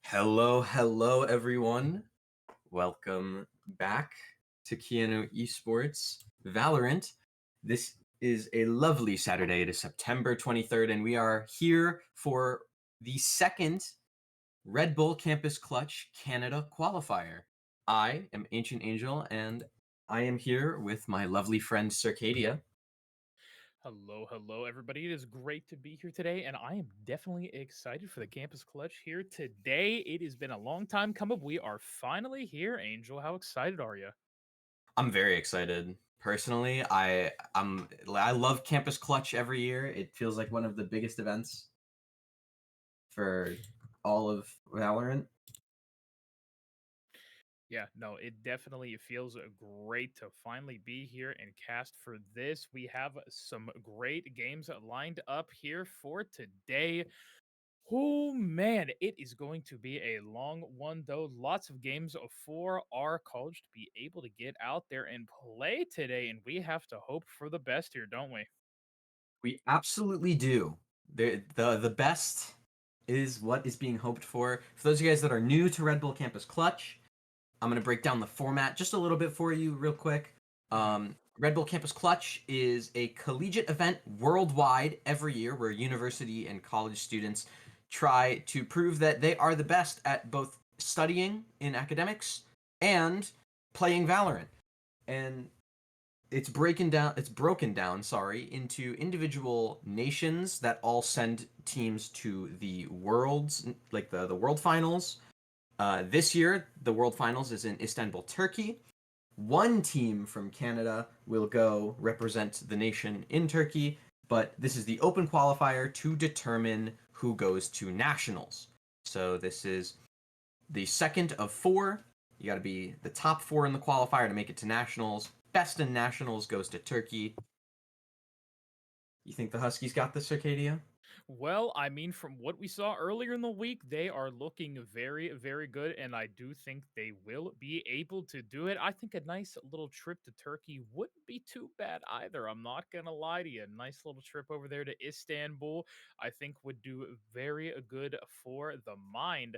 Hello, everyone. Welcome back to Keanu Esports Valorant. This is a lovely Saturday. It is September 23rd, and we are here for the second Red Bull Campus Clutch Canada qualifier. I am Ancient Angel, and I am here with my lovely friend Circadia. Hello, everybody. It is great to be here today, and I am definitely excited for the campus clutch here today. It has been a long time coming. We are finally here, Angel. How excited are you? I'm very excited. Personally, I love Campus Clutch every year. It feels like one of the biggest events for all of Valorant. Yeah, no, it definitely feels great to finally be here and cast for this. We have some great games lined up here for today. Oh man, it is going to be a long one though. Lots of games for our college to be able to get out there and play today, and we have to hope for the best here, don't we? We absolutely do. The best is what is being hoped for. For those of you guys that are new to Red Bull Campus Clutch, I'm going to break down the format just a little bit for you, real quick. Mhm. Red Bull Campus Clutch is a collegiate event worldwide every year where university and college students try to prove that they are the best at both studying in academics and playing Valorant. And it's broken down, sorry, into individual nations that all send teams to the worlds, like the world finals. This year, the World Finals is in Istanbul, Turkey. One team from Canada will go represent the nation in Turkey, but this is the open qualifier to determine who goes to nationals. So this is the second of four. You got to be the top four in the qualifier to make it to nationals. Best in nationals goes to Turkey. You think the Huskies got this, Circadia? Well, I mean, from what we saw earlier in the week, they are looking very good, and I do think they will be able to do it. I think a nice little trip to Turkey wouldn't be too bad either. I'm not gonna lie to you. Nice little trip over there to Istanbul, I think would do very good for the mind.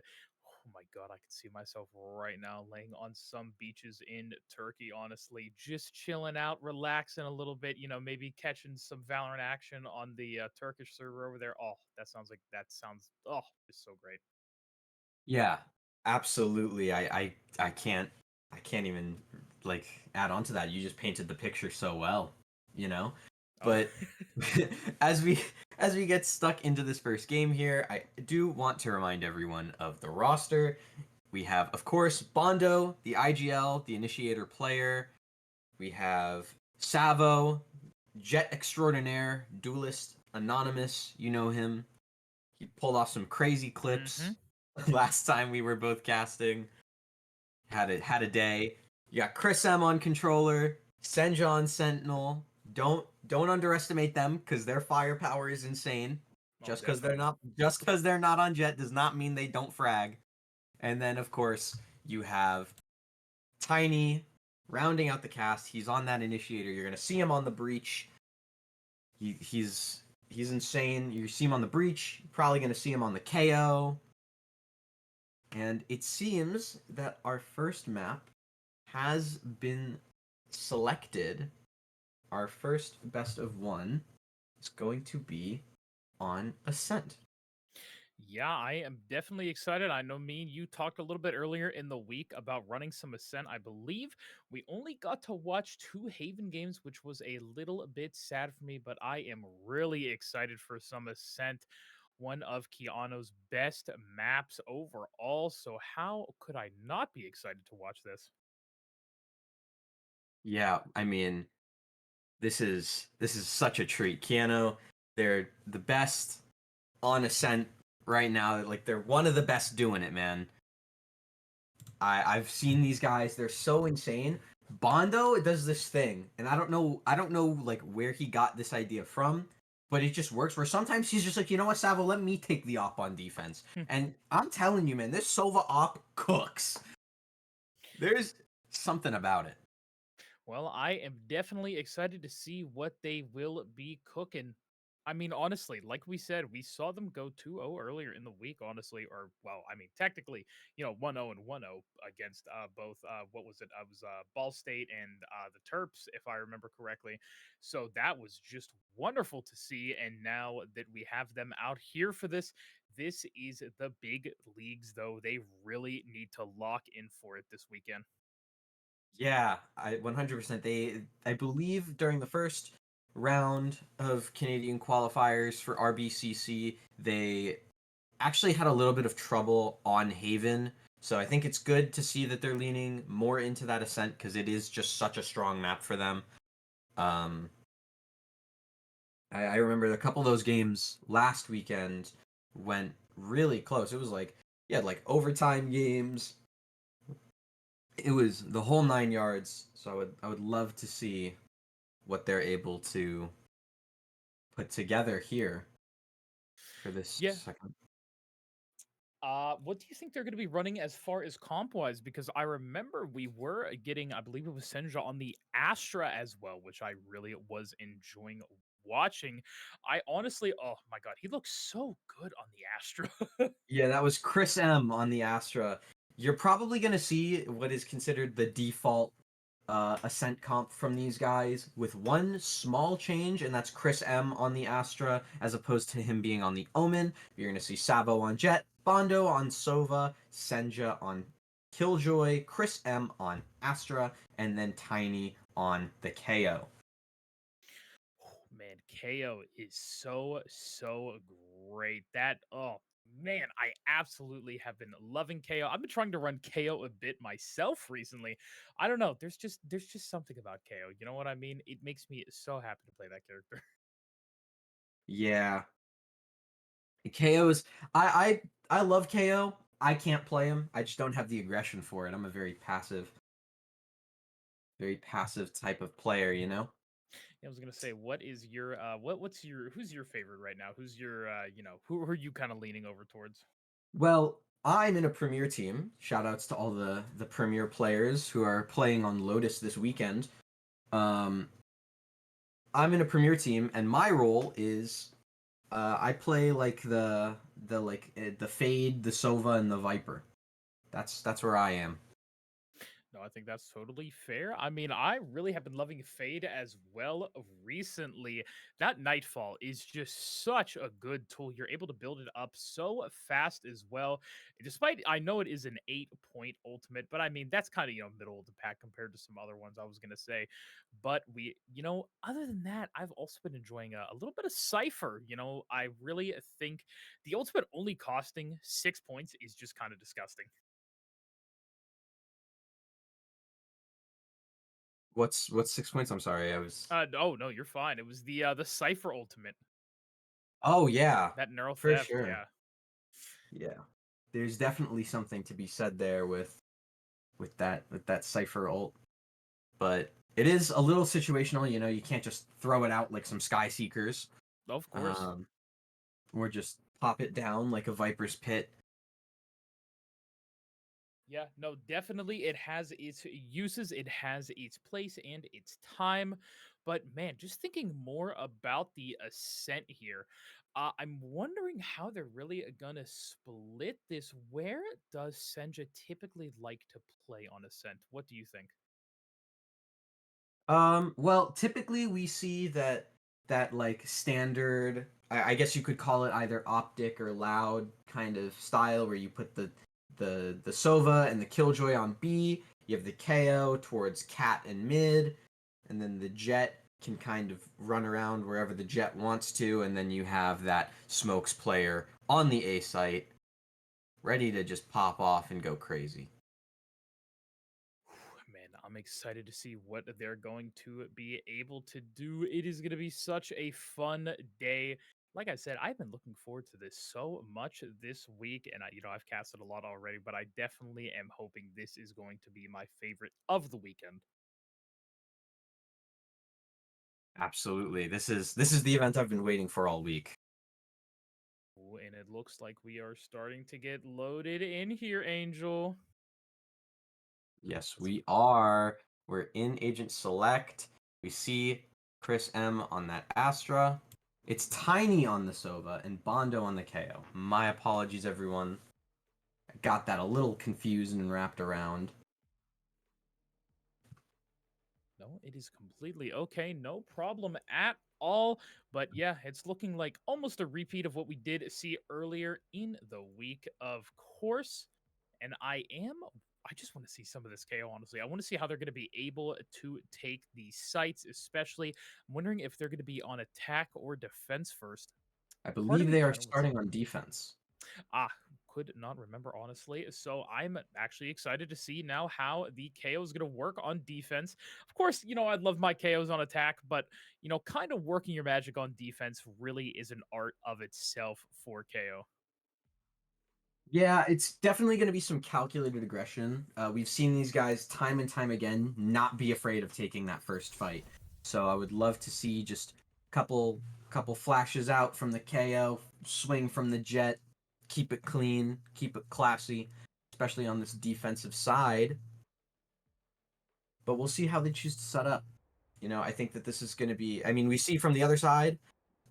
Oh my god, I can see myself right now laying on some beaches in Turkey, honestly, just chilling out, relaxing a little bit, maybe catching some Valorant action on the Turkish server over there. Oh, that sounds just so great. Yeah, absolutely. I can't even like add on to that. You just painted the picture so well, you know? Oh. But as we as we get stuck into this first game here, I do want to remind everyone of the roster. We have, of course, Bondo, the IGL, the initiator player. We have Savo, Jet Extraordinaire, Duelist, Anonymous, you know him. He pulled off some crazy clips Mhm. last time we were both casting. Had a day. You got Chris M on controller, Senjon Sentinel. Don't underestimate them because their firepower is insane. Oh, They're definitely. not on Jet does not mean they don't frag. And then of course you have Tiny rounding out the cast. He's on that initiator. You're gonna see him on the breach. He's insane. You see him on the breach. You're probably gonna see him on the KO. And it seems that our first map has been selected. Our first best of one is going to be on Ascent. Yeah, I am definitely excited. I know me and you talked a little bit earlier in the week about running some Ascent. I believe we only got to watch two Haven games, which was a little bit sad for me, but I am really excited for some Ascent, one of Keanu's best maps overall. So, how could I not be excited to watch this? Yeah, I mean, this is such a treat. Keanu, they're the best on Ascent right now. Like they're one of the best doing it, man. I've seen these guys. They're so insane. Bondo does this thing, and I don't know like where he got this idea from, but it just works. Where sometimes he's just like, you know what, Savo, let me take the op on defense. And I'm telling you, man, this Sova op cooks. There's something about it. Well, I am definitely excited to see what they will be cooking. I mean, honestly, like we said, we saw them go 2-0 earlier in the week, honestly, or well, I mean, technically, 1-0 and 1-0 against both what was it? I was Ball State and the Terps, if I remember correctly. So that was just wonderful to see. And now that we have them out here for this is the big leagues, though. They really need to lock in for it this weekend. Yeah, I 100%. I believe during the first round of Canadian qualifiers for RBCC, they actually had a little bit of trouble on Haven. So I think it's good to see that they're leaning more into that Ascent because it is just such a strong map for them. Um, I remember a couple of those games last weekend went really close. It was like you had like overtime games. It was the whole 9 yards. So I would love to see what they're able to put together here for this Yeah. second. What do you think they're going to be running as far as comp wise? Because I remember we were getting, I believe it was Senja on the Astra as well, which I really was enjoying watching. I honestly, oh my god, he looks so good on the Astra. Yeah, that was Chris M on the Astra. You're probably going to see what is considered the default Ascent comp from these guys with one small change, and that's Chris M on the Astra as opposed to him being on the Omen. You're going to see Sabo on Jet, Bondo on Sova, Senja on Killjoy, Chris M on Astra, and then Tiny on the KO. Man, KO is so great. That oh man, I absolutely have been loving KO. I've been trying to run KO a bit myself recently. I don't know. There's just something about KO. You know what I mean? It makes me so happy to play that character. Yeah, KO's I love KO. I can't play him. I just don't have the aggression for it. I'm a very passive type of player, you know? I was gonna say, what is your what's your who's your favorite right now? Who's your who are you kind of leaning over towards? Well, I'm in a premier team. Shout outs to all the premier players who are playing on Lotus this weekend. Um, I'm in a premier team, and my role is I play like the Fade, the Sova, and the Viper. That's where I am. No, I think that's totally fair. I mean, I really have been loving Fade as well recently. That Nightfall is just such a good tool. You're able to build it up so fast as well. Despite I know it is an 8-point ultimate, but I mean that's kind of middle of the pack compared to some other ones I was gonna say. But other than that, I've also been enjoying a little bit of Cypher. I really think the ultimate only costing 6 points is just kind of disgusting. What's 6 points? I'm sorry, I was. Oh no, you're fine. It was the Cypher ultimate, Oh yeah, that neural for theft. sure. Yeah, Yeah, there's definitely something to be said there with that Cipher ult, but it is a little situational. You know, you can't just throw it out like some Sky Seekers, of course. um, or just pop it down like a Viper's Pit. Yeah, no, definitely. It has its uses, it has its place and its time. But man, just thinking more about the ascent here, I'm wondering how they're really gonna split this. Where does Senja typically like to play on ascent? What do you think? Well, typically we see that like standard, I guess you could call it either optic or loud kind of style, where you put the Sova and the Killjoy on B. You have the KO towards Cat and mid, and then the Jet can kind of run around wherever the Jet wants to, and then you have that Smokes player on the A site, ready to just pop off and go crazy. Man, I'm excited to see what they're going to be able to do. It is going to be such a fun day. Like I said, I've been looking forward to this so much this week, and I've casted a lot already, but I definitely am hoping this is going to be my favorite of the weekend. Absolutely. This is the event I've been waiting for all week. Ooh, and it looks like we are starting to get loaded in here, Angel. Yes, we are. We're in Agent Select. We see Chris M on that Astra. It's Tiny on the Sova and Bondo on the KO. My apologies, everyone. I got that a little confused and wrapped around. No, it is completely okay. No problem at all. But yeah, it's looking like almost a repeat of what we did see earlier in the week, of course. And I just want to see some of this KO, honestly. I want to see how they're going to be able to take these sites, especially. I'm wondering if they're going to be on attack or defense first. I Part of believe me they are kind of wants starting on defense. Ah, could not remember honestly. So I'm actually excited to see now how the KO is going to work on defense. Of course, I'd love my KOs on attack, but kind of working your magic on defense really is an art of itself for KO. Yeah, it's definitely going to be some calculated aggression. We've seen these guys time and time again not be afraid of taking that first fight. So I would love to see just couple flashes out from the KO, swing from the jet, keep it clean, keep it classy, especially on this defensive side. But we'll see how they choose to set up. I think that this is going to be. I mean, we see from the other side,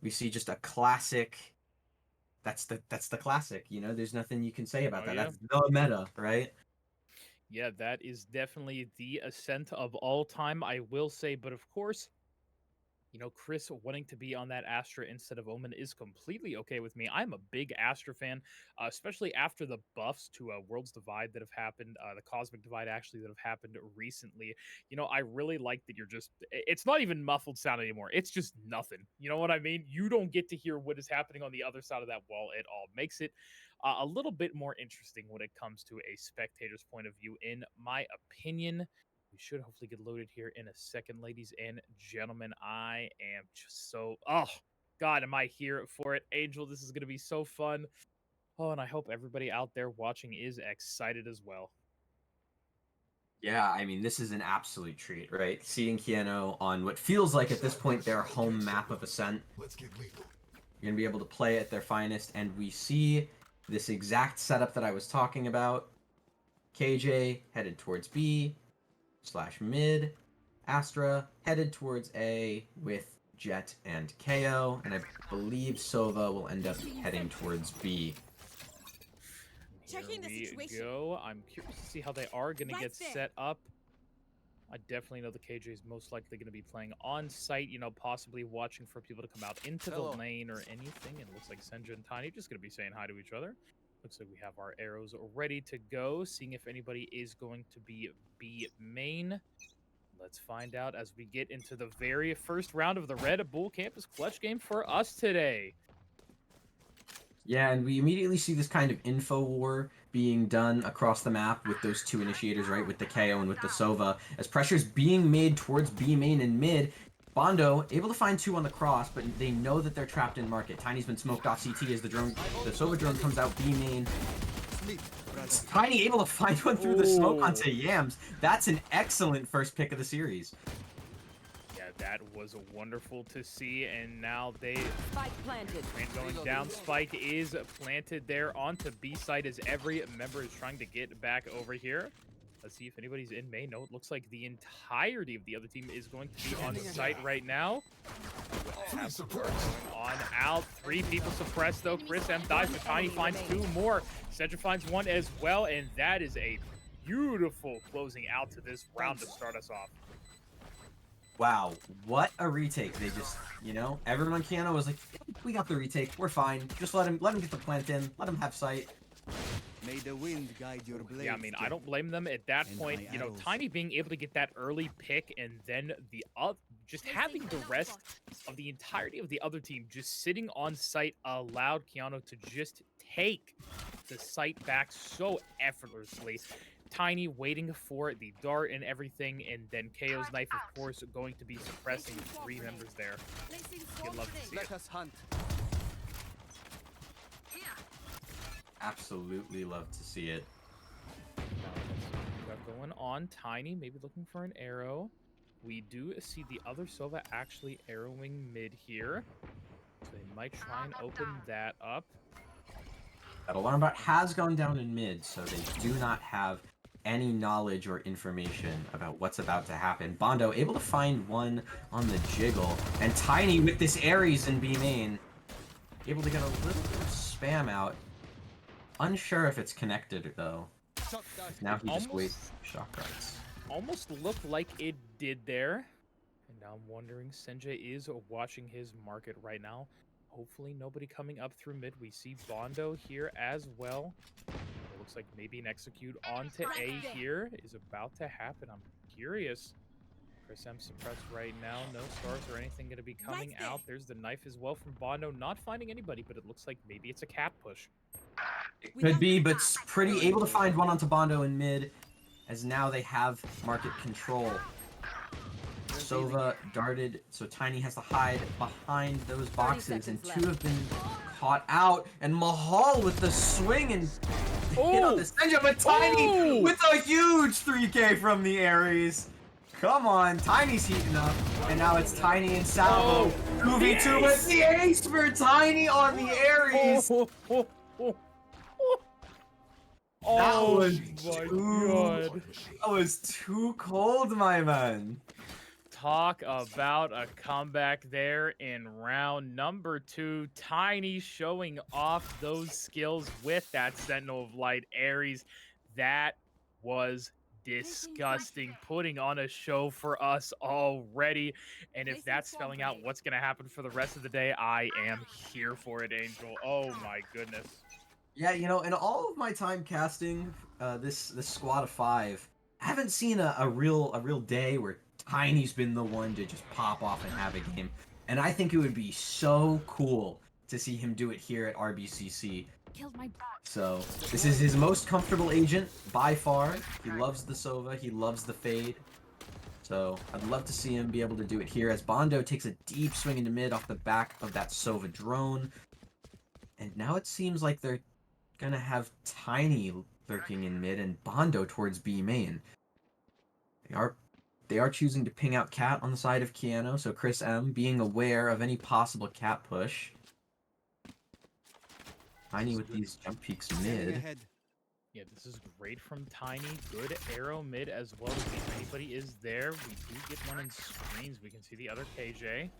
we see just a classic. That's the classic. There's nothing you can say about Oh that. yeah. That's the meta, right? Yeah, that is definitely the ascent of all time, I will say. But of course, Chris wanting to be on that Astra instead of Omen is completely okay with me. I'm a big Astra fan, especially after the buffs to Worlds Divide that have happened, the Cosmic Divide actually that have happened recently. I really like that it's not even muffled sound anymore. It's just nothing. You know what I mean? You don't get to hear what is happening on the other side of that wall at all. Makes it a little bit more interesting when it comes to a spectator's point of view, in my opinion. We should hopefully get loaded here in a second, ladies and gentlemen. I am just oh God, am I here for it? Angel, this is gonna be so fun. Oh, and I hope everybody out there watching is excited as well. Yeah, I mean, this is an absolute treat, right? Seeing Keanu on what feels like at this point their home map of Ascent. You're gonna be able to play at their finest, and we see this exact setup that I was talking about. KJ headed towards B/mid. Astra headed towards A with Jet and KO, and I believe Sova will end up heading towards B. Here we go. I'm curious to see how they are going to get set up. I definitely know the KJ is most likely going to be playing on site, possibly watching for people to come out into the lane or anything. And it looks like Senja and Tiny just going to be saying hi to each other. Looks like we have our arrows ready to go, seeing if anybody is going to be B main. Let's find out as we get into the very first round of the Red Bull Campus Clutch game for us today. Yeah, and we immediately see this kind of info war being done across the map with those two initiators, right? With the KO and with the Sova. As pressure's being made towards B main and mid, Bondo able to find two on the cross, but they know that they're trapped in market. Tiny's been smoked off CT as the Sova drone comes out B main. Tiny able to find one through the smoke onto Yams. That's an excellent first pick of the series. That was wonderful to see, and now Spike planted. And going down, Spike is planted there onto B side as every member is trying to get back over here. Let's see if anybody's in main. No, it looks like the entirety of the other team is going to be on site right now. Going on out. 3 people suppressed though. Chris M dies, but Tiny finds 2 more. Cedric finds 1 as well, and that is a beautiful closing out to this round to start us off. Wow, what a retake. They just, everyone Keanu was like, we got the retake, we're fine. Just let him get the plant in, let him have sight. May the wind guide your blade. Yeah, I mean, I don't blame them at that point. Tiny being able to get that early pick, and then just having the rest of the entirety of the other team just sitting on site allowed Keanu to just take the site back so effortlessly. Tiny waiting for the dart and everything, and then KO's knife, of course, going to be suppressing 3 members there. You'd love to see it. Let us hunt. Absolutely love to see it. We got going on. Tiny maybe looking for an arrow. We do see the other Sova actually arrowing mid here, so they might try and open that up. That alarm bot has gone down in mid, so they do not have any knowledge or information about what's about to happen. Bondo able to find one on the jiggle, and Tiny with this Ares in B main, able to get a little bit of spam out. Unsure if it's connected though. Now he just waits shock darts. Almost looked like it did there. And now I'm wondering, Senja is watching his market right now. Hopefully nobody coming up through mid. We see Bondo here as well. It looks like maybe an execute onto A here is about to happen. I'm curious. Chris M suppressed right now. No stars or anything going to be coming out. There's the knife as well from Bondo. Not finding anybody, but it looks like maybe it's a cat push. It could be, but pretty able to find one onto Bondo in mid, as now they have market control. Sova darted, so Tiny has to hide behind those boxes, and two have been caught out. And Mahal with the swing and hit on the Senja, but Tiny with a huge 3K from the Ares. Come on, Tiny's heating up, and now it's Tiny and Salvo. 2v2 with the ace for Tiny on the Ares. That was too cold, my man. Talk about a comeback there in round number 2. Tiny showing off those skills with that Sentinel of Light Ares. That was disgusting, putting on a show for us already. And if that's spelling out what's going to happen for the rest of the day, I am here for it, Angel. Oh my goodness. Yeah, you know, in all of my time casting this squad of 5, I haven't seen a real day where Tiny's been the one to just pop off and have a game. And I think it would be so cool to see him do it here at RBCC. So, this is his most comfortable agent by far. He loves the Sova, he loves the Fade. So, I'd love to see him be able to do it here as Bondo takes a deep swing into mid off the back of that Sova drone. And now it seems like they're gonna have Tiny lurking in mid and Bondo towards B main. They are choosing to ping out Cat on the side of Keanu, so Chris M being aware of any possible Cat push. Tiny with these jump peeks mid. Yeah, this is great from Tiny. Good arrow mid as well to see if anybody is there. We do get one in screens. We can see the other KJ. We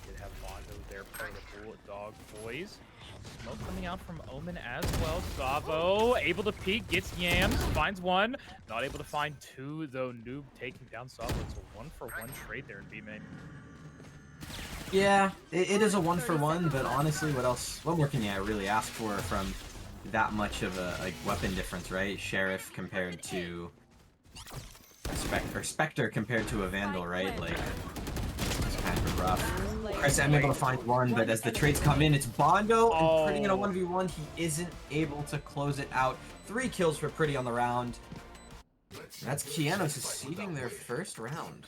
did have Bondo there, part of the Bulldog boys. Smoke coming out from Omen as well. Savo able to peek, gets yams, finds one. Not able to find two, though. Noob taking down Savo. It's a 1-for-1 trade there in B main. Yeah, it is a 1-for-1, but honestly, what more can you really ask for from that much of a weapon difference, right? Sheriff compared to Spectre compared to a Vandal, right? Like, it's kind of rough. Chris M able to find one, but as the trades come in, it's Bondo, and Pretty in a 1v1, he isn't able to close it out. 3 kills for Pretty on the round. That's Keanu succeeding their first round.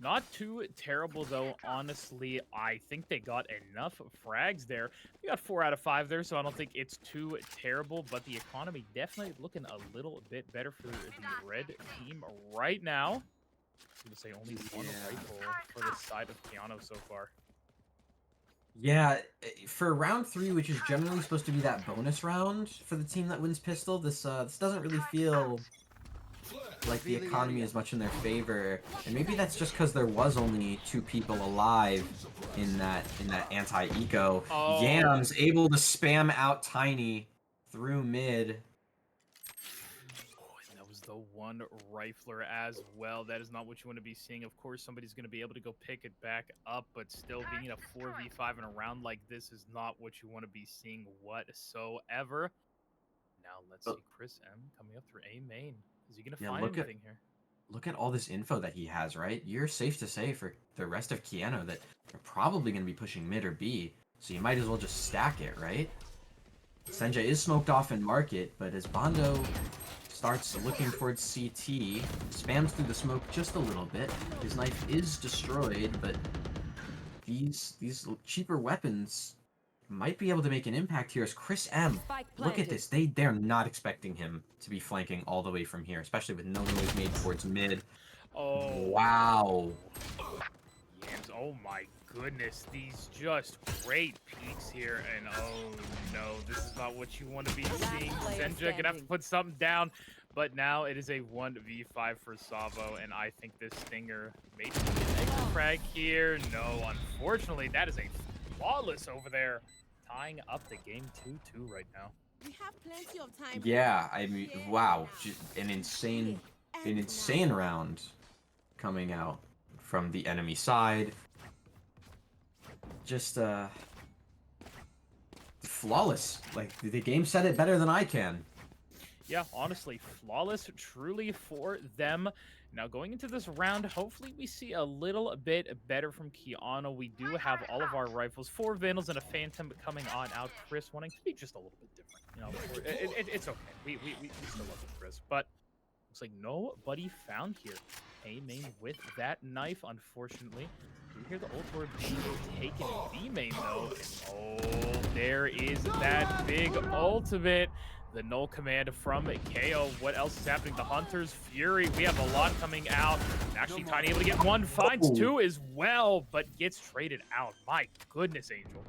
Not too terrible, though, honestly. I think they got enough frags there. We got 4 out of 5 there, so I don't think it's too terrible, but the economy definitely looking a little bit better for the red team right now. I was going to say only one rifle for the side of Keanu so far. Yeah, for round 3, which is generally supposed to be that bonus round for the team that wins pistol, this doesn't really feel like the economy is much in their favor, and maybe that's just because there was only 2 people alive in that anti-eco. Yams able to spam out Tiny through mid. That was the one rifler as well. That is not what you want to be seeing. Of course, somebody's going to be able to go pick it back up, but still being a 4v5 in a round like this is not what you want to be seeing whatsoever. Now let's see Chris M coming up through A main. Is he going to find anything here? Look at all this info that he has, right? You're safe to say for the rest of Keanu that they're probably going to be pushing mid or B, so you might as well just stack it, right? Senja is smoked off in market, but as Bondo starts looking towards CT, spams through the smoke just a little bit. His knife is destroyed, but these cheaper weapons might be able to make an impact here as Chris M. Look at this. They're not expecting him to be flanking all the way from here, especially with no noise made towards mid. Oh. Wow. Yams, oh my goodness. These just great peaks here. And oh no, this is not what you want to be seeing. Senja gonna have to put something down. But now it is a 1v5 for Savo, and I think this Stinger may be an extra frag here. No, unfortunately, that is a flawless over there, tying up the game 2-2 right now. We have plenty of time. Yeah, I mean, Here wow, and now. an insane, Here and now. round coming out from the enemy side. Just flawless. Like the game said it better than I can. Yeah, honestly, flawless truly for them. Now, going into this round, hopefully we see a little bit better from Keanu. We do have all of our rifles, 4 Vandals and a Phantom coming on out. Chris wanting to be just a little bit different. You know, it's okay. We still love it, Chris. But looks like nobody found here. A main with that knife, unfortunately. You hear the ult word being taken B main, though. And, oh, there is that big ultimate. The null command from KO. What else is happening? The Hunter's Fury. We have a lot coming out. Actually, Tiny able to get one. Finds 2 as well, but gets traded out. My goodness, Angel.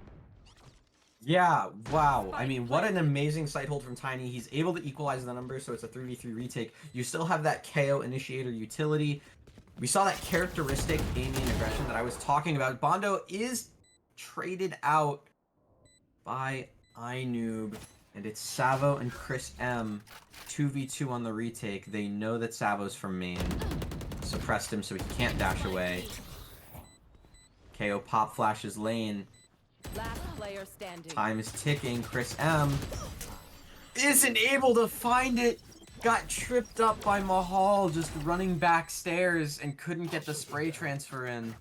Yeah, wow. I mean, what an amazing sight hold from Tiny. He's able to equalize the numbers, so it's a 3v3 retake. You still have that KO initiator utility. We saw that characteristic aiming aggression that I was talking about. Bondo is traded out by iNoob. And it's Savo and Chris M. 2v2 on the retake. They know that Savo's from main. Suppressed him so he can't dash away. KO pop flashes lane. Last player standing. Time is ticking. Chris M. isn't able to find it. Got tripped up by Mahal just running back stairs and couldn't get the spray transfer in.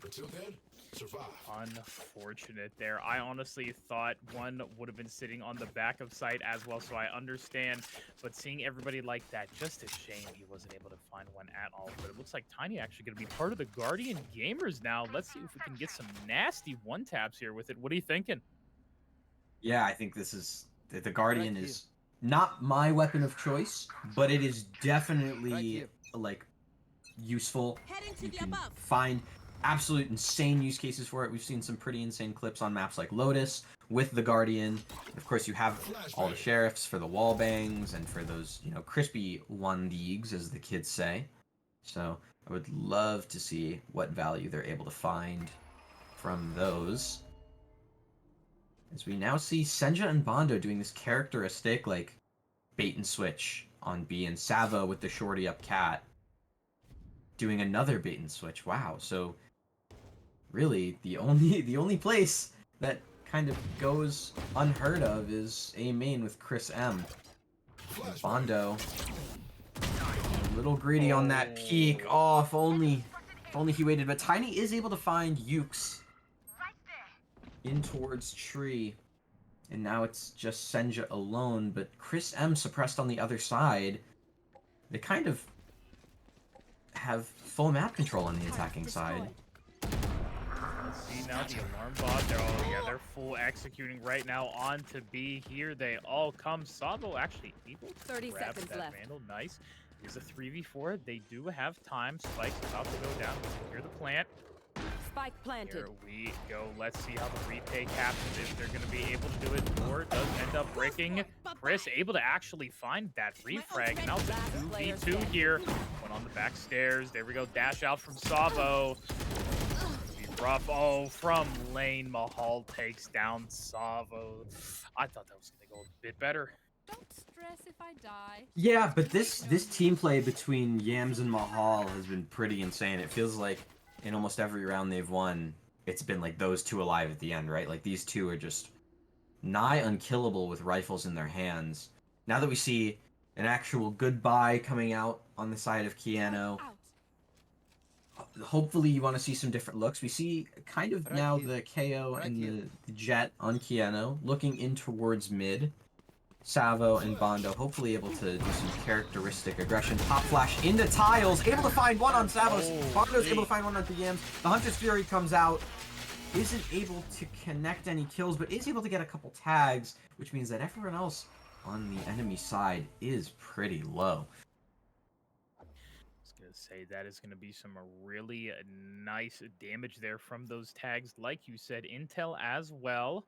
Unfortunate there. I honestly thought one would have been sitting on the back of site as well, so I understand. But seeing everybody like that, just a shame he wasn't able to find one at all. But it looks like Tiny actually going to be part of the Guardian Gamers now. Let's see if we can get some nasty one-taps here with it. What are you thinking? Yeah, I think this is... The Guardian is not my weapon of choice, but it is definitely, like, useful. Heading to You the can above. find absolute insane use cases for it. We've seen some pretty insane clips on maps like Lotus with the Guardian. Of course, you have all the sheriffs for the wall bangs and for those, you know, crispy one leagues, as the kids say. So I would love to see what value they're able to find from those. As we now see Senja and Bondo doing this characteristic, like, bait and switch on B, and Savo with the shorty up cat doing another bait and switch. Wow, so really the only place that kind of goes unheard of is A main with Chris M. And Bondo a little greedy on that peak. Oh, if only he waited. But Tiny is able to find Ukes in towards tree. And now it's just Senja alone, but Chris M suppressed on the other side. They kind of have full map control on the attacking side. Let's see now the alarm bot. They're full executing right now on to B. Here they all come. Savo actually able to 30 grab seconds that left. Vandal. Nice. Here's a 3v4. They do have time. Spike's about to go down. Here's the plant. Spike planted. Here we go. Let's see how the retake happens, if they're going to be able to do it, or it does end up breaking. Chris able to actually find that refrag, and now it's a 2v2 here. Went on the back stairs. There we go. Dash out from Savo. Be rough. Oh, from lane, Mahal takes down Savo. I thought that was going to go a bit better. Don't stress if I die. Yeah, but this team play between Yams and Mahal has been pretty insane. It feels like in almost every round they've won, it's been like those two alive at the end, right? Like these two are just nigh unkillable with rifles in their hands. Now that we see an actual goodbye coming out on the side of Keanu, hopefully you want to see some different looks. We see kind of now the KO and the Jet on Keanu looking in towards mid. Savo and Bondo hopefully able to do some characteristic aggression. Pop flash into tiles, able to find one on Savos. Bondo's able to find one on the Yams. The Hunter's Fury comes out, isn't able to connect any kills, but is able to get a couple tags, which means that everyone else on the enemy side is pretty low. I was going to say that is going to be some really nice damage there from those tags. Like you said, intel as well.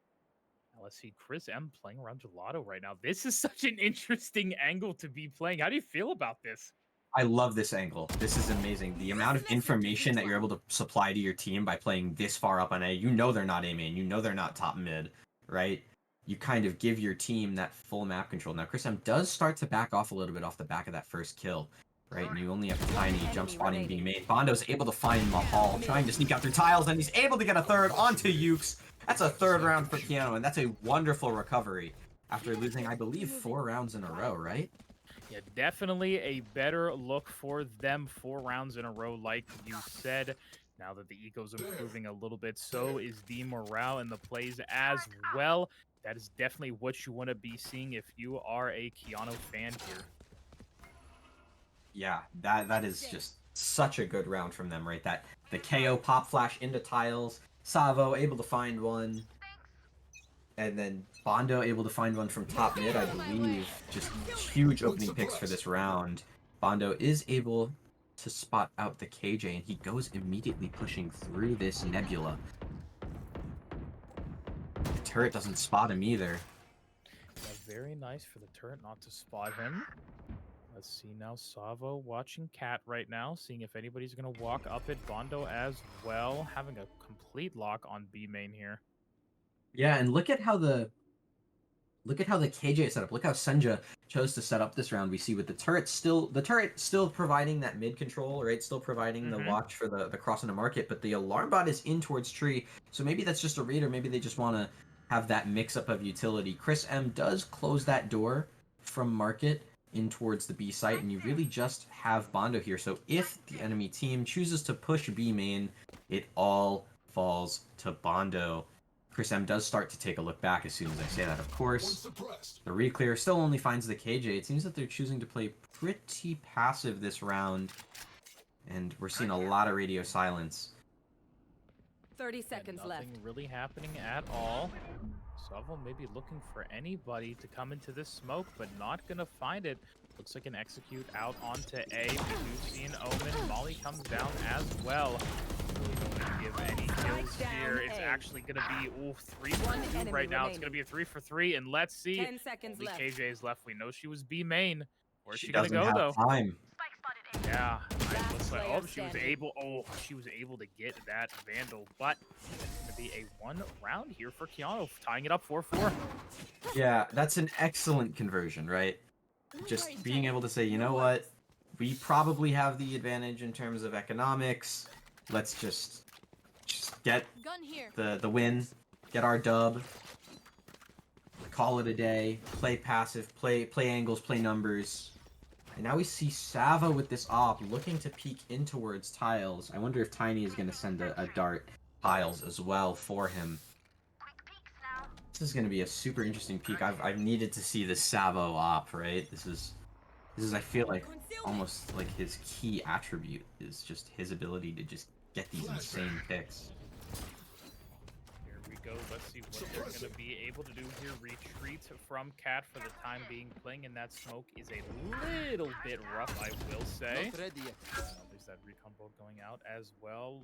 Now let's see, Chris M playing around Gelato right now. This is such an interesting angle to be playing. How do you feel about this? I love this angle. This is amazing. The amount of information that you're able to supply to your team by playing this far up on A. You know they're not A main. You know they're not top mid, right? You kind of give your team that full map control. Now, Chris M does start to back off a little bit off the back of that first kill, right? And you only have Tiny jump spotting being made. Bondo's able to find Mahal, trying to sneak out through tiles, and he's able to get a third onto Ukes. That's a third round for Keanu, and that's a wonderful recovery after losing, I believe, 4 rounds in a row, right? Yeah, definitely a better look for them 4 rounds in a row, like you said. Now that the eco's improving a little bit, so is the morale and the plays as well. That is definitely what you want to be seeing if you are a Keanu fan here. Yeah, that is just such a good round from them, right? That the KO pop flash into tiles, Savo able to find one, and then Bondo able to find one from top mid, I believe. Just huge opening picks for this round. Bondo is able to spot out the KJ, and he goes immediately pushing through this nebula. The turret doesn't spot him either. Yeah, very nice for the turret not to spot him. Let's see now, Savo watching Cat right now, seeing if anybody's going to walk up at Bondo as well, having a complete lock on B main here. Yeah, and look at how the KJ is set up. Look how Senja chose to set up this round. We see with the turret still providing that mid control, right? Still providing the watch for the cross into market, but the alarm bot is in towards tree. So maybe that's just a read, or maybe they just want to have that mix up of utility. Chris M does close that door from market in towards the B site, and you really just have Bondo here. So if the enemy team chooses to push B main, it all falls to Bondo. Chris M does start to take a look back as soon as I say that, of course. The reclear still only finds the KJ. It seems that they're choosing to play pretty passive this round, and we're seeing a lot of radio silence. 30 seconds left. Nothing really happening at all. Savo may be looking for anybody to come into this smoke, but not going to find it. Looks like an execute out onto A. We've seen Omen. Molly comes down as well. Really don't want to give any kills here. It's actually going to be 3 for 2 right now. It's going to be a 3 for 3, and let's see. 10 seconds Only left. KJ is left. We know she was B main. Where's she She going to doesn't go, have though? time. Yeah, Last looks like, player she was standing. able to get that Vandal, but it's going to be a 1 round here for Keanu, tying it up 4-4. Yeah, that's an excellent conversion, right? Just being able to say, you know what, we probably have the advantage in terms of economics. Let's just get Gun here. the win, get our dub, call it a day, play passive, play angles, play numbers. And now we see Sava with this op looking to peek in towards tiles. I wonder if Tiny is going to send a dart tiles as well for him. This is going to be a super interesting peek. I've needed to see this Savo op, right? This is I feel like almost like his key attribute is just his ability to just get these insane picks. Here we go. Let's see what they're going to be able to do here. Retreat from Cat for the time being. Playing in that smoke is a little bit rough, I will say. Not ready yet. There's that recon bolt going out as well.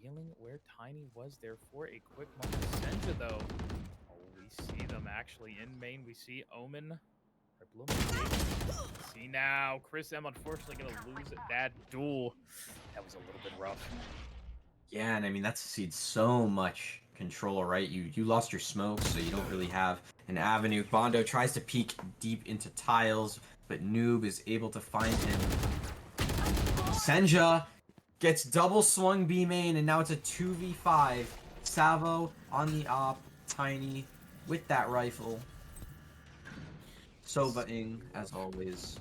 Feeling where Tiny was there for a quick moment. Senja, though. Oh, we see them actually in main. We see Omen. See now, Chris M unfortunately going to lose that duel. That was a little bit rough. Yeah, and I mean, that succeeds so much control, right? You lost your smoke, so you don't really have an avenue. Bondo tries to peek deep into tiles, but Noob is able to find him. Senja gets double swung B main, and now it's a 2v5. Savo on the op, Tiny with that rifle. Sova-ing, as always.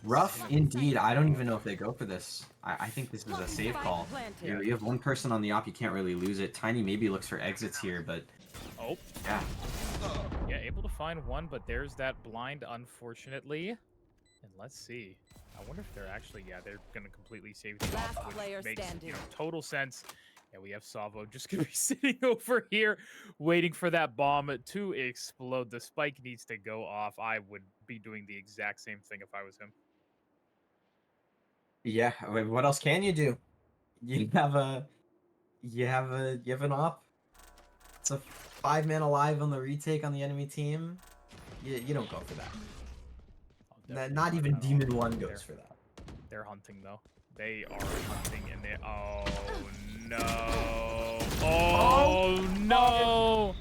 Rough indeed. I don't even know if they go for this. I think this is a save call. You have one person on the op, you can't really lose it. Tiny maybe looks for exits here, but... Oh. Yeah. Yeah, able to find one, but there's that blind, unfortunately. And let's see. I wonder if they're actually... Yeah, they're going to completely save the Last op, player which makes standing. total sense. Yeah, we have Savo just going to be sitting over here waiting for that bomb to explode. The spike needs to go off. I would be doing the exact same thing if I was him. Yeah, I mean, what else can you do? You have an op. It's a 5-man alive on the retake on the enemy team. You don't go for that. Not even Demon 1 goes for that. They're hunting though. They are hunting and they. Oh no! Oh no!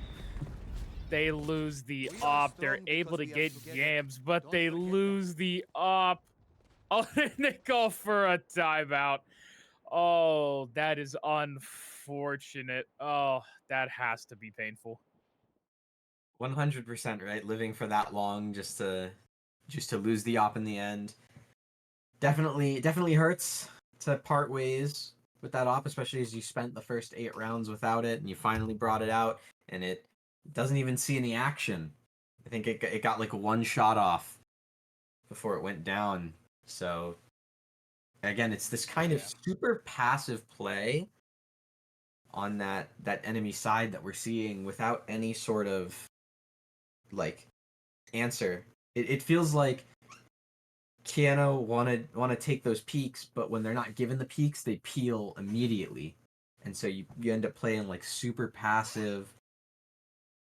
They lose the op. They're able to get yams, but they lose the op. Oh, and they go for a timeout. Oh, that is unfortunate. Oh, that has to be painful. 100%, right? Living for that long just to lose the op in the end. Definitely hurts to part ways with that op, especially as you spent the first 8 rounds without it and you finally brought it out and it doesn't even see any action. I think it got like 1 shot off before it went down. So again, it's this kind of super passive play on that enemy side that we're seeing without any sort of like answer. It feels like Keanu want to take those peaks, but when they're not given the peaks, they peel immediately, and so you end up playing like super passive,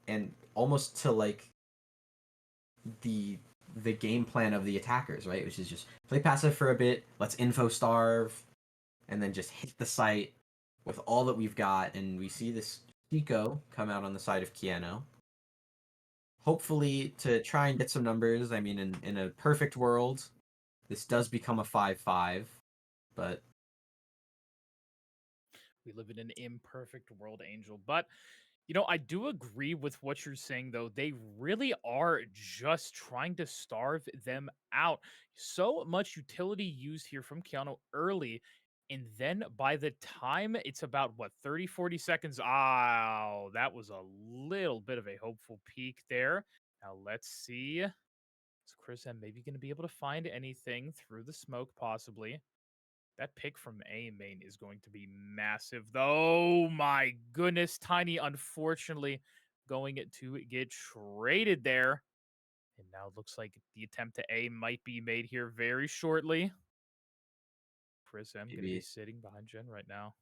and almost to like the game plan of the attackers, right? Which is just play passive for a bit, let's info starve, and then just hit the site with all that we've got, and we see this Chico come out on the side of Keanu. Hopefully to try and get some numbers. I mean, in a perfect world, this does become a 5-5, but We live in an imperfect world, Angel. But, you know, I do agree with what you're saying, though. They really are just trying to starve them out. So much utility used here from Keanu early. And then by the time it's about, what, 30, 40 seconds? Oh, that was a little bit of a hopeful peak there. Now, let's see. Is Chris M maybe going to be able to find anything through the smoke, possibly? That pick from A main is going to be massive, though. Oh my goodness, Tiny, unfortunately, going to get traded there. And now it looks like the attempt to A might be made here very shortly. Chris M going to be sitting behind Jen right now.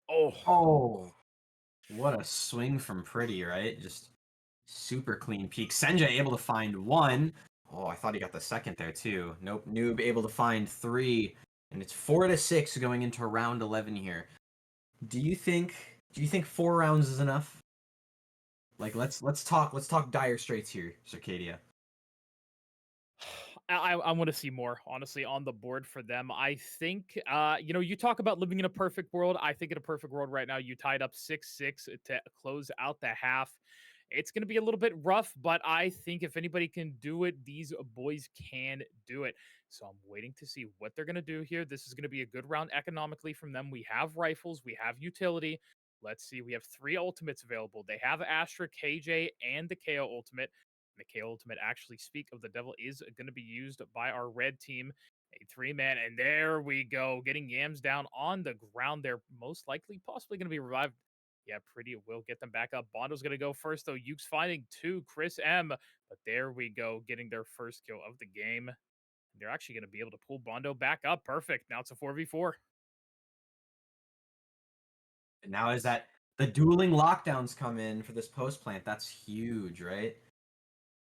Oh, what a swing from Pretty, right? Just super clean peak. Senja able to find 1. Oh, I thought he got the second there too. Nope, Noob able to find 3, and it's 4-6 going into round 11 here. Do you think 4 rounds is enough? Like let's talk dire straits here, Circadia. I want to see more, honestly, on the board for them. I think, you know, you talk about living in a perfect world. I think in a perfect world right now, you tied up 6-6 to close out the half. It's going to be a little bit rough, but I think if anybody can do it, these boys can do it. So I'm waiting to see what they're going to do here. This is going to be a good round economically from them. We have rifles, we have utility. Let's see. We have 3 ultimates available. They have Astra, KJ, and the KO ultimate. And the KO ultimate, actually, speak of the devil, is going to be used by our red team. A 3-man, and there we go. Getting Yams down on the ground. They're most likely, possibly going to be revived. Yeah, Pretty will get them back up. Bondo's going to go first, though. Yuke's finding 2. Chris M. But there we go, getting their first kill of the game. They're actually going to be able to pull Bondo back up. Perfect. Now it's a 4v4. And now is that the dueling lockdowns come in for this post plant. That's huge, right?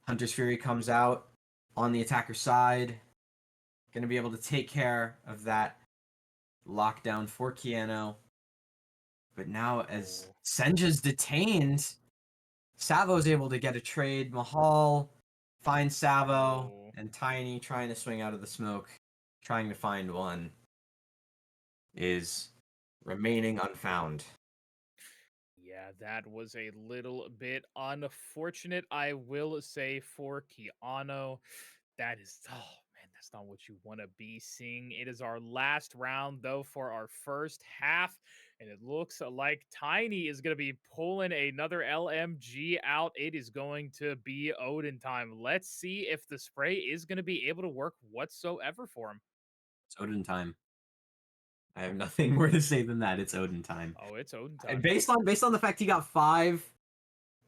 Hunter's Fury comes out on the attacker side. Going to be able to take care of that lockdown for Keanu. But now as Senja's detained, Savo's able to get a trade. Mahal finds Savo, and Tiny, trying to swing out of the smoke, trying to find 1, is remaining unfound. Yeah, that was a little bit unfortunate, I will say, for Keanu. That is, oh man, that's not what you want to be seeing. It is our last round, though, for our first half. And it looks like Tiny is going to be pulling another LMG out. It is going to be Odin time. Let's see if the spray is going to be able to work whatsoever for him. It's Odin time. I have nothing more to say than that. It's Odin time. Oh, it's Odin time. And based on the fact he got 5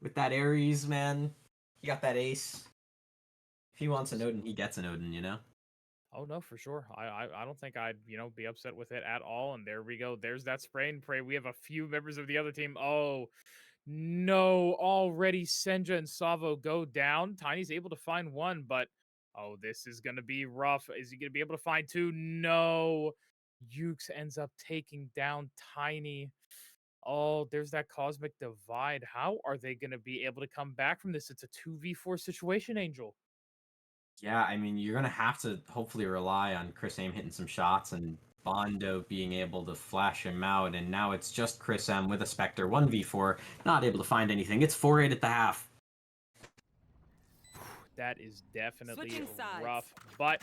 with that Ares, man, he got that ace. If he wants an Odin, he gets an Odin, you know? Oh no, for sure. I don't think I'd, you know, be upset with it at all. And there we go. There's that spray and pray. We have a few members of the other team. Oh, No, already Senja and Savo go down. Tiny's able to find one, but oh, this is going to be rough. Is he going to be able to find two? No. Ukes ends up taking down Tiny. Oh, there's that cosmic divide. How are they going to be able to come back from this? It's a 2v4 situation, Angel. Yeah, I mean, you're gonna have to hopefully rely on Chris M hitting some shots and Bondo being able to flash him out, and now it's just Chris M with a Spectre 1v4, not able to find anything. It's 4-8 at the half. That is definitely Switching sides. rough, but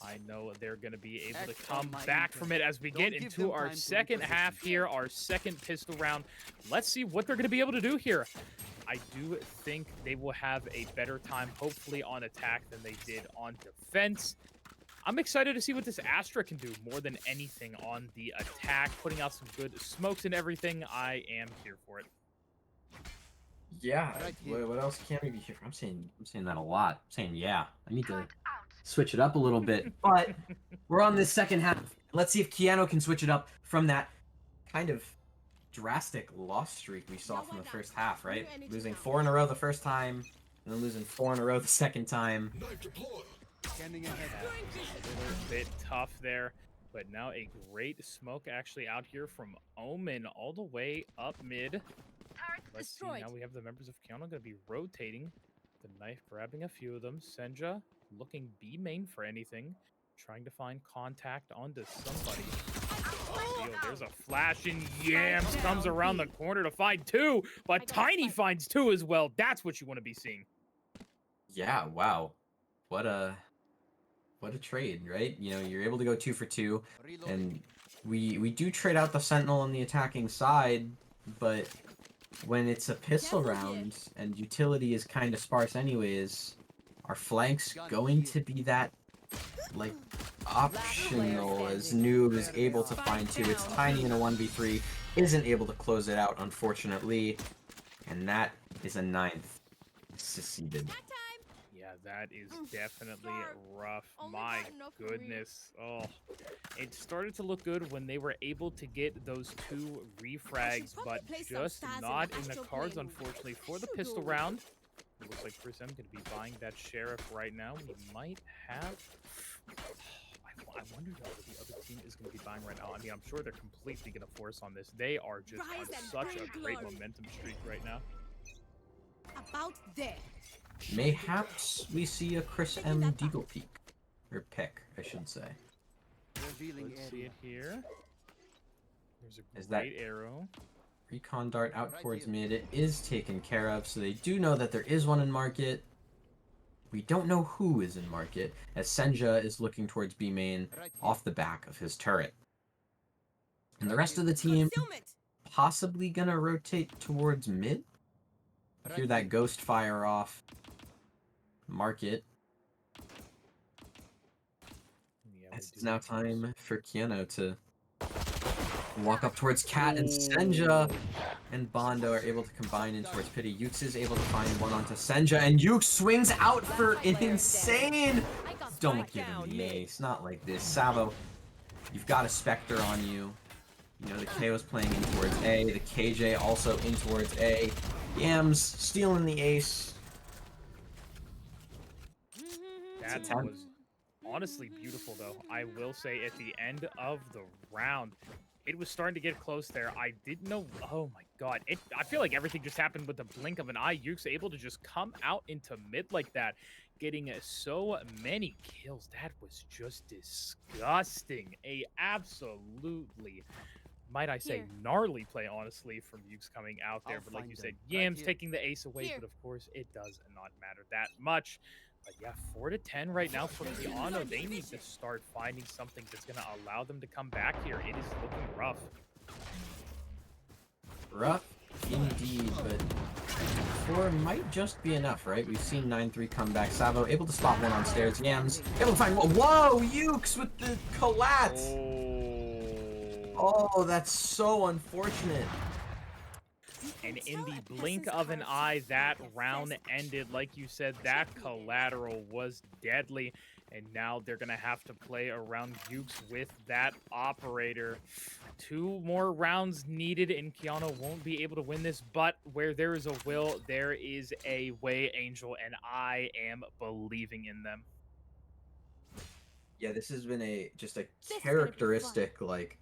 I know they're going to be able to Act come on my back intel. from it as we Don't get give into them our time to second half reposition. here, our second pistol round. Let's see what they're going to be able to do here. I do think they will have a better time, hopefully, on attack than they did on defense. I'm excited to see what this Astra can do more than anything on the attack, putting out some good smokes and everything. I am here for it. Yeah, Right here. what else can we be here for? I'm saying that a lot. I'm saying yeah. I need to switch it up a little bit. But we're on this second half. Let's see if Keanu can switch it up from that kind of drastic loss streak we saw from the first half, right? Losing 4 in a row the first time, and then losing 4 in a row the second time. Scanning ahead. A little bit tough there, but now a great smoke actually out here from Omen all the way up mid. Let's see, now we have the members of Keanu going to be rotating. The knife grabbing a few of them. Senja looking B main for anything. Trying to find contact onto somebody. Yo, there's a flash and Yams comes around the corner to find two, but Tiny finds two as well. That's what you want to be seeing. Yeah, wow. What a trade, right? You know, you're able to go 2 for 2, and we do trade out the Sentinel on the attacking side, but when it's a pistol round and utility is kind of sparse anyways, are flanks going to be that, like, optional as Noob is able to find 2? It's Tiny in a 1v3, isn't able to close it out, unfortunately, and that is a 9th seceded. Yeah, that is definitely rough. My goodness. Oh, it started to look good when they were able to get those 2 refrags, but just not in the cards, unfortunately, for the pistol round. It looks like Chris M could be buying that Sheriff right now. We might have... I wonder what the other team is going to be buying right now. I mean, I'm sure they're completely going to force on this. They are just on such a great momentum streak right now. About there. Mayhaps we see a Chris M Deagle peak. Or pick, I should say. Revealing Let's see area. it here. There's a Is that- great arrow. Recon dart out towards mid. It is taken care of, so they do know that there is one in market. We don't know who is in market, as Senja is looking towards B main off the back of his turret. And the rest of the team possibly gonna rotate towards mid. Hear that ghost fire off. Market. Yeah, we It's do now have those. time for Keanu to walk up towards Cat, and Senja and Bondo are able to combine in towards Pity. Ukes is able to find one onto Senja, and Ukes swings out for an insane... Don't give him the ace, not like this. Savo, you've got a Spectre on you. You know, the KO's playing in towards A, the KJ also in towards A. Yams stealing the ace. That was honestly beautiful, though. I will say at the end of the round, it was starting to get close there. I didn't know. Oh my god. I feel like everything just happened with the blink of an eye. Yuke's able to just come out into mid like that, getting so many kills. That was just disgusting. A absolutely, might I say, gnarly play, honestly, from Ukes coming out there. I'll But like find you them. said, Right Yams here. taking the ace away, but of course it does not matter that much. But yeah, 4-10 right now for Keanu. They need to start finding something that's going to allow them to come back here. It is looking rough. Rough indeed, but 4 might just be enough, right? We've seen 9-3 come back. Savo able to spot one on stairs. Yams able to find one. Whoa, Ukes with the collat! Oh, that's so unfortunate. And in the blink of an eye, that round ended. Like you said, that collateral was deadly. And now they're going to have to play around Ukes with that operator. 2 more rounds needed, and Keanu won't be able to win this. But where there is a will, there is a way, Angel, and I am believing in them. Yeah, this has been just a is gonna be characteristic like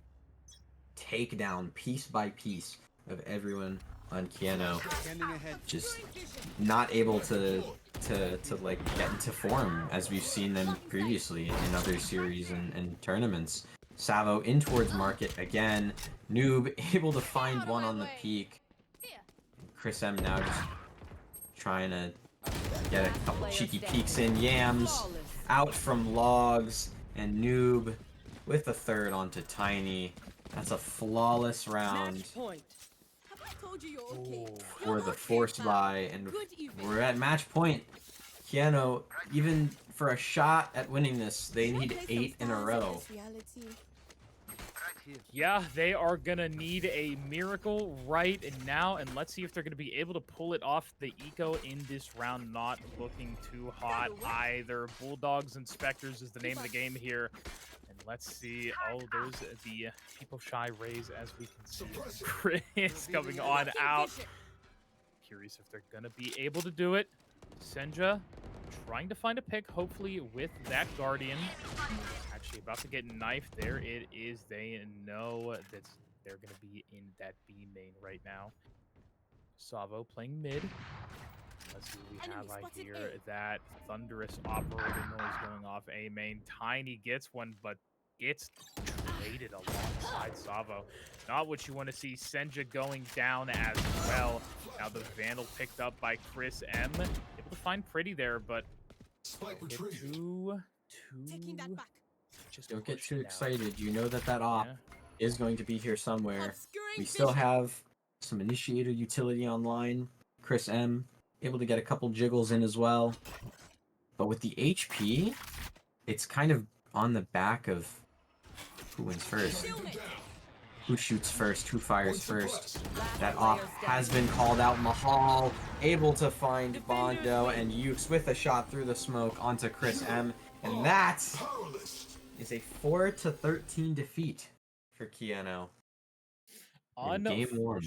takedown piece by piece of everyone on Keanu. Scanning ahead. Just not able to like get into form as we've seen them previously in other series and tournaments. Savo in towards market again. Noob able to find one on the peak. Chris M now just trying to get a couple cheeky peeks in. Yams out from logs, and Noob with the third onto Tiny. That's a flawless round Match point. Have I told you you're okay? for the force buy, and we're at match point. Keanu, even for a shot at winning this, they need 8 in a row. Yeah, they are going to need a miracle right now, and let's see if they're going to be able to pull it off. The eco in this round not looking too hot either. Bulldogs and Spectres is the name of the game here. And let's see. Oh, there's the people shy raise, as we can see. Chris coming on out. Curious if they're going to be able to do it. Senja trying to find a pick, hopefully with that Guardian. Actually about to get knifed. There it is. They know that they're going to be in that B main right now. Savo playing mid. Let's see what we have. I hear that thunderous operator noise going off A main. Tiny gets one, but gets traded alongside Savo. Not what you want to see. Senja going down as well. Now the Vandal picked up by Chris M. Able to find Pretty there, but Taking that back. just Don't get push too now. excited. You know that op Yeah. is going to be here somewhere. Obscuring We still vision. have some initiator utility online. Chris M able to get a couple jiggles in as well. But with the HP, it's kind of on the back of who wins first. Who shoots first? Who fires first? That op has been called out. Mahal able to find Bondo, and Ukes with a shot through the smoke onto Chris M. And that is a 4-13 defeat for Keanu. in game one.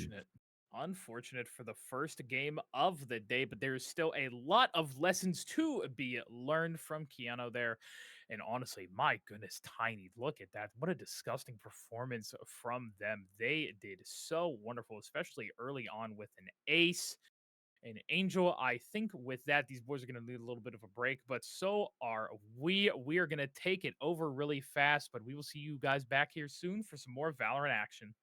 Unfortunate for the first game of the day, but there's still a lot of lessons to be learned from Keanu there. And honestly, my goodness, Tiny, look at that. What a disgusting performance from them. They did so wonderful, especially early on with an ace. And Angel, I think with that, these boys are going to need a little bit of a break, but so are we. We are going to take it over really fast, but we will see you guys back here soon for some more Valorant action.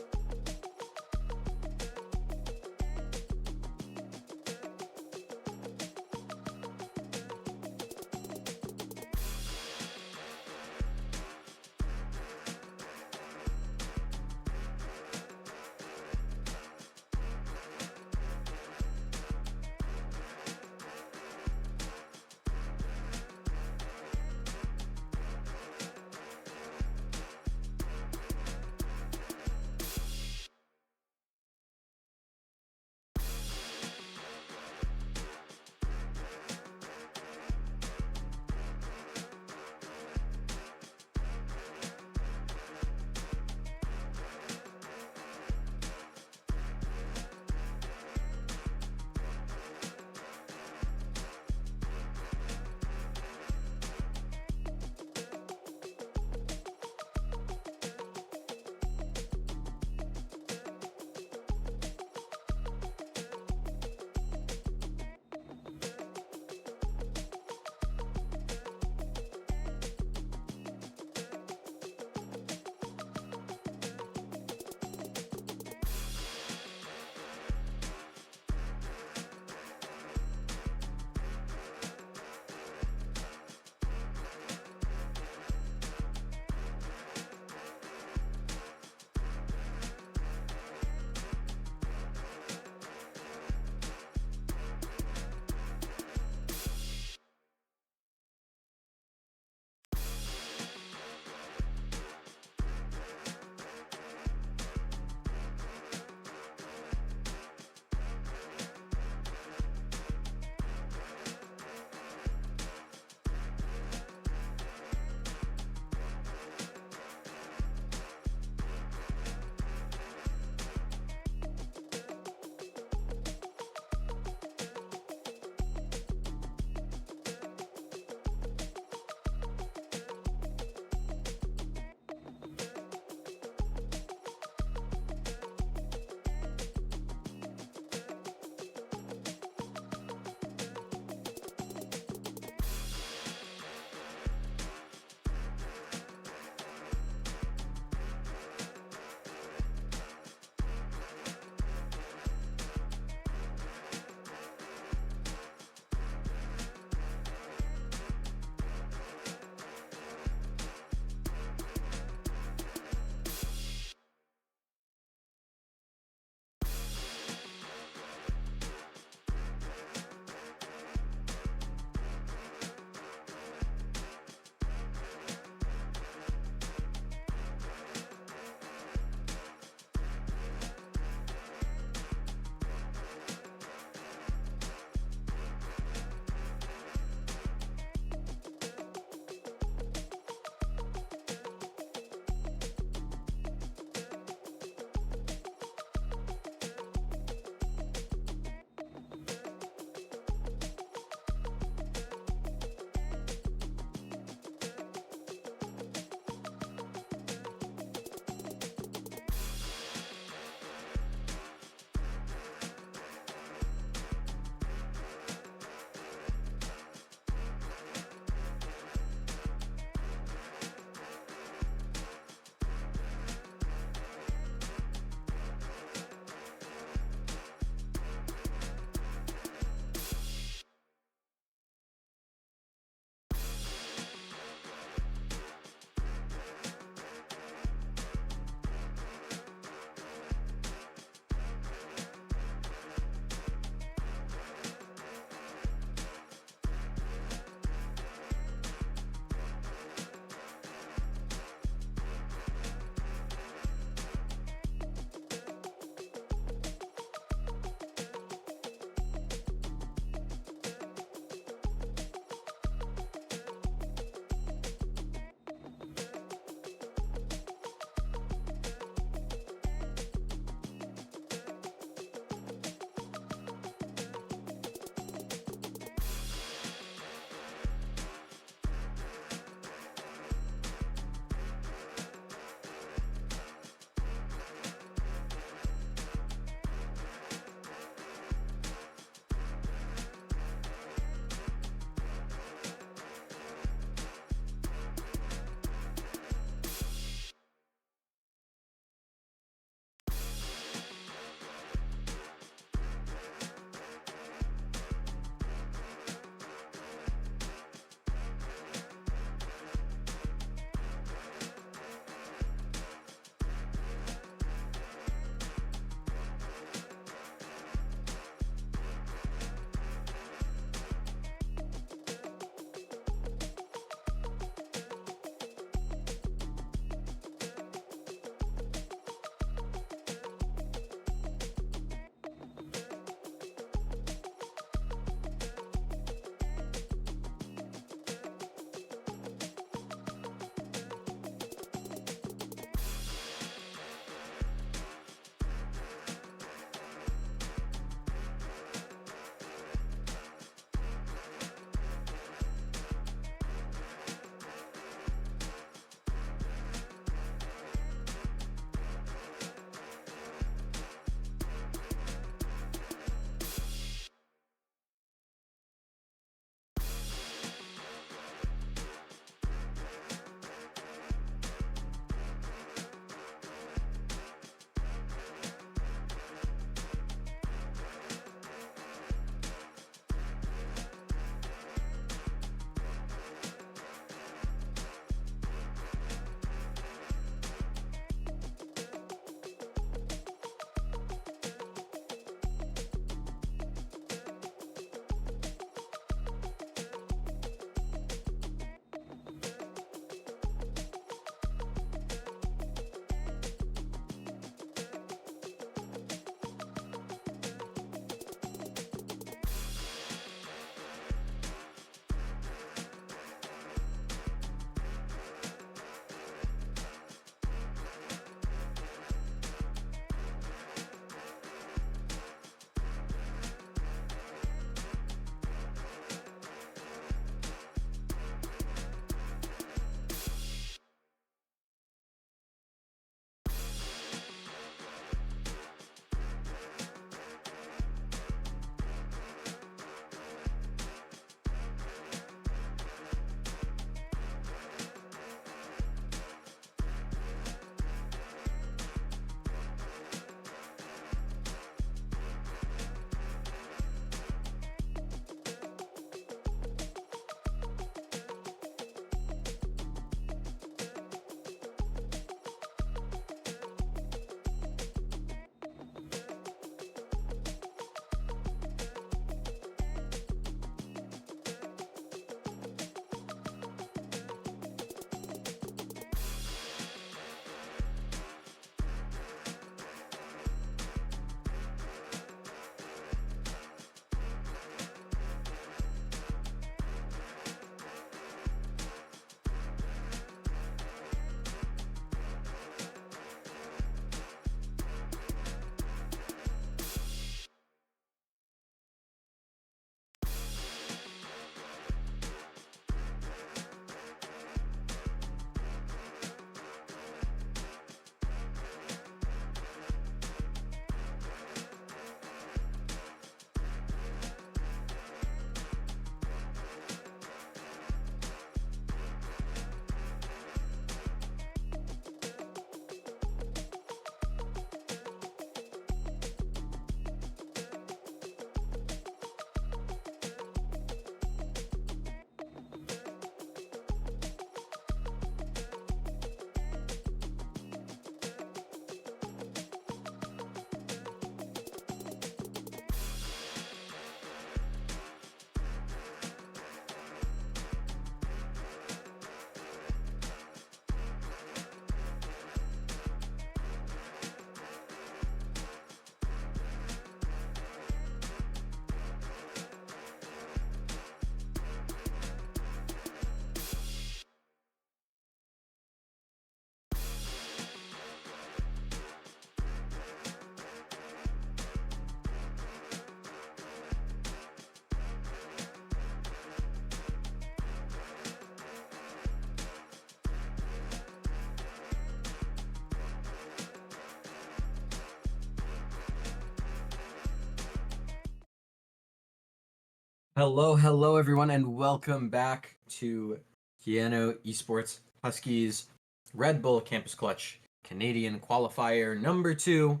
Hello, everyone, and welcome back to Keanu Esports Huskies Red Bull Campus Clutch Canadian Qualifier number 2.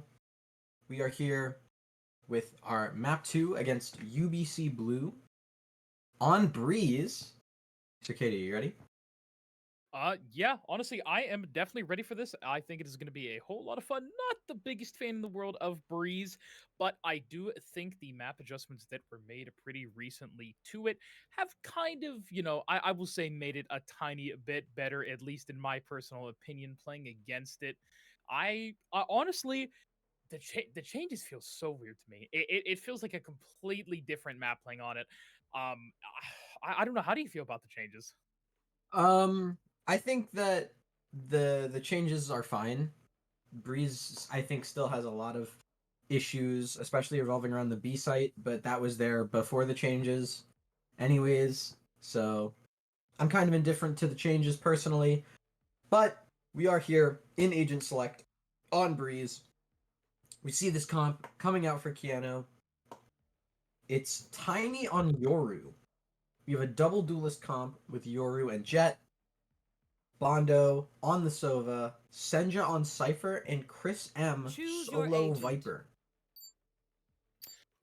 We are here with our map 2 against UBC Blue on Breeze. So, Katie, are you ready? Yeah, honestly, I am definitely ready for this. I think it is going to be a whole lot of fun. Not the biggest fan in the world of Breeze, but I do think the map adjustments that were made pretty recently to it have kind of, I will say made it a tiny bit better, at least in my personal opinion, playing against it. I honestly, the changes feel so weird to me. It feels like a completely different map playing on it. Um, I don't know. How do you feel about the changes? I think that the changes are fine. Breeze, I think, still has a lot of issues, especially revolving around the B site, but that was there before the changes, anyways. So I'm kind of indifferent to the changes personally, but we are here in Agent Select on Breeze. We see this comp coming out for Keanu. It's Tiny on Yoru. We have a double duelist comp with Yoru and Jet, Bondo on the Sova, Senja on Cypher, and Chris M Choose your solo agent. Viper.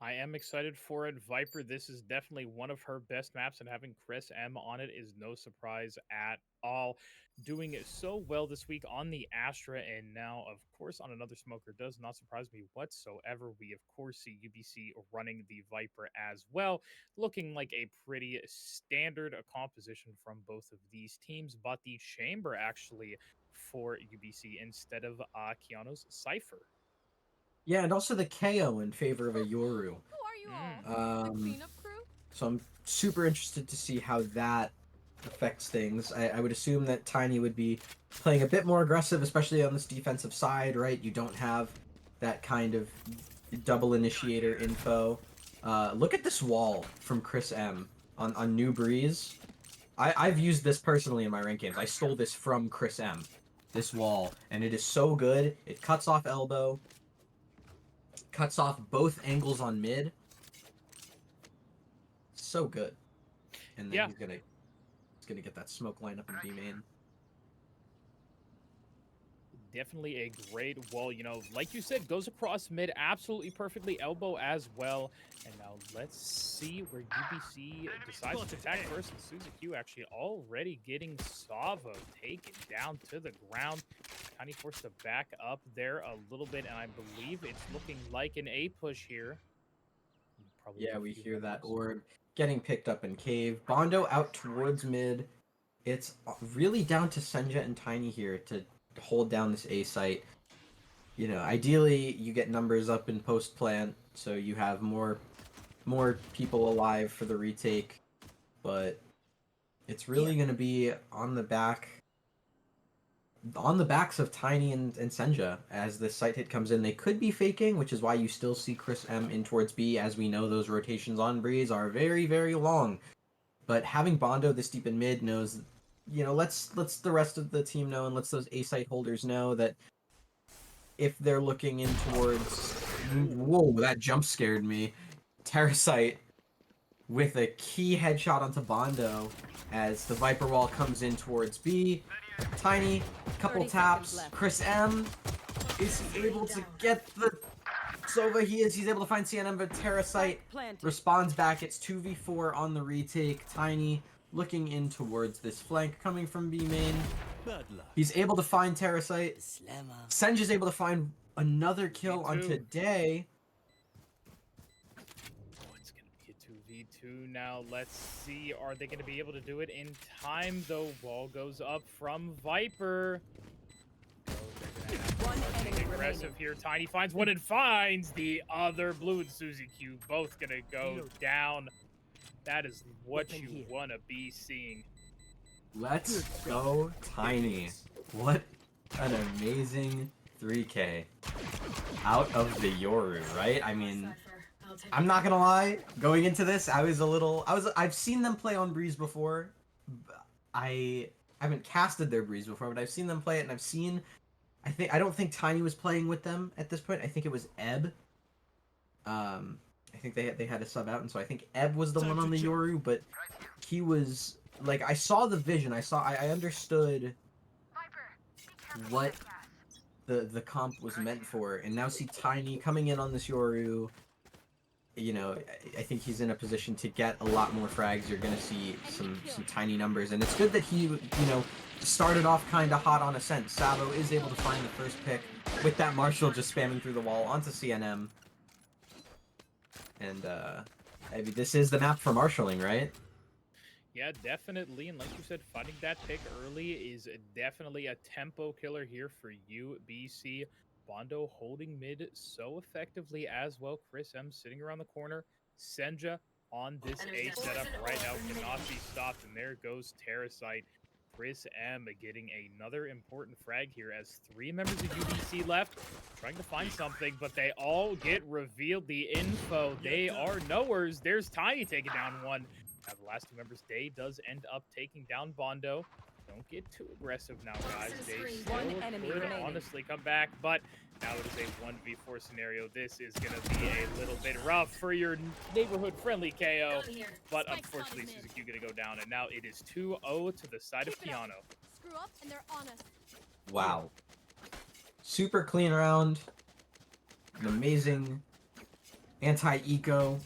I am excited for it. Viper, this is definitely one of her best maps, and having Chris M on it is no surprise at all. Doing it so well this week on the Astra, and now, of course, on another smoker does not surprise me whatsoever. We, of course, see UBC running the Viper as well, looking like a pretty standard composition from both of these teams, but the Chamber actually for UBC instead of Keanu's Cypher. Yeah, and also the KO in favor of a Yoru. Who are you all? The Um, cleanup crew? so I'm super interested to see how that affects things. I would assume that Tiny would be playing a bit more aggressive, especially on this defensive side, right? You don't have that kind of double initiator info. Look at this wall from Chris M on New Breeze. I've used this personally in my rank games. I stole this from Chris M. This wall, and it is so good. It cuts off elbow, cuts off both angles on mid. So good. And then Yeah, he's gonna get that smoke lineup in B main. definitely a great wall. Like you said, goes across mid absolutely perfectly, elbow as well. And now let's see where UBC decides to attack first. And Suzy Q actually already getting Savo taken down to the ground. Tiny forced to back up there a little bit, and I believe it's looking like an A push here. Probably Yeah, a we few hear that members. orb getting picked up in cave. Bondo out towards mid. It's really down to Senja and Tiny here to hold down this A site. Ideally you get numbers up in post plant, so you have more people alive for the retake, but it's really gonna be on the backs of Tiny and Senja as the site hit comes in. They could be faking, which is why you still see Chris M in towards B, as we know those rotations on Breeze are very, very long. But having Bondo this deep in mid knows, let's the rest of the team know, and let's those A site holders know that if they're looking in towards, whoa, that jump scared me. Terrasite with a key headshot onto Bondo as the Viper wall comes in towards B. Tiny, couple 30 taps. seconds left. Chris M, is he able to get the Sova? He's able to find CNM, but Terrasite Planted. responds back. It's 2v4 on the retake. Tiny looking in towards this flank coming from B main. He's able to find Terrasite. Senj is able to find another kill on V2. today. It's going to be a 2v2 now. Let's see. Are they going to be able to do it in time, though? Wall goes up from Viper. Oh, they're going to One have enemy aggressive remaining. here. Tiny finds one and finds the other. Blue and Suzy Q both going to go down. That is what you want to be seeing. Let's go, Tiny. What an amazing 3K out of the Yoru, right? I mean, I'm not gonna lie, going into this, I've seen them play on Breeze before. I haven't casted their Breeze before, but I've seen them play it, and I don't think Tiny was playing with them at this point. I think it was Ebb. I think they had a sub out, and so I think Ebb was the one on the Yoru, but he was like, I saw the vision, I understood what the comp was meant for, and now see Tiny coming in on this Yoru. You know, I think he's in a position to get a lot more frags. You're gonna see some tiny numbers, and it's good that he, you know, started off kind of hot on Ascent. Savo is able to find the first pick with that Marshall just spamming through the wall onto CNM. And I mean, this is the map for marshalling, right? Yeah, definitely. And like you said, finding that pick early is definitely a tempo killer here for UBC. Bondo holding mid so effectively as well. Chris M sitting around the corner. Senja on this A setup right now cannot be stopped. And there goes Terrasite. Chris M getting another important frag here as 3 members of UBC left, trying to find something, but they all get revealed the info. They are nowheres. There's Tiny taking down one. Now the last 2 members, Day does end up taking down Bondo. Don't get too aggressive now, guys. Day still could honestly come back, but now it is a 1v4 scenario. This is going to be a little bit rough for your neighborhood-friendly KO, but unfortunately, Suzuki going to go down, and now it is 2-0 to the side of Keanu. Screw up and they're on us. Wow. Super clean round. An amazing anti-eco.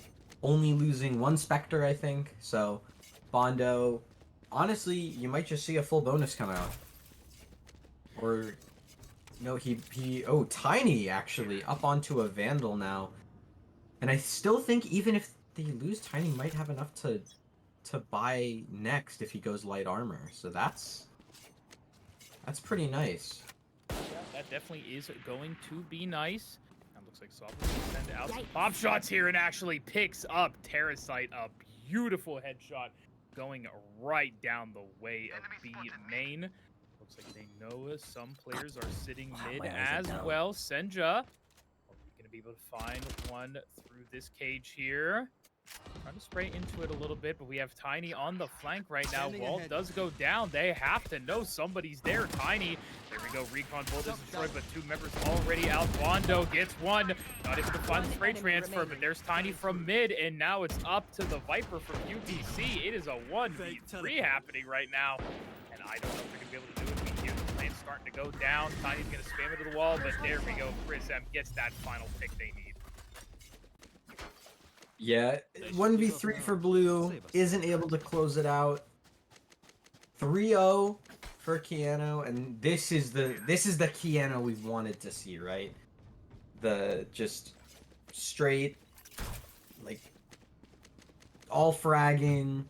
Only losing 1 Spectre, I think. So, Bondo, honestly, you might just see a full bonus come out. Or, no, oh, Tiny, actually, up onto a Vandal now. And I still think even if they lose, Tiny might have enough to buy next if he goes light armor. So that's pretty nice. Yeah, that definitely is going to be nice. Looks like Soft will send out some pop shots here and actually picks up Terrasite. A beautiful headshot going right down the way of B main. Looks like they know some players are sitting mid as well. Senja, are we going to be able to find one through this cage here? Trying to spray into it a little bit, but we have Tiny on the flank right now. Wall does go down. They have to know somebody's there. Tiny, there we go. Recon bolt is destroyed, but 2 members already out. Bondo gets one. Not able to find the spray transfer, but there's Tiny from mid, and now it's up to the Viper from UBC. It is a 1v3 happening right now, and I don't know if they're going to be able to do it. We hear the plane starting to go down. Tiny's going to spam into the wall, but there we go. Chris M gets that final pick they need. Yeah, 1v3 for Blue, isn't able to close it out. 3-0 for Keanu, and this is the Keanu we've wanted to see, right? The just straight, like, all fragging,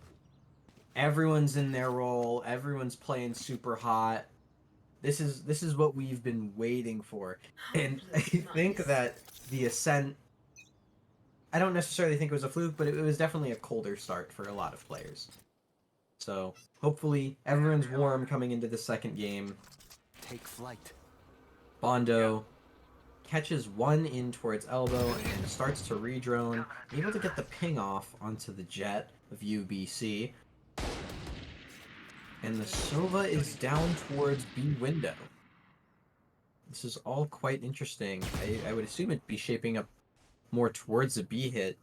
everyone's in their role, everyone's playing super hot. This is what we've been waiting for. And I think that the Ascent, I don't necessarily think it was a fluke, but it was definitely a colder start for a lot of players. So, hopefully, everyone's warm coming into the second game. Take flight. Bondo catches one in towards elbow and starts to redrone, able to get the ping off onto the jet of UBC. And the Sova is down towards B window. This is all quite interesting. I would assume it'd be shaping up more towards a B hit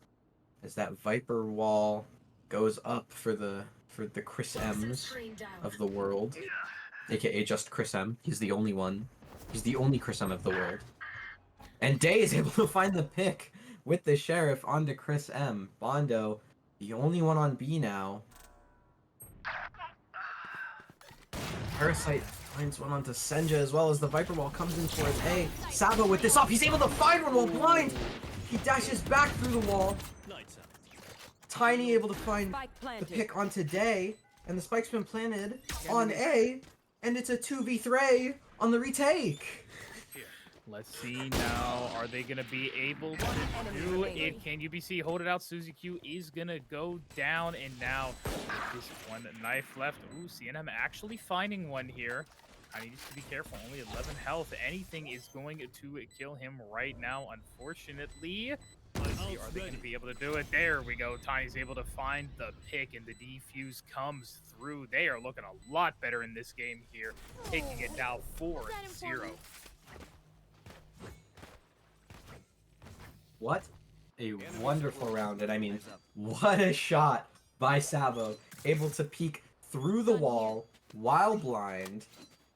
as that Viper wall goes up for the Chris M's of the world, aka just Chris M. He's the only one. He's the only Chris M of the world. And Day is able to find the pick with the Sheriff onto Chris M. Bondo, the only one on B now. Parasite finds one onto Senja as well as the Viper wall comes in towards A. Sabo with this off, he's able to find one while blind! He dashes back through the wall. Tiny able to find the pick onto Day, and the spike's been planted on A, and it's a 2v3 on the retake. Let's see now. Are they going to be able to do it? Can UBC hold it out? Suzy Q is going to go down, and now this one knife left. Ooh, CNM actually finding one here. I need to be careful. Only 11 health. Anything is going to kill him right now, unfortunately. Let's see, are they going to be able to do it? There we go. Tiny's able to find the pick, and the defuse comes through. They are looking a lot better in this game here, taking it now 4-0. What? a wonderful round, and I mean, what a shot by Savo, able to peek through the wall while blind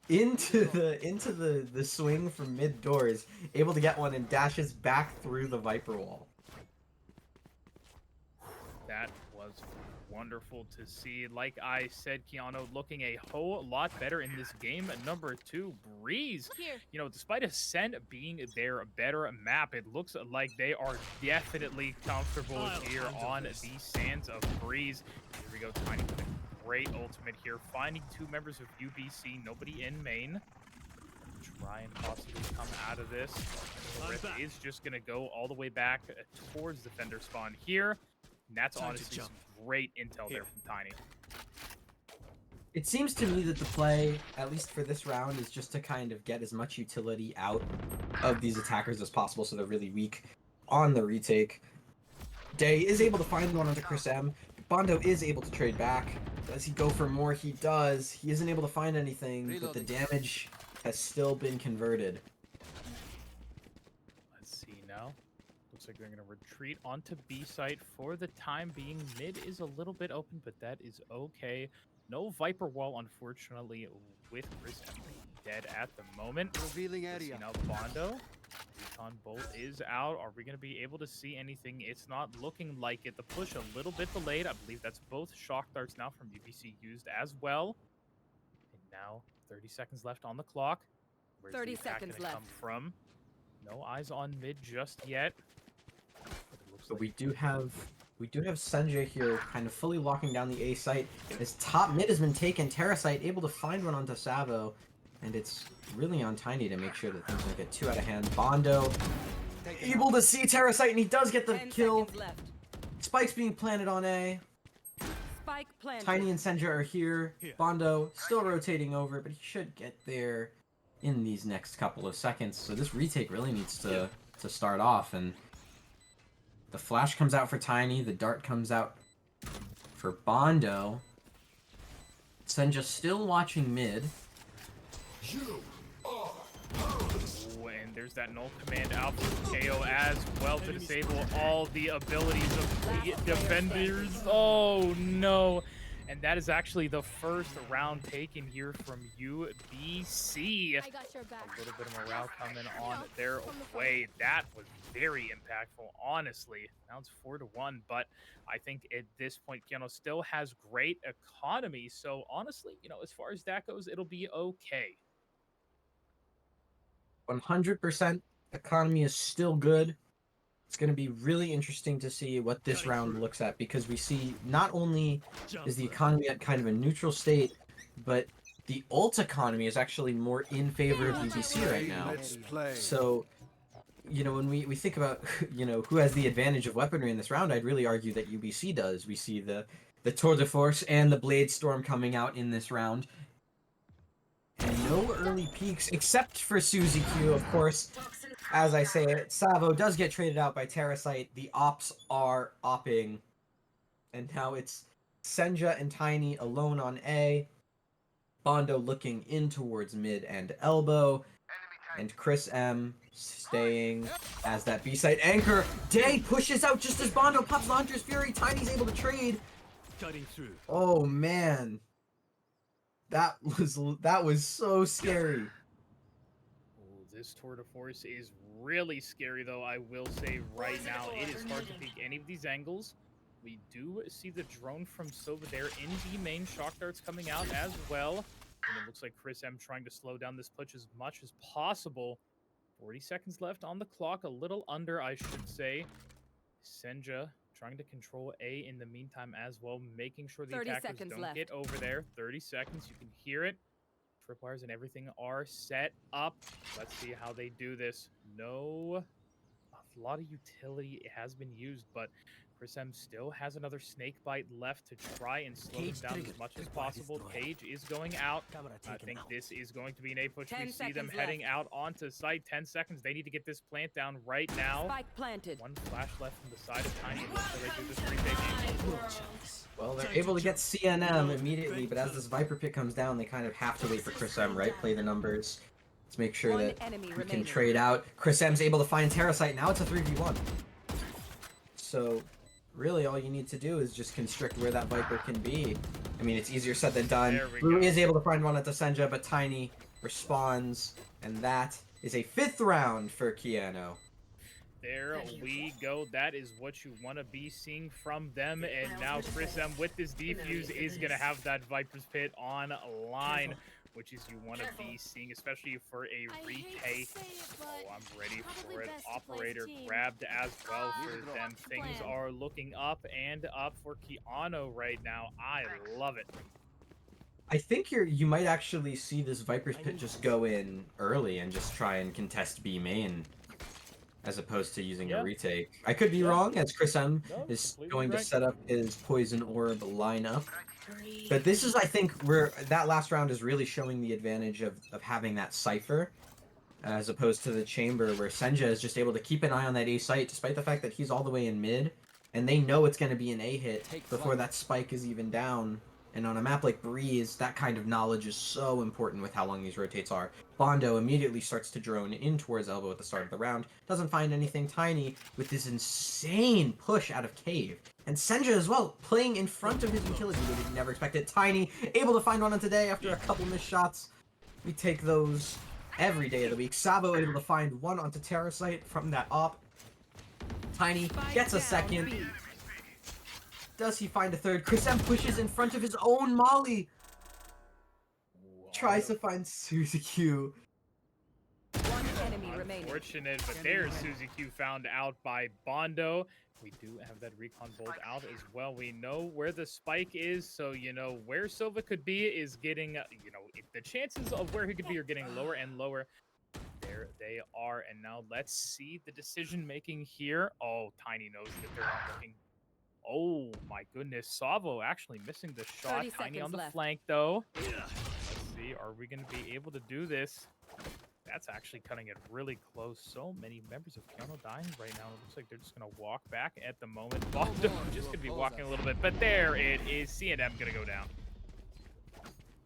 into the swing from mid doors, able to get one and dashes back through the Viper wall. That was wonderful to see. Like I said, Keanu looking a whole lot better in this game. Number 2, Breeze. Here. You know, despite Ascent being their better map, it looks like they are definitely comfortable here on the sands of Breeze. Here we go, Tiny with a great ultimate here, finding 2 members of UBC, nobody in main. Try and possibly come out of this. Rip is just going to go all the way back towards defender spawn here. And that's honestly some great intel there from Tiny. It seems to me that the play, at least for this round, is just to kind of get as much utility out of these attackers as possible so they're really weak on the retake. Day is able to find one onto Chris M. Bondo is able to trade back. Does he go for more? He does. He isn't able to find anything, but the damage has still been converted. Let's see now. Looks like they're going to retreat onto B site for the time being. Mid is a little bit open, but that is okay. No Viper wall, unfortunately, with Chris dead at the moment. Revealing area. Now Bondo. Recon Bolt is out. Are we going to be able to see anything? It's not looking like it. The push a little bit delayed. I believe that's both shock darts now from UBC used as well. And now 30 seconds left on the clock. Where's 30 the attack seconds gonna left. come from? No eyes on mid just yet. But it looks But like we do have Senja here kind of fully locking down the A site. His top mid has been taken. Terrasite able to find one onto Savo. And it's really on Tiny to make sure that things don't get too out of hand. Bondo able to see Terrasite, and he does get the 10 kill. seconds left. Spike's being planted on A. Spike planted. Tiny and Senja are here. Bondo still rotating over, but he should get there in these next couple of seconds. So this retake really needs to start off, and the flash comes out for Tiny, the dart comes out for Bondo. Senja still watching mid. Ooh, and there's that null command out for KO as well to disable all the abilities of the defenders. Oh no. And that is actually the first round taken here from UBC. I got your back. A little bit of morale coming on their way. That was very impactful, honestly. Now it's 4-1, but I think at this point, Keanu still has great economy. So honestly, you know, as far as that goes, it'll be okay. 100% economy is still good. It's going to be really interesting to see what this round looks at, because we see not only is the economy at kind of a neutral state, but the ult economy is actually more in favor of UBC right now. Let's play. So, you know, when we think about, you know, who has the advantage of weaponry in this round, I'd really argue that UBC does. We see the Tour de Force and the Blade Storm coming out in this round. And no early peaks, except for Suzy Q, of course. As I say it, Savo does get traded out by Terrasite. The ops are opping. And now it's Senja and Tiny alone on A. Bondo looking in towards mid and elbow. And Chris M staying as that B-side anchor. Day pushes out just as Bondo pops Launcher's Fury. Tiny's able to trade. Cutting through. Oh, man. That was so scary. Ooh, this Tour de Force is really scary, though, I will say right now. It is hard to pick any of these angles. We do see the drone from Sova there in the main. Shock darts coming out as well. And it looks like Chris M trying to slow down this push as much as possible. 40 seconds left on the clock. A little under, I should say. Senja trying to control A in the meantime as well, making sure the 30 attackers seconds don't left. get over there. 30 seconds, you can hear it. Tripwires and everything are set up. Let's see how they do this. No, a lot of utility has been used, but Chris M still has another snake bite left to try and slow them down as much as possible. Cage is going out. I think this is going to be an A push. 10 We see them seconds heading left. out onto site. 10 seconds. They need to get this plant down right now. Spike planted. One flash left from the side of Tiny. Looks like they do this retake. Well, they're able to get CNM immediately, but as this Viper pick comes down, they kind of have to wait for Chris M, right? Play the numbers. Let's make sure One that enemy we can remaining. trade out. Chris M's able to find Terrasite. Now it's a 3v1. So really all you need to do is just constrict where that Viper can be. I mean, it's easier said than done. There we Blue go. is able to find one at the Senja, but Tiny responds, and that is a 5th round for Keanu. There we go. That is what you want to be seeing from them. And now Chris M with this defuse is going to have that Viper's Pit online, which is you want to be seeing, especially for a retake. Oh, I'm ready for it. Operator grabbed as well for them. Things are looking up and up for Keanu right now. I love it. I think you might actually see this Viper's Pit just go in early and just try and contest B main, as opposed to using a retake. I could be wrong, as Chris M is going to set up his Poison Orb lineup. But this is, I think, where that last round is really showing the advantage of having that Cypher, as opposed to the Chamber, where Senja is just able to keep an eye on that A site, despite the fact that he's all the way in mid, and they know it's going to be an A hit before that spike is even down. And on a map like Breeze, that kind of knowledge is so important with how long these rotates are. Bondo immediately starts to drone in towards Elbow at the start of the round. Doesn't find anything. Tiny with this insane push out of Cave. And Senja as well, playing in front of his utility that he never expected. Tiny, able to find one on today after a couple missed shots. We take those every day of the week. Sabo able to find one onto Terrasite from that op. Tiny gets a second. Does he find a third? Chris M pushes in front of his own Molly. Tries to find Suzy-Q. One enemy remaining. Unfortunate, but there's Suzy Q found out by Bondo. We do have that recon bolt out as well. We know where the spike is, so you know where Silva could be is getting, the chances of where he could be are getting lower and lower. There they are, and now let's see the decision making here. Oh, Tiny knows that they're not looking. Oh my goodness, Savo actually missing the shot. Tiny on the flank though. Let's see, are we going to be able to do this? That's actually cutting it really close. So many members of Keanu dying right now. It looks like they're just going to walk back at the moment. Bondo just going to be walking a little bit, but there it is. CNM going to go down.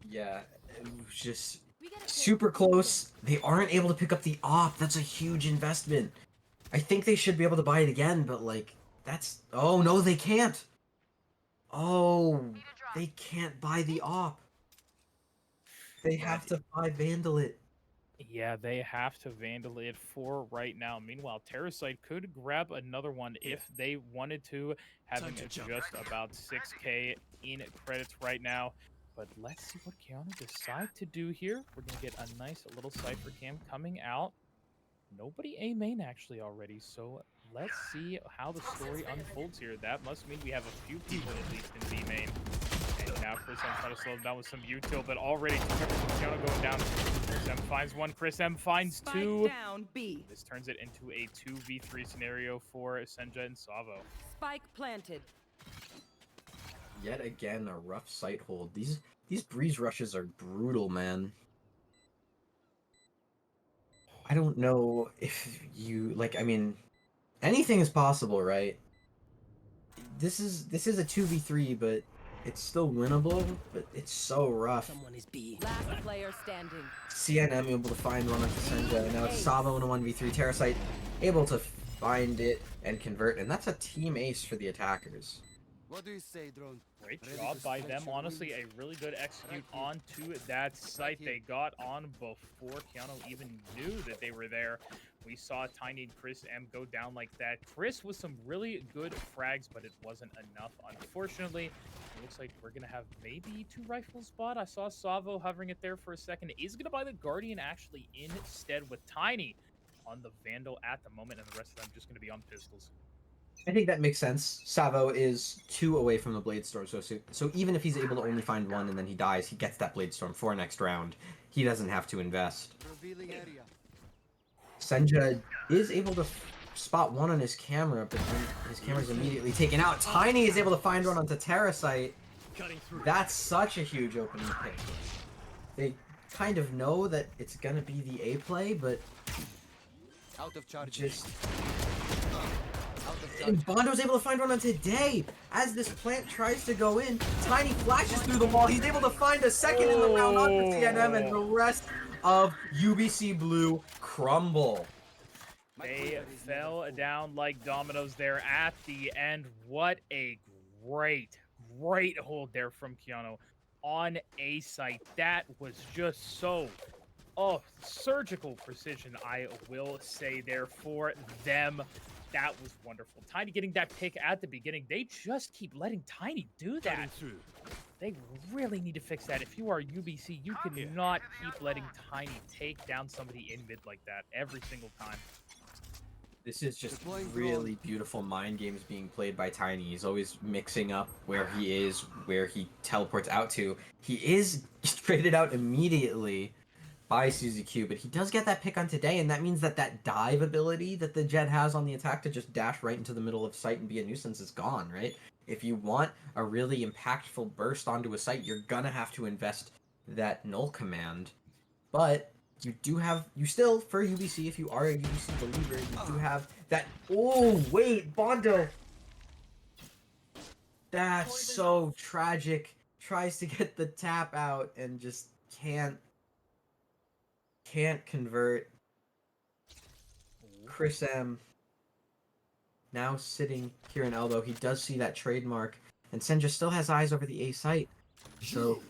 Yeah, it was just super close. They aren't able to pick up the op. That's a huge investment. I think they should be able to buy it again, but like, that's... Oh, no, they can't. Oh, they can't buy the op. They have to buy Vandal it. Yeah, they have to Vandal it for right now. Meanwhile, Terrasite could grab another one if they wanted to, having just about 6k in credits right now. But let's see what Keanu decide to do here. We're going to get a nice little Cypher cam coming out. Nobody A main actually already, so let's see how the story unfolds here. That must mean we have a few people at least in B main. And now Chris M trying to slow him down with some util, but already two members of Keanu going down. Chris M finds one, Chris M finds two. Down B. This turns it into a 2v3 scenario for Senja and Savo. Spike planted. Yet again, a rough sight hold. These Breeze rushes are brutal, man. I don't know if you I mean, anything is possible, right? This is a 2v3, but it's still winnable, but it's so rough. Someone is B. Last player standing. CNM able to find one onto Senja, and now it's Sabo in a 1v3. Terrasite able to find it and convert, and that's a team ace for the attackers. What do you say, drone? Great job by them. Honestly, a really good execute onto that site. They got on before Keanu even knew that they were there. We saw Tiny and Chris M go down like that. Chris with some really good frags, but it wasn't enough, unfortunately. It looks like we're going to have maybe 2 rifles spot. I saw Savo hovering it there for a second. Is going to buy the Guardian actually instead with Tiny on the Vandal at the moment, and the rest of them just going to be on pistols. I think that makes sense. Savo is 2 away from the Blade Storm, so even if he's able to only find 1 and then he dies, he gets that Blade Storm for next round. He doesn't have to invest. Revealing area. Senja is able to spot 1 on his camera, but then his camera's immediately taken out. Tiny is able to find 1 onto Terrasite. That's such a huge opening pick. They kind of know that it's gonna be the A play, but Out of charge. just... And Bondo's able to find 1 on today. As this plant tries to go in, Tiny flashes through the wall. He's able to find a second in the round onto CNM, and the rest of UBC Blue crumble. They fell down like dominoes there at the end. What a great hold there from Keanu on A site. That was just so surgical precision, I will say there for them. That was wonderful. Tiny getting that pick at the beginning. They just keep letting Tiny do that. They really need to fix that. If you are UBC, you cannot keep letting Tiny take down somebody in mid like that every single time. This is just really beautiful mind games being played by Tiny. He's always mixing up where he is, where he teleports out to. He is traded out immediately by Suzy Q, but he does get that pick on today, and that means that that dive ability that the Jet has on the attack to just dash right into the middle of sight and be a nuisance is gone, right? If you want a really impactful burst onto a site, you're gonna have to invest that null command. But you do have, you still, for UBC, if you are a UBC believer, you do have that, oh, wait, Bondo! That's so tragic. Tries to get the tap out and just can't convert. Chris M now sitting here in elbow. He does see that trademark, and Senja still has eyes over the A site. So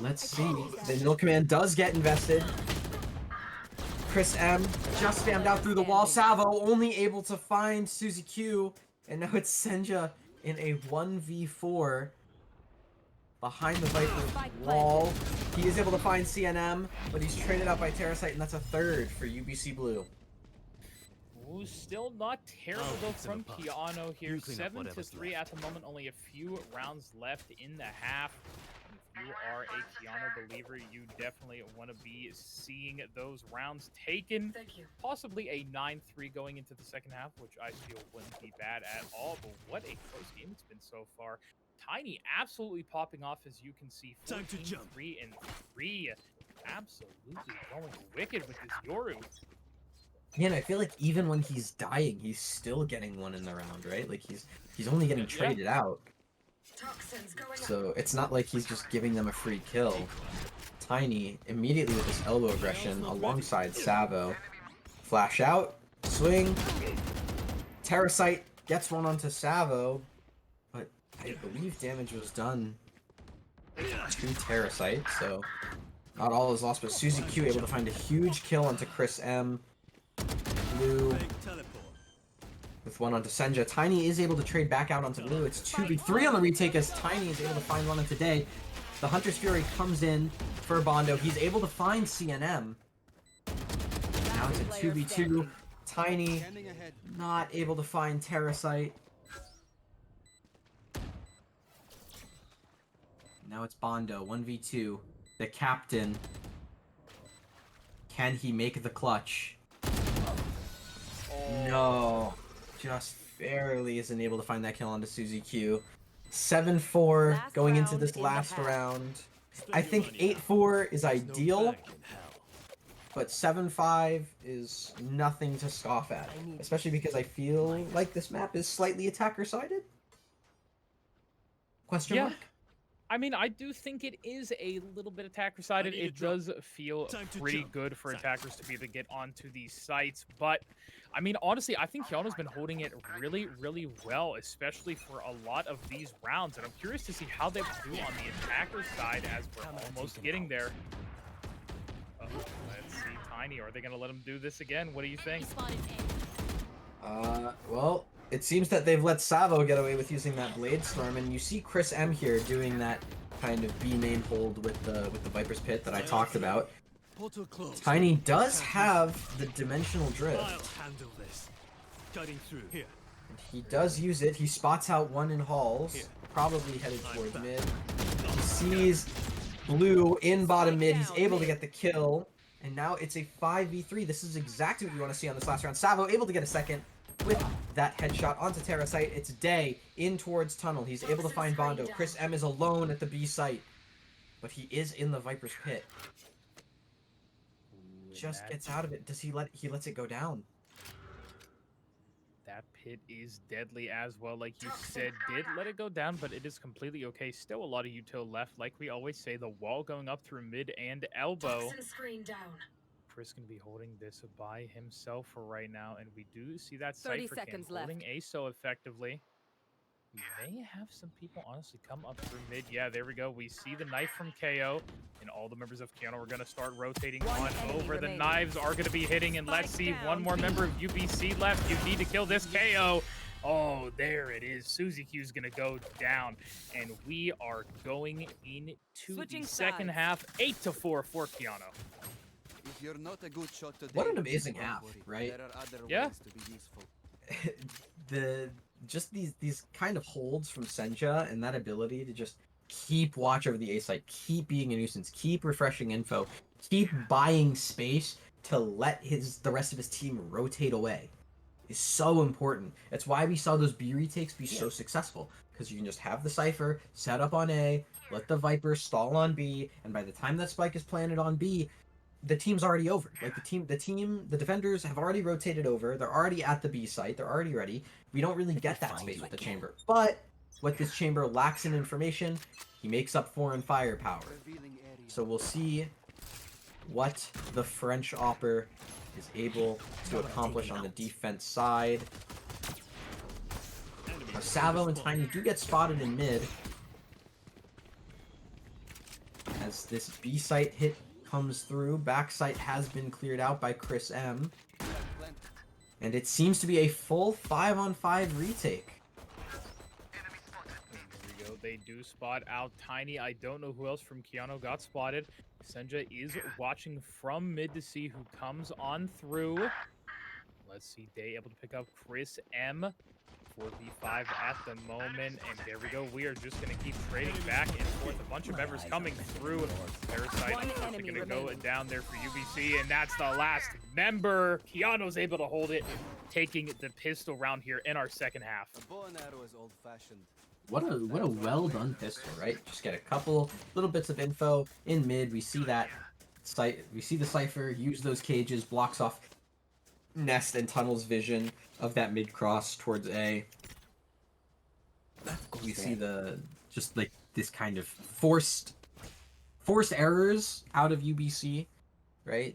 let's see. The null command does get invested. Chris M just spammed out through the wall. Salvo only able to find Suzy Q, and now it's Senja in a 1v4 behind the Viper wall. He is able to find CNM, but he's traded out by Terrasite, and that's a third for UBC Blue. Ooh, still not terrible though from Keanu here. 7-3 at the moment. Only a few rounds left in the half. If you are a Keanu believer, you definitely want to be seeing those rounds taken. Possibly a 9-3 going into the second half, which I feel wouldn't be bad at all. But what a close game it's been so far. Tiny absolutely popping off, as you can see. 14-3 and 3. Absolutely going wicked with this Yoru. Yeah, and I feel like even when he's dying, he's still getting one in the round, right? Like he's only getting traded out. So it's not like he's just giving them a free kill. Tiny immediately with his elbow aggression alongside Savo. Flash out, swing. Terrasite gets one onto Savo, but I believe damage was done to Terrasite, so not all is lost, but Suzy Q able to find a huge kill onto Chris M. Blue with one onto Senja. Tiny is able to trade back out onto Blue. It's 2v3 on the retake as Tiny is able to find one on today. The Hunter's Fury comes in for Bondo. He's able to find CNM. Now it's a 2v2. Tiny not able to find Terrasite. Now it's Bondo, 1v2. The captain. Can he make the clutch? No, just barely isn't able to find that kill onto Suzy Q. 7-4 going into this last round. I think 8-4 is ideal, but 7-5 is nothing to scoff at, especially because I feel like this map is slightly attacker-sided? Question mark? I mean, I do think it is a little bit attacker-sided. It does feel pretty good for attackers to be able to get onto these sites, but I mean, honestly, I think Keanu's been holding it really, really well, especially for a lot of these rounds, and I'm curious to see how they do on the attacker side as we're almost getting there. Let's see, Tiny, are they going to let him do this again? What do you think? Well, it seems that they've let Savo get away with using that Blade Storm, and you see Chris M here doing that kind of B main hold with the Viper's Pit that I talked about. Tiny does have the Dimensional Drift. And he does use it. He spots out one in halls, probably headed towards mid. He sees Blue in bottom mid. He's able to get the kill, and now it's a 5v3. This is exactly what you want to see on this last round. Savo able to get a second with that headshot onto Terrasite. It's Day in towards tunnel. He's able to find Bondo. Chris M is alone at the B site, but he is in the Viper's Pit. Just gets out of it. Does he lets it go down? That pit is deadly as well, like you said. Did let it go down, but it is completely okay. Still a lot of util left. Like we always say, the wall going up through mid and elbow. Chris going to be holding this by himself for right now, and we do see that 30 Cypher seconds holding left. A so effectively. We may have some people honestly come up through mid. Yeah, there we go. We see the knife from KO, and all the members of Keanu are going to start rotating One on enemy over. The remaining. knives are going to be hitting, and let's see Spike one down more B. member of UBC left. You need to kill this KO. Oh, there it is. Suzy Q's going to go down, and we are going into Switching the second sides. half, 8-4 for Keanu. If you're not a good shot today, What an amazing don't half, worry. right? There are other Yeah. ways to be useful. Just these kind of holds from Senja and that ability to just keep watch over the A site, keep being a nuisance, keep refreshing info, keep buying space to let the rest of his team rotate away is so important. That's why we saw those B retakes be so successful, because you can just have the Cypher set up on A, let the Viper stall on B, and by the time that spike is planted on B, the team's already over. Like the defenders have already rotated over. They're already at the B site. They're already ready. We don't really get that space with the chamber. But what this chamber lacks in information, he makes up for in firepower. Revealing area. So we'll see what the French Opper is able to accomplish on the defense side. Now, Savo and Tiny do get spotted in mid as this B site hit comes through. Back site has been cleared out by Chris M. And it seems to be a full 5-on-5 retake. There we go. They do spot out Tiny. I don't know who else from Keanu got spotted. Senja is watching from mid to see who comes on through. Let's see. Day able to pick up Chris M. 4v5 at the moment, and there we go. We are just going to keep trading back and forth. A bunch of members coming through. Parasite One is enemy going to go remaining. down there for UBC, and that's the last member. Keanu's able to hold it, taking the pistol round here in our second half. A bow and arrow is old-fashioned. What a well done pistol, right? Just get a couple little bits of info in mid. We see that we see the Cypher use those cages, blocks off Nest and Tunnel's vision of that mid cross towards A. We see just like this kind of forced errors out of UBC, right?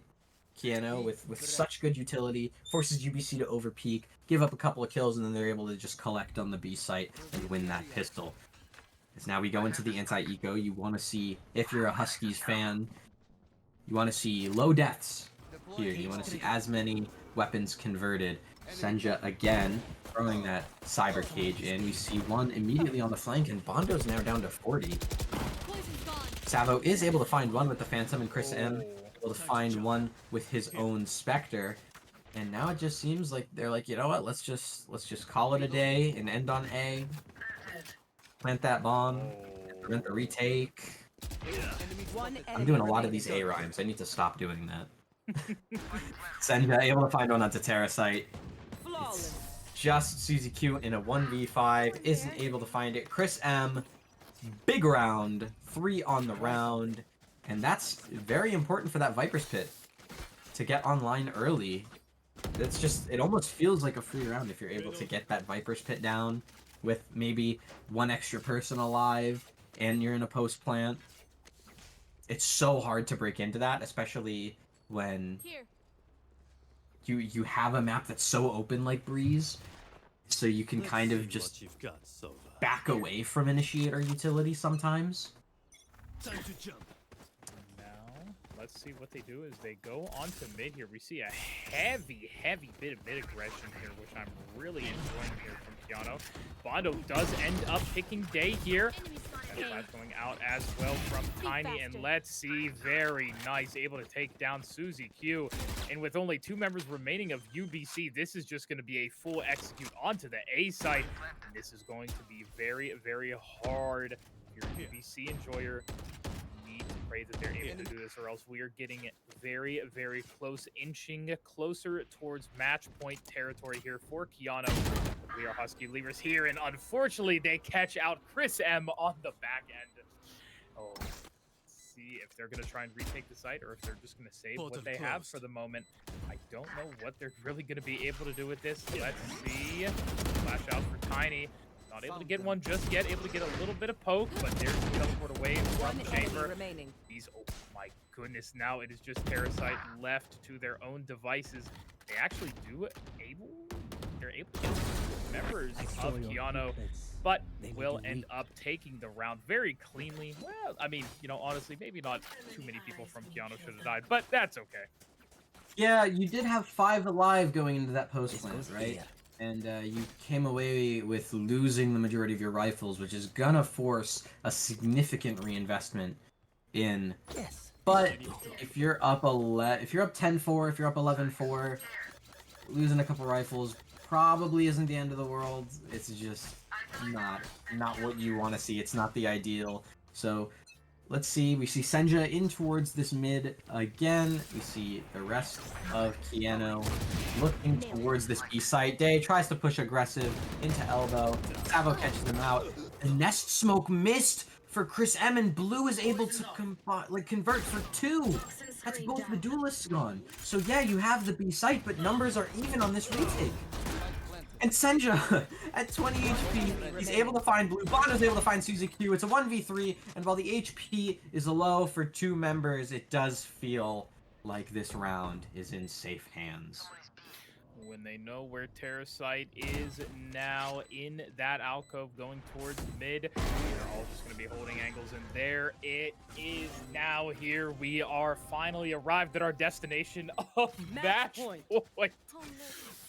Keanu with such good utility forces UBC to overpeak, give up a couple of kills, and then they're able to just collect on the B site and win that pistol. As now we go into the anti-eco, you want to see, if you're a Huskies fan, you want to see low deaths here. You want to see as many weapons converted. Senja again throwing that cyber cage in. We see one immediately on the flank, and Bondo's now down to 40. Savo is able to find one with the Phantom, and Chris M able to find one with his own Spectre. And now it just seems like they're like, you know what? Let's just call it a day and end on A. Plant that bomb. And prevent the retake. One I'm enemy doing a lot of remaining. these A rhymes. I need to stop doing that. Senja able to find one on Terra site. Flawless. Just Suzy Q in a 1v5 isn't able to find it. Chris M, big round, 3 on the round, and that's very important for that Viper's Pit to get online early. It's just, it almost feels like a free round if you're able to get that Viper's Pit down with maybe one extra person alive and you're in a post plant. It's so hard to break into that, especially when you have a map that's so open like Breeze, so you can kind of just back away from initiator utility sometimes. Now, let's see what they do as they go on to mid here. We see a heavy bit of mid aggression here, which I'm really enjoying here from Keanu. Bondo does end up picking Day here. That's going out as well from Tiny, and let's see, very nice, able to take down Suzy Q. And with only 2 members remaining of UBC, this is just going to be a full execute onto the A site. And this is going to be very hard. Your UBC enjoyer need to pray that they're able to do this, or else we are getting very close, inching closer towards match point territory here for Keanu. We are Husky leavers here, and unfortunately they catch out Chris M on the back end. Oh, let's see if they're going to try and retake the site, or if they're just going to save what they have for the moment. I don't know what they're really going to be able to do with this. Let's see. Flash out for Tiny. Not able to get one just yet. Able to get a little bit of poke, but there's the teleport away from One enemy Chamber. remaining. These, oh my goodness, now it is just Parasite left to their own devices. They actually they're able to get members of Keanu, but will end up taking the round very cleanly. Well, I mean, you know, honestly, maybe not too many people from Keanu should have died, but that's okay. Yeah, you did have 5 alive going into that post plant, right? And you came away with losing the majority of your rifles, which is gonna force a significant reinvestment in. But if you're up 10-4, if you're up 11-4, losing a couple rifles probably isn't the end of the world. It's just not what you want to see. It's not the ideal. So let's see. We see Senja in towards this mid again. We see the rest of Keanu looking towards this B site. Day tries to push aggressive into elbow. Savo catches him out. The nest smoke missed for Chris M, and Blue is able to convert for 2. That's both the duelists gone. So yeah, you have the B site, but numbers are even on this retake. And Senja, at 20 HP, he's able to find Blue. Bondo's able to find Suzy Q. It's a 1v3, and while the HP is low for 2 members, it does feel like this round is in safe hands. When they know where Terrasite is now in that alcove going towards mid, they're all just going to be holding angles, and there it is now. Here we are, finally arrived at our destination of match point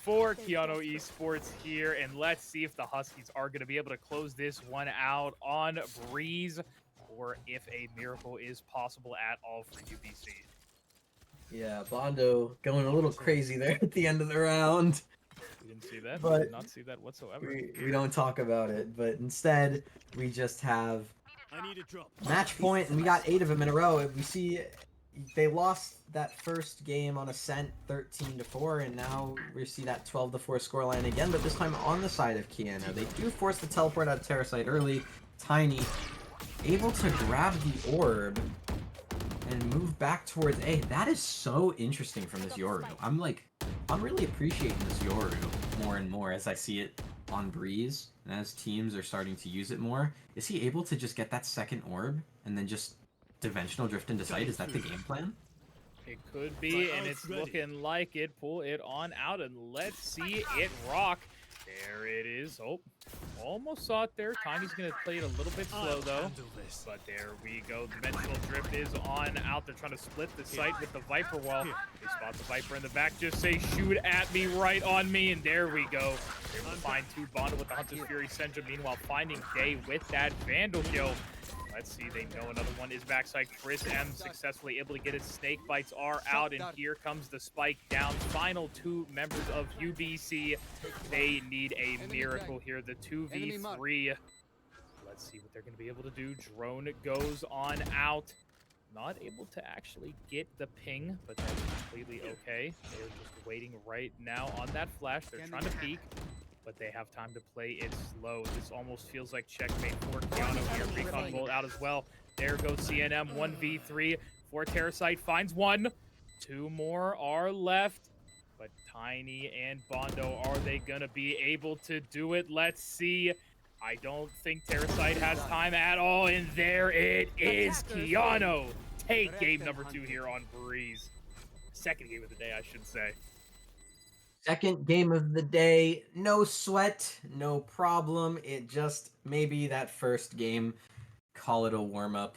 for Keanu Esports here, and let's see if the Huskies are going to be able to close this one out on Breeze, or if a miracle is possible at all for UBC. Yeah, Bondo going a little crazy there at the end of the round. We didn't see that. But we did not see that whatsoever. We don't talk about it, but instead we just have match point, and we got 8 of them in a row. We see they lost that first game on Ascent 13-4, and now we see that 12-4 scoreline again, but this time on the side of Keanu. They do force the teleport out of Terrasite early. Tiny able to grab the orb and move back towards A. That is so interesting from this Yoru. I'm really appreciating this Yoru more and more as I see it on Breeze, and as teams are starting to use it more. Is he able to just get that second orb and then just dimensional drift into sight? Is that the game plan? It could be, and it's looking like it. Pull it on out, and let's see it rock. There it is. Oh, almost saw it there. Tiny's going to play it a little bit slow, though. But there we go. Dimensional drift is on out. They're trying to split the site with the Viper wall. They spot the Viper in the back. Just say, shoot at me, right on me. And there we go. They're able to find 2 Bonded with the Hunter's Fury. Senja, meanwhile, finding Day with that Vandal kill. Let's see, they know another one is backside. Chris M successfully able to get his. Snake bites are out, and here comes the spike down. Final 2 members of UBC. They need a miracle here. The 2v3. Let's see what they're going to be able to do. Drone goes on out. Not able to actually get the ping, but that's completely okay. They're just waiting right now on that flash. They're trying to peek, but they have time to play it slow. This almost feels like checkmate for Keanu here. Recon Bolt out as well. There goes CNM, 1v3 for Terrasite. Finds 1. 2 more are left. But Tiny and Bondo, are they going to be able to do it? Let's see. I don't think Terrasite has time at all. And there it is. Keanu take game number 2 here on Breeze. Second game of the day, I should say. Second game of the day, no sweat, no problem. It just maybe that first game, call it a warm-up.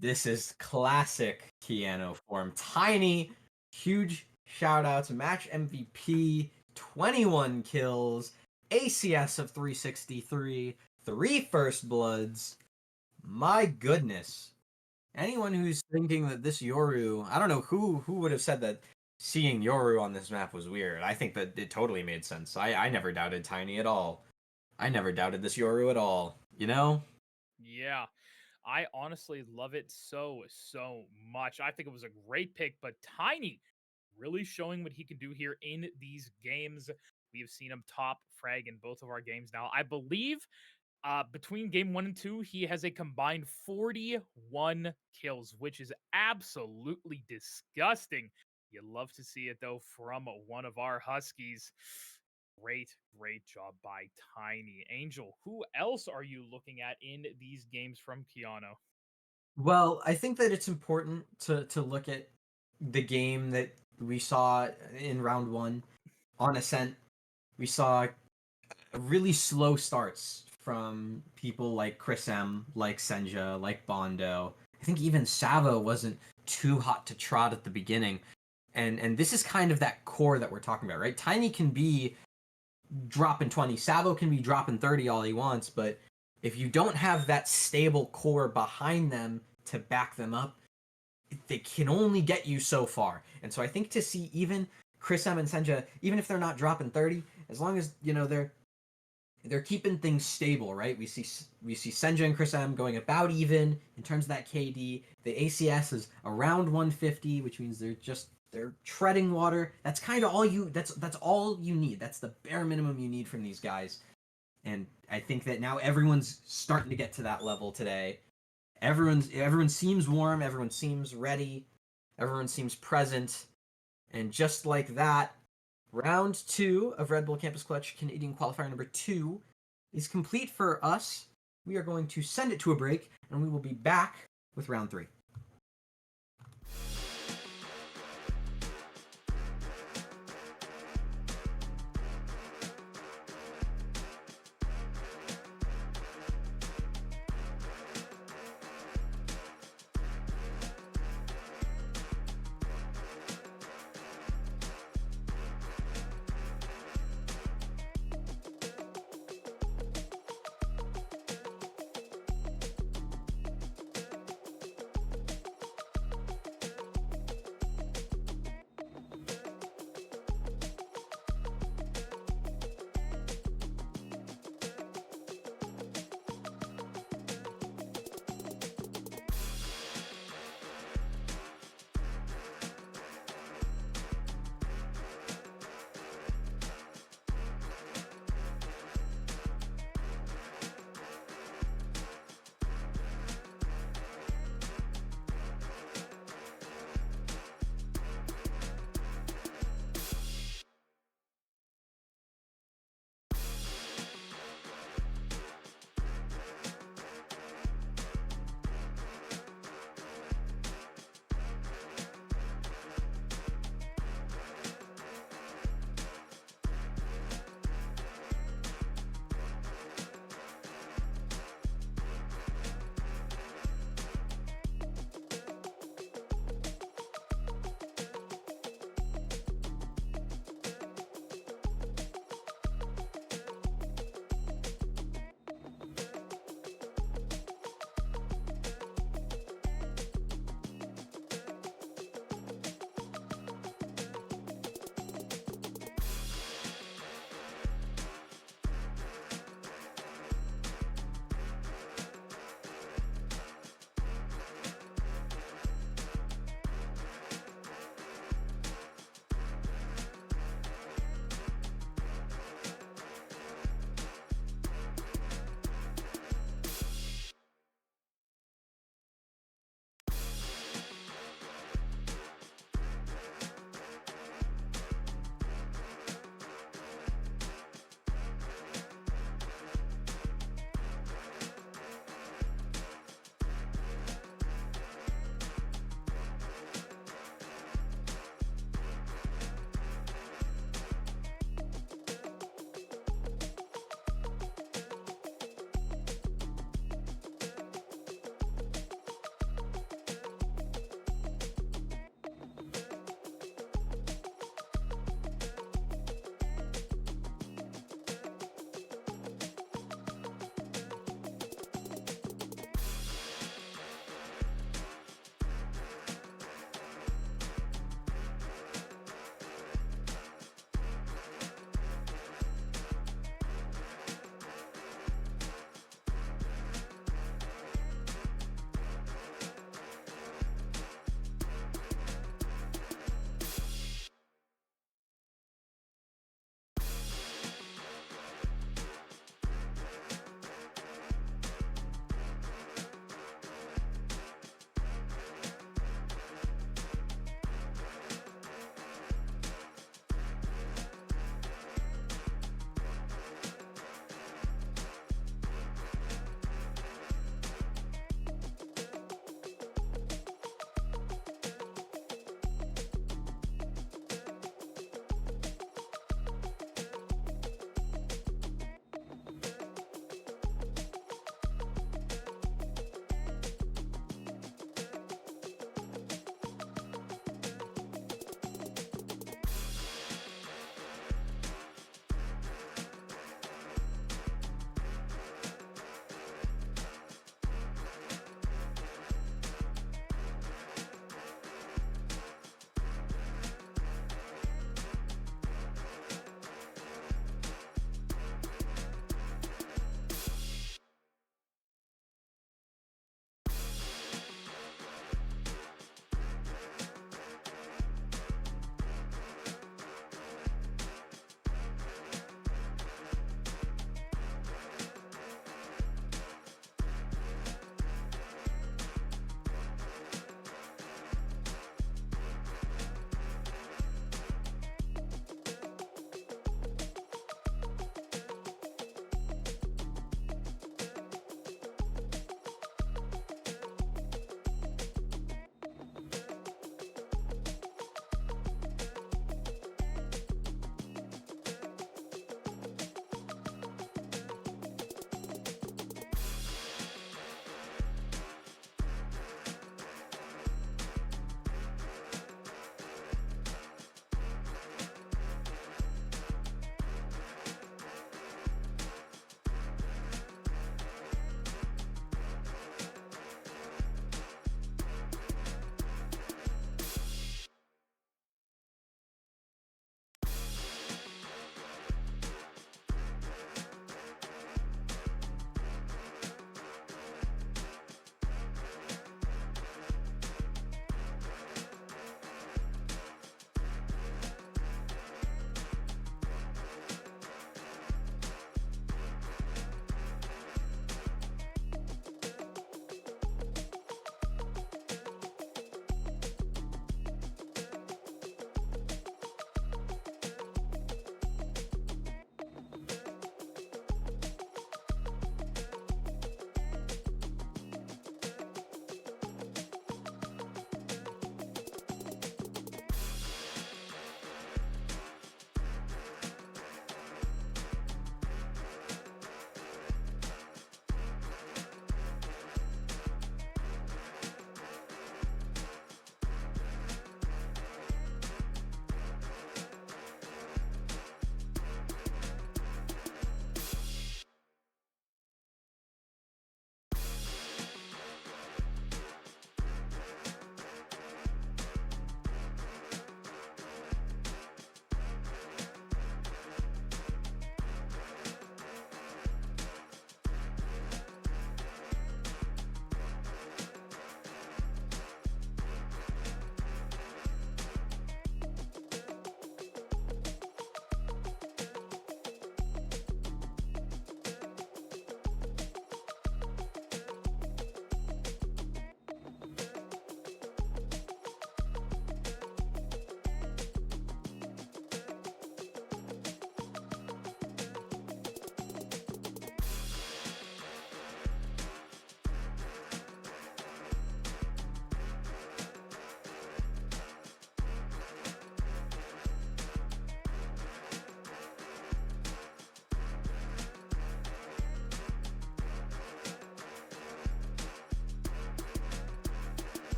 This is classic Keanu form. Tiny, huge shout out to match MVP, 21 kills, ACS of 363, 3 first bloods. My goodness. Anyone who's thinking that this Yoru, I don't know who would have said that seeing Yoru on this map was weird. I think that it totally made sense. I never doubted Tiny at all. I never doubted this Yoru at all. You know? Yeah. I honestly love it so much. I think it was a great pick, but Tiny really showing what he can do here in these games. We have seen him top frag in both of our games now. I believe between game 1 and 2, he has a combined 41 kills, which is absolutely disgusting. You love to see it, though, from one of our Huskies. Great job by Tiny. Angel, who else are you looking at in these games from Keanu? Well, I think that it's important to look at the game that we saw in round one on Ascent. We saw really slow starts from people like Chris M, like Senja, like Bondo. I think even Savo wasn't too hot to trot at the beginning. And this is kind of that core that we're talking about, right? Tiny can be dropping 20, Savo can be dropping 30 all he wants, but if you don't have that stable core behind them to back them up, they can only get you so far. And so I think to see even Chris M and Senja, even if they're not dropping 30, as long as they're keeping things stable, right? We see Senja and Chris M going about even in terms of that KD. The ACS is around 150, which means they're treading water. That's kind of all that's all you need. That's the bare minimum you need from these guys. And I think that now everyone's starting to get to that level today. Everyone seems warm, everyone seems ready, everyone seems present. And just like that, round 2 of Red Bull Campus Clutch Canadian Qualifier number 2 is complete for us. We are going to send it to a break, and we will be back with round 3.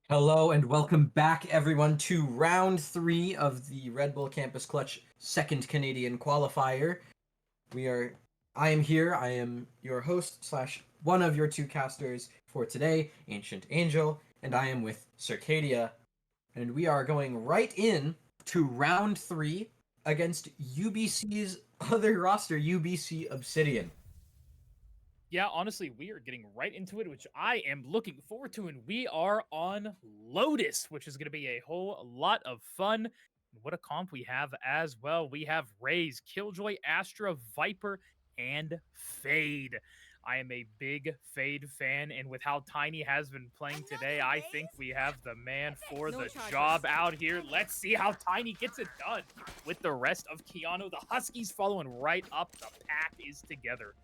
Hello and welcome back, everyone, to round 3 of the Red Bull Campus Clutch second Canadian qualifier. I am here. I am your host slash one of your two casters for today, Ancient Angel, and I am with Circadia, and we are going right in to round 3 against UBC's other roster, UBC Obsidian. Yeah, honestly, we are getting right into it, which I am looking forward to, and we are on Lotus, which is going to be a whole lot of fun. What a comp we have as well. We have Raze, Killjoy, Astra, Viper, and Fade. I am a big Fade fan, and with how Tiny has been playing today, I think we have the man for the job out here. Let's see how Tiny gets it done with the rest of Keanu. The Huskies following right up. The pack is together.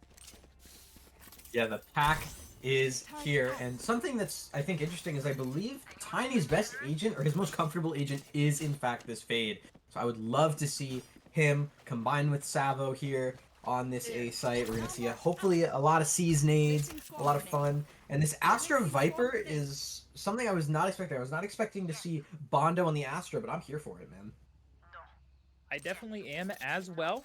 Yeah, the pack is here, and something that's, I think, interesting is I believe Tiny's best agent, or his most comfortable agent, is in fact this Fade. So I would love to see him combined with Savo here on this A site. We're going to see, hopefully, a lot of C's nades, a lot of fun. And this Astra Viper is something I was not expecting. I was not expecting to see Bondo on the Astra, but I'm here for it, man. I definitely am as well.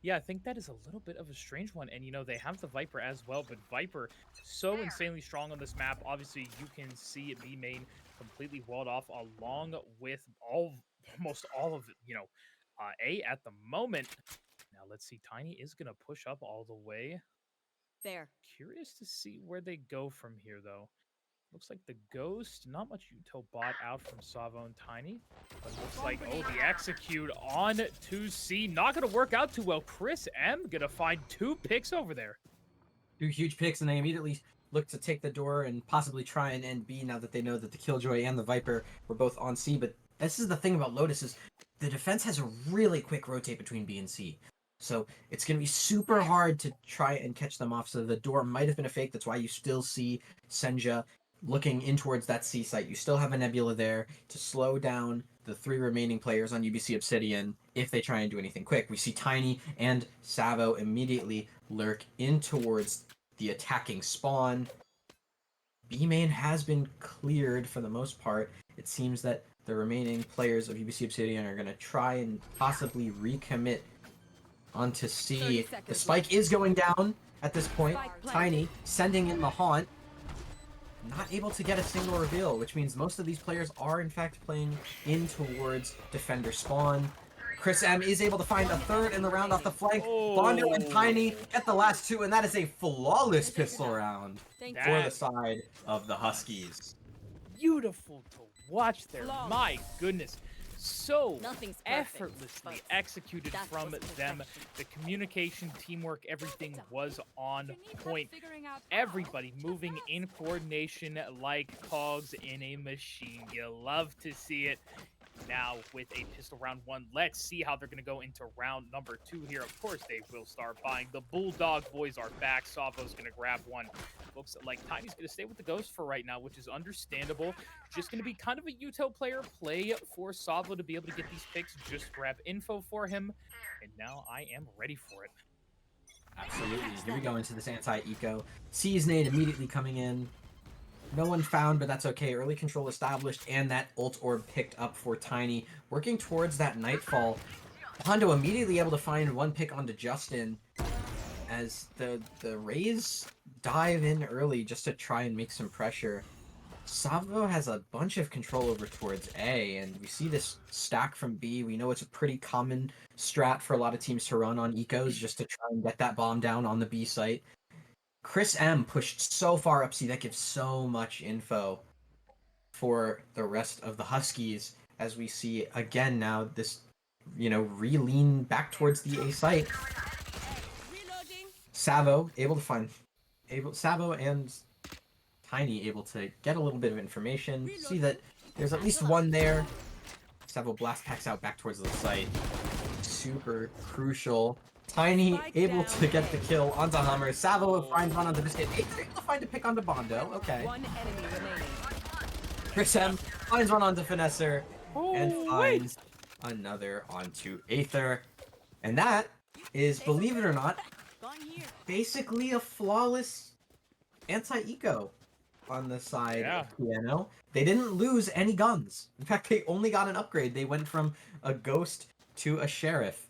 Yeah, I think that is a little bit of a strange one. And, you know, they have the Viper as well, but Viper so insanely strong on this map. Obviously, you can see B main completely walled off along with almost all of, you know, A at the moment. Now, let's see. Tiny is going to push up all the way. There. Curious to see where they go from here, though. Looks like the Ghost, not much util bot out from Savo and Tiny. But looks like, oh, the execute on 2C. Not going to work out too well. Chris M going to find 2 picks over there. 2 huge picks, and they immediately look to take the door and possibly try and end B now that they know that the Killjoy and the Viper were both on C. But this is the thing about Lotus is the defense has a really quick rotate between B and C. So it's going to be super hard to try and catch them off. So the door might have been a fake. That's why you still see Senja looking in towards that C site. You still have a Nebula there to slow down the 3 remaining players on UBC Obsidian if they try and do anything quick. We see Tiny and Savo immediately lurk in towards the attacking spawn. B main has been cleared for the most part. It seems that the remaining players of UBC Obsidian are going to try and possibly recommit onto C. The spike is going down at this point. Tiny sending in the haunt. Not able to get a single reveal, which means most of these players are in fact playing in towards defender spawn. Chris M is able to find a third in the round off the flank. Bondo and Tiny get the last 2, and that is a flawless pistol round for the side of the Huskies. Beautiful to watch there. My goodness. So effortlessly but executed from them. The communication, teamwork, everything was on point. Everybody moving in coordination like cogs in a machine. You love to see it. Now with a pistol round 1, let's see how they're going to go into round number 2 here. Of course they will start buying. The Bulldog boys are back. Savo's going to grab one. Looks like Tiny's going to stay with the Ghost for right now, which is understandable. Just going to be kind of a util player play for Savo to be able to get these picks. Just grab info for him. And now I am ready for it. Absolutely. Here we go into this anti-eco. C's nade immediately coming in. No one found, but that's okay. Early control established, and that ult orb picked up for Tiny. Working towards that Nightfall. Hondo immediately able to find 1 pick onto Justin as the Rays dive in early just to try and make some pressure. Savo has a bunch of control over towards A, and we see this stack from B. We know it's a pretty common strat for a lot of teams to run on ecos just to try and get that bomb down on the B site. Chris M pushed so far up C, that gives so much info for the rest of the Huskies as we see again now this, you know, re-lean back towards the A site. Savo Savo and Tiny able to get a little bit of information. See that there's at least one there. Savo blast packs out back towards the site. Super crucial. Tiny able to get the kill onto Hummer. Savo finds one onto Biscuit. Able to find a pick onto Bondo. Okay. Chris M finds one onto Finesser. And finds another onto Aether. And that is, believe it or not, basically a flawless anti-eco on the side Yeah. of Piano. They didn't lose any guns. In fact, they only got an upgrade. They went from a Ghost to a Sheriff.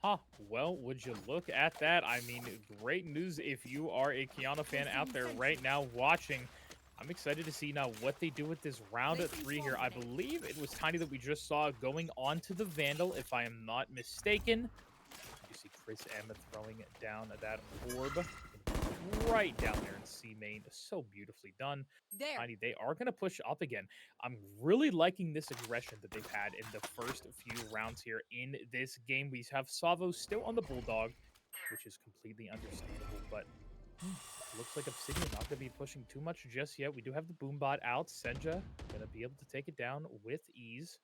Huh. Well, would you look at that? I mean, great news if you are a Kiana fan out there right now watching. I'm excited to see now what they do with this round at 3 here. I believe it was Tiny that we just saw going on to the Vandal, if I am not mistaken. You see Chris M throwing down that orb right down there in C main. So beautifully done. There. Tiny, they are going to push up again. I'm really liking this aggression that they've had in the first few rounds here in this game. We have Savo still on the Bulldog, which is completely understandable, but looks like Obsidian not going to be pushing too much just yet. We do have the Boombot out. Senja going to be able to take it down with ease,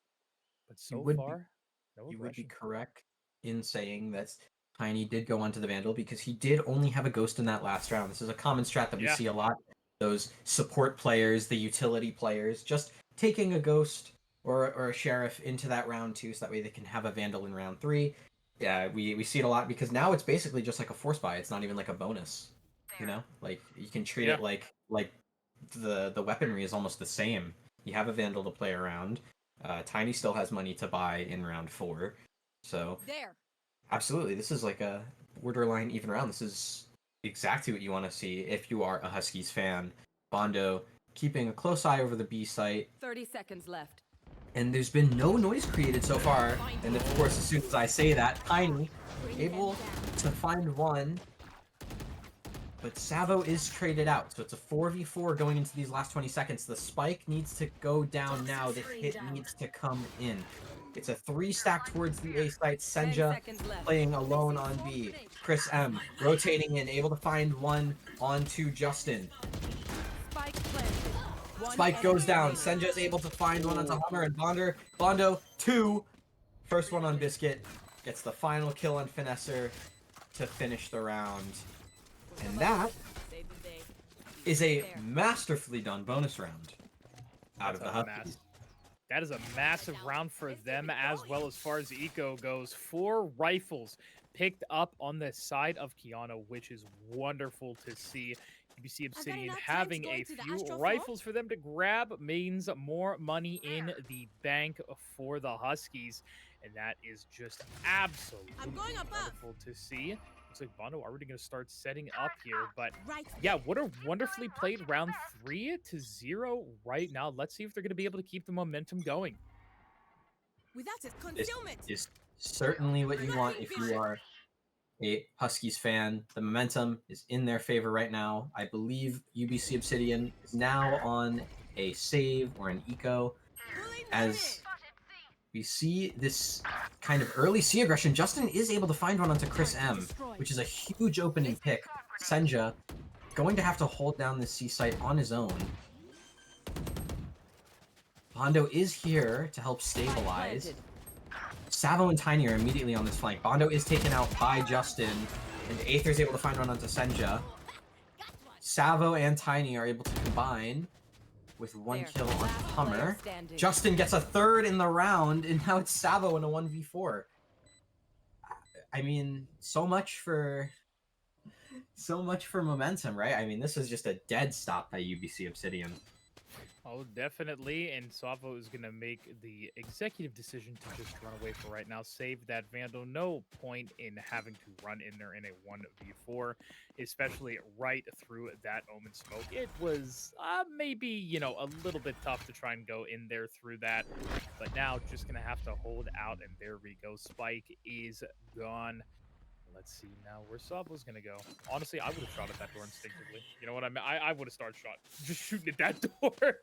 but so far, no You would be aggression. correct in saying that Tiny did go onto the Vandal because he did only have a Ghost in that last round. This is a common strat that we see a lot. Those support players, the utility players, just taking a Ghost or a Sheriff into that round 2 so that way they can have a Vandal in round 3. Yeah, we see it a lot because now it's basically just like a force buy. It's not even like a bonus. You know? Like, you can treat it like the weaponry is almost the same. You have a Vandal to play around. Tiny still has money to buy in round 4. So, There. absolutely, this is like a borderline even round. This is exactly what you want to see if you are a Huskies fan. Bondo keeping a close eye over the B site. 30 seconds left. And there's been no noise created so far. And of course, as soon as I say that, Tiny able to find one. But Savo is traded out, so it's a 4v4 going into these last 20 seconds. The spike needs to go down now. The hit needs to come in. It's a 3-stack towards the A site. Senja playing alone on B. Chris M rotating in, able to find one onto Justin. Spike goes down. Senja is able to find one onto Hummer and Bondo 2. First one on Biscuit. Gets the final kill on Finesser to finish the round. And that is a masterfully done bonus round out of the Huskies. That is a massive round for them as well as far as Eco goes. 4 rifles picked up on the side of Kiana, which is wonderful to see. UBC Obsidian having a few rifles for them to grab means more money in the bank for the Huskies. And that is just absolutely wonderful to see. Looks like Bondo already going to start setting up here, but yeah, what a wonderfully played round 3-0 right now. Let's see if they're going to be able to keep the momentum going. This is certainly what you want if you are a Huskies fan. The momentum is in their favor right now. I believe UBC Obsidian is now on a save or an eco as we see this kind of early C aggression. Justin is able to find one onto Chris M, which is a huge opening pick. Senja going to have to hold down the C site on his own. Bondo is here to help stabilize. Savo and Tiny are immediately on this flank. Bondo is taken out by Justin, and Aether is able to find one onto Senja. Savo and Tiny are able to combine with 1 kill on Hummer. Justin gets a 3rd in the round, and now it's Savo in a 1v4. I mean, so much for momentum, right? I mean, this is just a dead stop by UBC Obsidian. Oh, definitely, and Savo is going to make the executive decision to just run away for right now, save that Vandal. No point in having to run in there in a 1v4, especially right through that Omen smoke. It was maybe, you know, a little bit tough to try and go in there through that, but now just going to have to hold out, and there we go. Spike is gone. Let's see now where Savo's going to go. Honestly, I would have shot at that door instinctively. You know what I mean? I would have started shot. Just shooting at that door.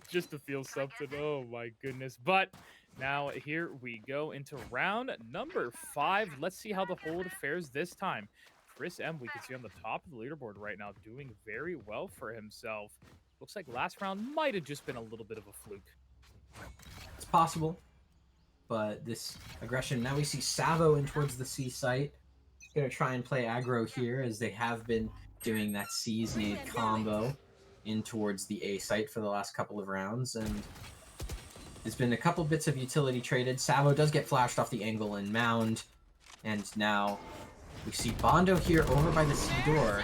Just to feel something. Oh, my goodness. But now here we go into round number 5. Let's see how the hold fares this time. Chris M, we can see on the top of the leaderboard right now, doing very well for himself. Looks like last round might have just been a little bit of a fluke. It's possible. But this aggression, now we see Savo in towards the C site. Gonna try and play aggro here as they have been doing that C's nade combo in towards the A site for the last couple of rounds, and there's been a couple bits of utility traded. Savo does get flashed off the angle and mound, and now we see Bondo here over by the C door.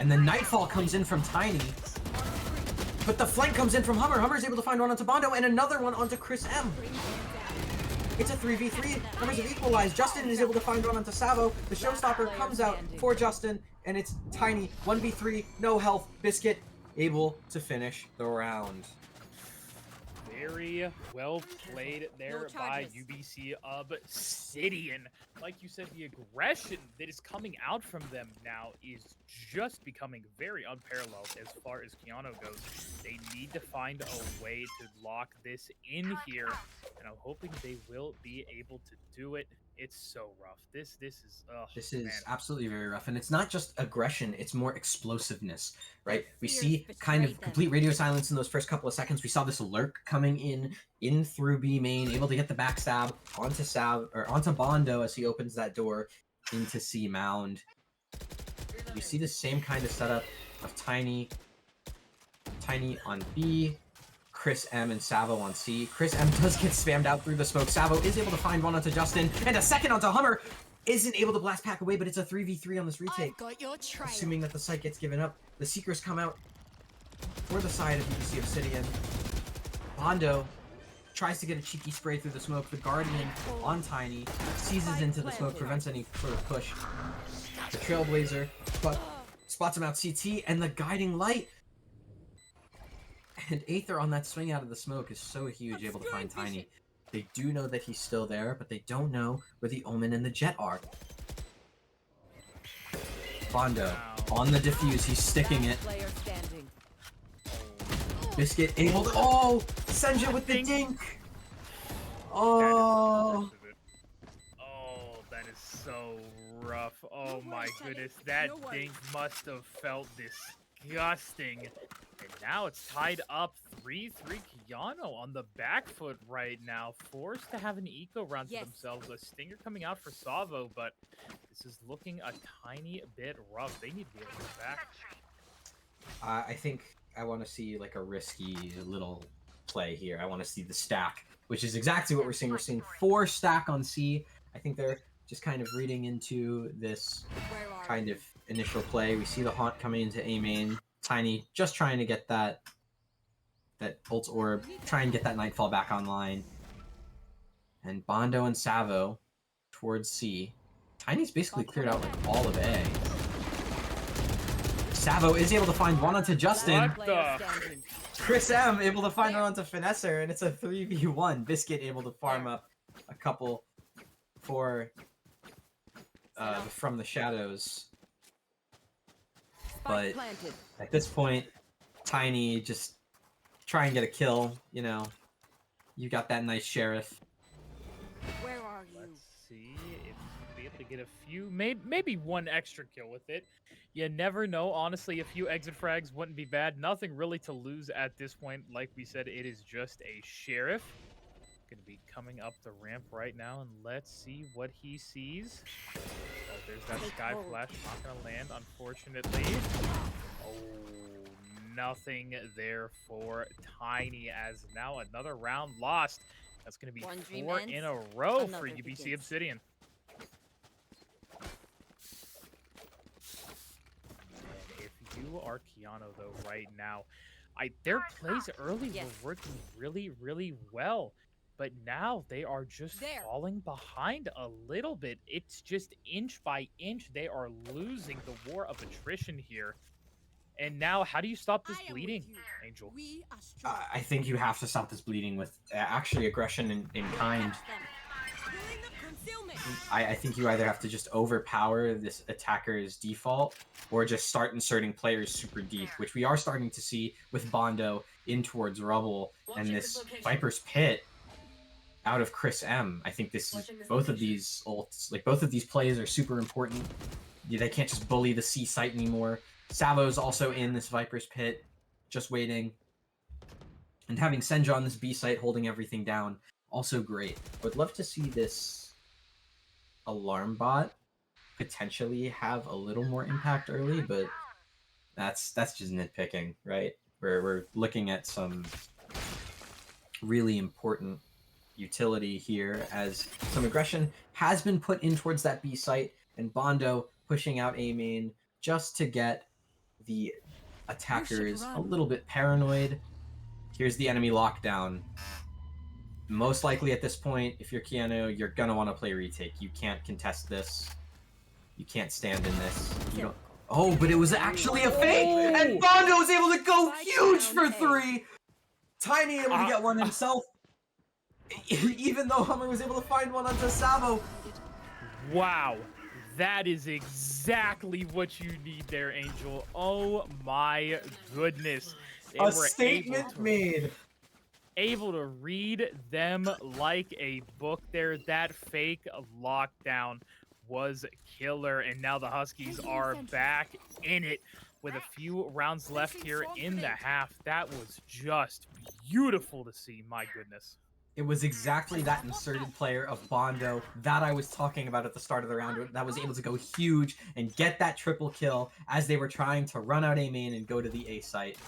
And the Nightfall comes in from Tiny. But the flank comes in from Hummer. Hummer's able to find one onto Bondo and another one onto Chris M. It's a 3v3. Numbers have equalized. Justin is able to find one onto Savo. The Showstopper comes out for Justin, and it's Tiny. 1v3, no health. Biscuit able to finish the round. Very well played there by UBC Obsidian. Like you said, the aggression that is coming out from them now is just becoming very unparalleled as far as Keanu goes. They need to find a way to lock this in here, and I'm hoping they will be able to do it. It's so rough. This is man. Absolutely very rough, and it's not just aggression; it's more explosiveness, right? We see kind of complete radio silence in those first couple of seconds. We saw this lurk coming in through B main, able to get the backstab onto Bondo as he opens that door into C mound. We see the same kind of setup of Tiny on B. Chris M and Savo on C. Chris M does get spammed out through the smoke. Savo is able to find one onto Justin, and a second onto Hummer. Isn't able to blast pack away, but it's a 3v3 on this retake. Assuming that the site gets given up. The Seekers come out for the side of UBC Obsidian. Bondo tries to get a cheeky spray through the smoke. The Guardian on Tiny seizes into the smoke, prevents any sort of push. The Trailblazer spots him out CT, and the Guiding Light. And Aether on that swing out of the smoke is so huge, able to find Tiny. They do know that he's still there, but they don't know where the Omen and the Jet are. Bondo on the defuse, he's sticking it. Biscuit able to... Oh! Senja with the dink! Oh! Oh, that is so rough. Oh my goodness, that dink must have felt disgusting. And now it's tied up 3-3. Keanu on the back foot right now, forced to have an eco round to themselves. A stinger coming out for Savo, but this is looking a tiny bit rough. They need to be able to get back. I think I want to see like a risky little play here. I want to see the stack, which is exactly what we're seeing. We're seeing 4 stack on C. I think they're just kind of reading into this kind of initial play. We see the Haunt coming into A main. Tiny just trying to get that ult orb, try and get that Nightfall back online. And Bondo and Savo towards C. Tiny's basically cleared out like all of A. Savo is able to find one onto Justin. What the? Chris M able to find one onto Finesser, and it's a 3v1. Biscuit able to farm up a couple for from the shadows. But at this point, Tiny just try and get a kill, you know. You got that nice sheriff. Where are you? Let's see if we'll be able to get a few, maybe one extra kill with it. You never know. Honestly, a few exit frags wouldn't be bad. Nothing really to lose at this point. Like we said, it is just a sheriff. Gonna be coming up the ramp right now, and let's see what he sees. Oh, there's that sky flash, not gonna land, unfortunately. Oh, nothing there for Tiny, as now another round lost. That's gonna be 4 in a row for UBC Obsidian. And if you are Keanu though right now, their plays early were working really, really well. But now they are just falling behind a little bit. It's just inch by inch. They are losing the war of attrition here. And now, how do you stop this bleeding, Angel? I think you have to stop this bleeding with actually aggression in kind. I think you either have to just overpower this attacker's default or just start inserting players super deep, which we are starting to see with Bondo in towards Rubble and this Viper's Pit out of Chris M. I think this is both of these ults, like both of these plays are super important. They can't just bully the C site anymore. Savo's also in this Viper's Pit, just waiting. And having Senja on this B site holding everything down, also great. Would love to see this alarm bot potentially have a little more impact early, but that's just nitpicking, right? We're looking at some really important utility here as some aggression has been put in towards that B site, and Bondo pushing out A main just to get the attackers a run. little bit paranoid. Here's the enemy lockdown. Most likely at this point, if you're Keanu, you're gonna want to play retake. You can't contest this. You can't stand in this. You don't. Oh, but it was actually a fake, and Bondo was able to go huge for 3. Tiny able to get one himself, even though Hummer was able to find one onto Savo. Wow. That is exactly what you need there, Angel. Oh my goodness. They A were statement made. able to read them like a book there. That fake lockdown was killer, and now the Huskies are back in it with a few rounds left here in the half. That was just beautiful to see, my goodness. It was exactly that inserted player of Bondo that I was talking about at the start of the round that was able to go huge and get that triple kill as they were trying to run out A main and go to the A site.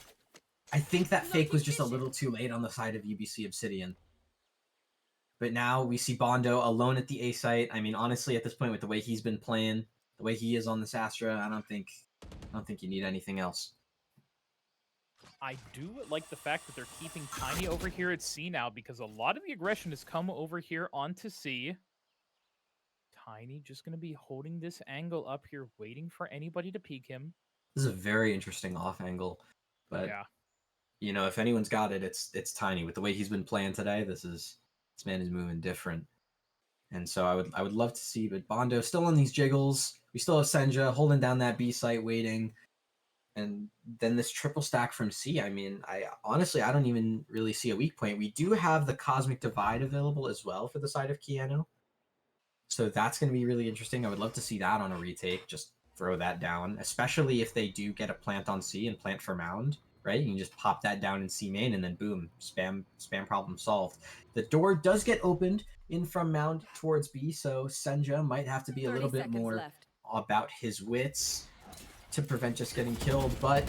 I think that fake was just a little too late on the side of UBC Obsidian. But now we see Bondo alone at the A site. I mean, honestly, at this point, with the way he's been playing, the way he is on this Astra, I don't think you need anything else. I do like the fact that they're keeping Tiny over here at C now, because a lot of the aggression has come over here onto C. Tiny just going to be holding this angle up here, waiting for anybody to peek him. This is a very interesting off angle, but Yeah. you know, if anyone's got it, it's Tiny. With the way he's been playing today, this man is moving different. And so I would love to see, but Bondo still on these jiggles. We still have Senja holding down that B site, waiting. And then this triple stack from C. I mean, I don't even really see a weak point. We do have the Cosmic Divide available as well for the side of Keanu. So that's going to be really interesting. I would love to see that on a retake. Just throw that down, especially if they do get a plant on C and plant for Mound, right? You can just pop that down in C main and then boom, spam problem solved. The door does get opened in from Mound towards B, so Senja might have to be a little bit more about his wits to prevent just getting killed, but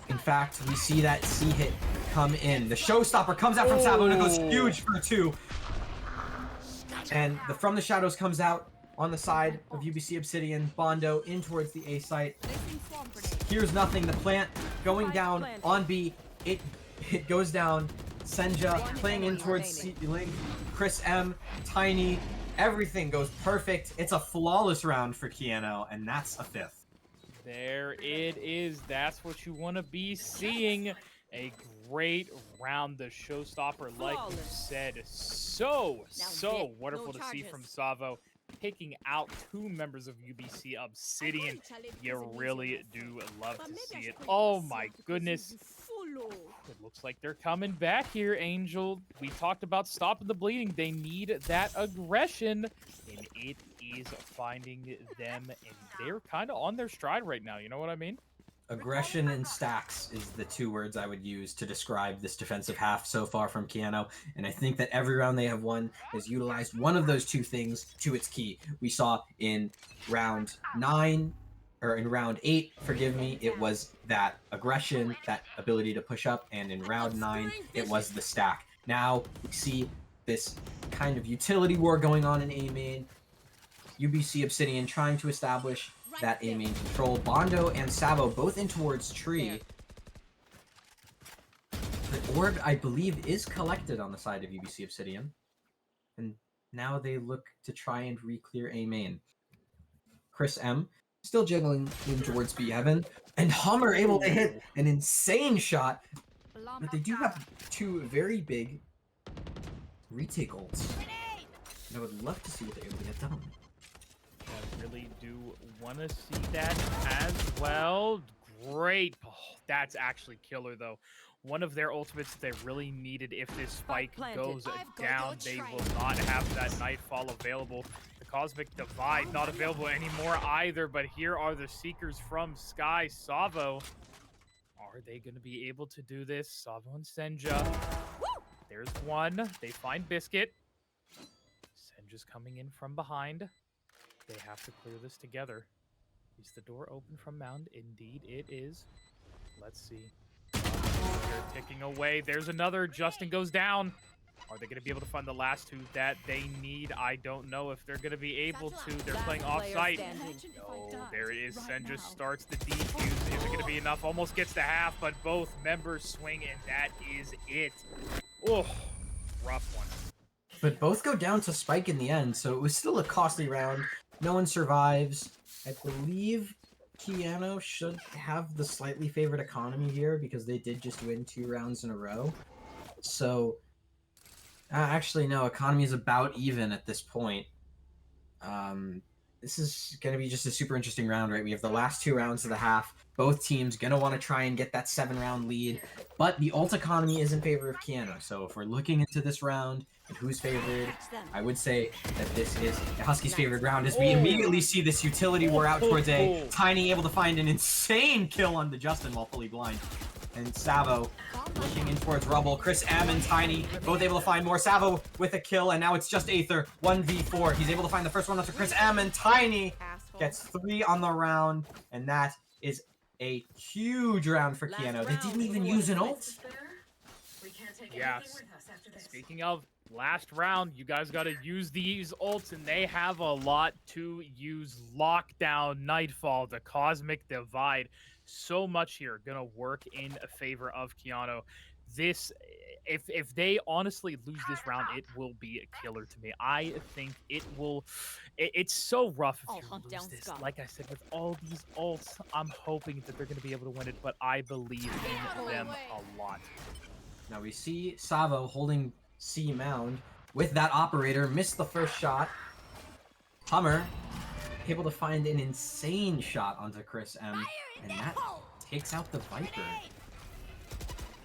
in fact, we see that C hit come in. The showstopper comes out from Sabo and it goes huge for 2. And the From the Shadows comes out on the side of UBC Obsidian. Bondo in towards the A site. Here's nothing. The plant going down on B. It goes down. Senja playing in towards C Link. Chris M, Tiny. Everything goes perfect. It's a flawless round for Keanu, and that's a 5th. There it is. That's what you want to be seeing. A great round. The showstopper, like you said. So wonderful to see from Savo. Picking out 2 members of UBC Obsidian. You really do love to see it. Oh my goodness. It looks like they're coming back here, Angel. We talked about stopping the bleeding. They need that aggression, and it is finding them, and they're kind of on their stride right now. You know what I mean? Aggression and stacks is the 2 words I would use to describe this defensive half so far from Keanu, and I think that every round they have won has utilized one of those 2 things to its key. We saw in round 9, or in round 8, forgive me, it was that aggression, that ability to push up, and in round 9, it was the stack. Now, we see this kind of utility war going on in A main. UBC Obsidian trying to establish that A main control. Bondo and Savo both in towards tree. The orb, I believe, is collected on the side of UBC Obsidian. And now they look to try and re-clear A main. Chris M still jiggling in towards B Heaven. And Hummer able to hit an insane shot. But they do have 2 very big retake ults. And I would love to see what they're able to get done. I really do want to see that as well. Great. Oh, that's actually killer, though. One of their ultimates they really needed. If this spike goes down, they will not have that Nightfall available. The Cosmic Divide not available anymore either, but here are the Seekers from Sky. Savo, are they going to be able to do this? Savo and Senja. There's one. They find Biscuit. Senja's coming in from behind. They have to clear this together. Is the door open from Mound? Indeed, it is. Let's see. They're ticking away. There's another. Justin goes down. Are they going to be able to find the last two that they need? I don't know if they're going to be able to. They're playing off-site. No, there it is. Senja starts the defuse. Is it going to be enough? Almost gets the half, but both members swing, and that is it. Oh, rough one. But both go down to Spike in the end, so it was still a costly round. No one survives. I believe Keanu should have the slightly favored economy here because they did just win 2 rounds in a row. So, actually, no, economy is about even at this point. This is going to be just a super interesting round, right? We have the last 2 rounds of the half. Both teams going to want to try and get that 7-round lead. But the ult economy is in favor of Keanu. So if we're looking into this round and who's favored, I would say that this is the Huskies' favored round as we immediately see this utility war out towards A. Tiny able to find an insane kill on the Justin while fully blind. And Savo looking in towards Rubble. Chris M and Tiny both able to find more. Savo with a kill, and now it's just Aether. 1v4. He's able to find the first one after Chris M, and Tiny gets 3 on the round, and that is a huge round for Keanu. They didn't even use an ult. Yeah. Speaking of last round, you guys got to use these ults, and they have a lot to use. Lockdown, Nightfall, the Cosmic Divide. So much here gonna work in favor of Keanu. This, if they honestly lose this round, it will be a killer to me. I think it will. It's so rough if you lose this. Like I said, with all these ults, I'm hoping that they're gonna be able to win it, but I believe in them a lot. Now we see Savo holding C Mound with that operator, missed the first shot. Hummer able to find an insane shot onto Chris M, and that takes out the Viper.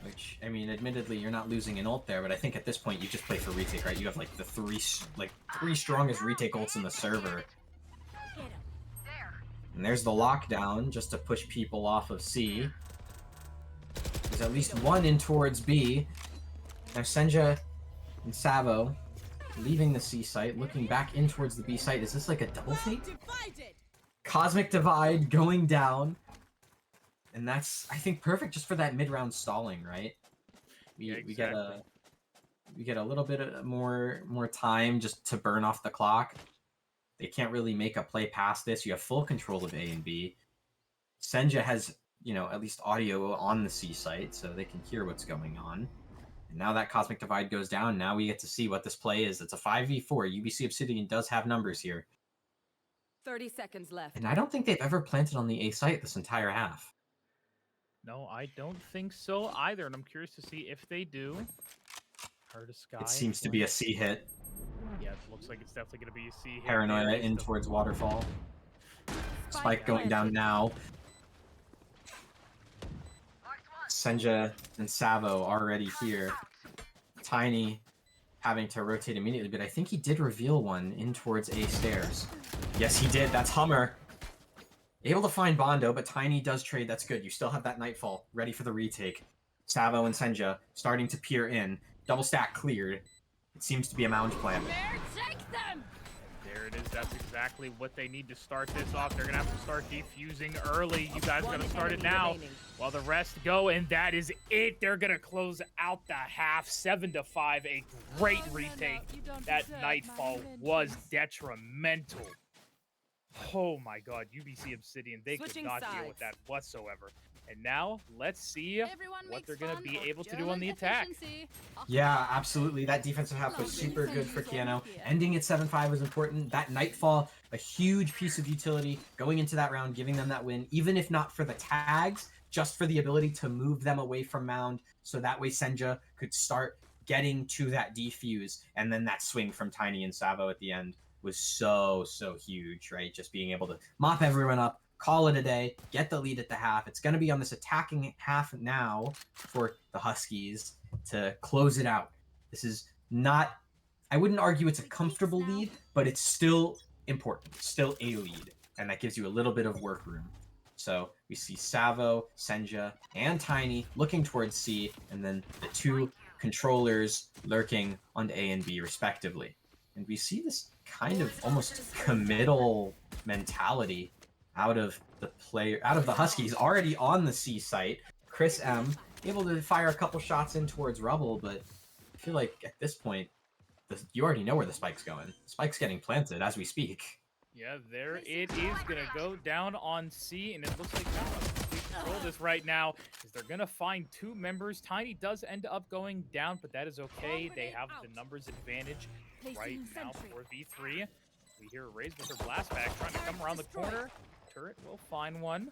Which, I mean, admittedly, you're not losing an ult there, but I think at this point you just play for retake, right? You have like the three strongest retake ults in the server. And there's the lockdown just to push people off of C. There's at least one in towards B. Now Senja and Savo leaving the C site, looking back in towards the B site. Is this like a double fate? Cosmic Divide going down. And that's, I think, perfect just for that mid-round stalling, right? We get a little bit more time just to burn off the clock. They can't really make a play past this. You have full control of A and B. Senja has, you know, at least audio on the C site, so they can hear what's going on. And now that Cosmic Divide goes down, now we get to see what this play is. It's a 5v4. UBC Obsidian does have numbers here. 30 seconds left. And I don't think they've ever planted on the A site this entire half. No, I don't think so either, and I'm curious to see if they do. Heart of Sky. It seems to be a C hit. Yeah, it looks like it's definitely going to be a C hit. Paranoia in towards Waterfall. Spike going down now. Senja and Savo already here. Tiny having to rotate immediately, but I think he did reveal one in towards A stairs. Yes, he did. That's Hummer. Able to find Bondo, but Tiny does trade. That's good. You still have that Nightfall ready for the retake. Savo and Senja starting to peer in. Double stack cleared. It seems to be a Mound plan. There it is. That's exactly what they need to start this off. They're going to have to start defusing early. You guys got to start it now while the rest go, and that is it. They're going to close out the half 7-5. A great retake. That Nightfall was detrimental. Oh my god, UBC Obsidian, they could not deal with that whatsoever. And now, let's see what they're going to be able to do on the attack. Yeah, absolutely. That defensive half was super good for Keanu. Ending at 7-5 was important. That Nightfall, a huge piece of utility going into that round, giving them that win, even if not for the tags, just for the ability to move them away from Mound, so that way Senja could start getting to that defuse, and then that swing from Tiny and Savo at the end was so huge, right? Just being able to mop everyone up, call it a day, get the lead at the half. It's going to be on this attacking half now for the Huskies to close it out. This is not, I wouldn't argue it's a comfortable lead, but it's still important, still a lead, and that gives you a little bit of work room. So we see Savo, Senja, and Tiny looking towards C, and then the two controllers lurking on A and B respectively. And we see this kind of almost committal mentality out of the Huskies already on the C site. Chris M able to fire a couple shots in towards Rubble, but I feel like at this point, you already know where the spike's going. The spike's getting planted as we speak. Yeah, there it is gonna go down on C, and it looks like now we control this right now. Is they're gonna find 2 members. Tiny does end up going down, but that is okay. They have the numbers advantage right now for V3. We hear Raze with her blast back trying to come around the corner. Turret will find one.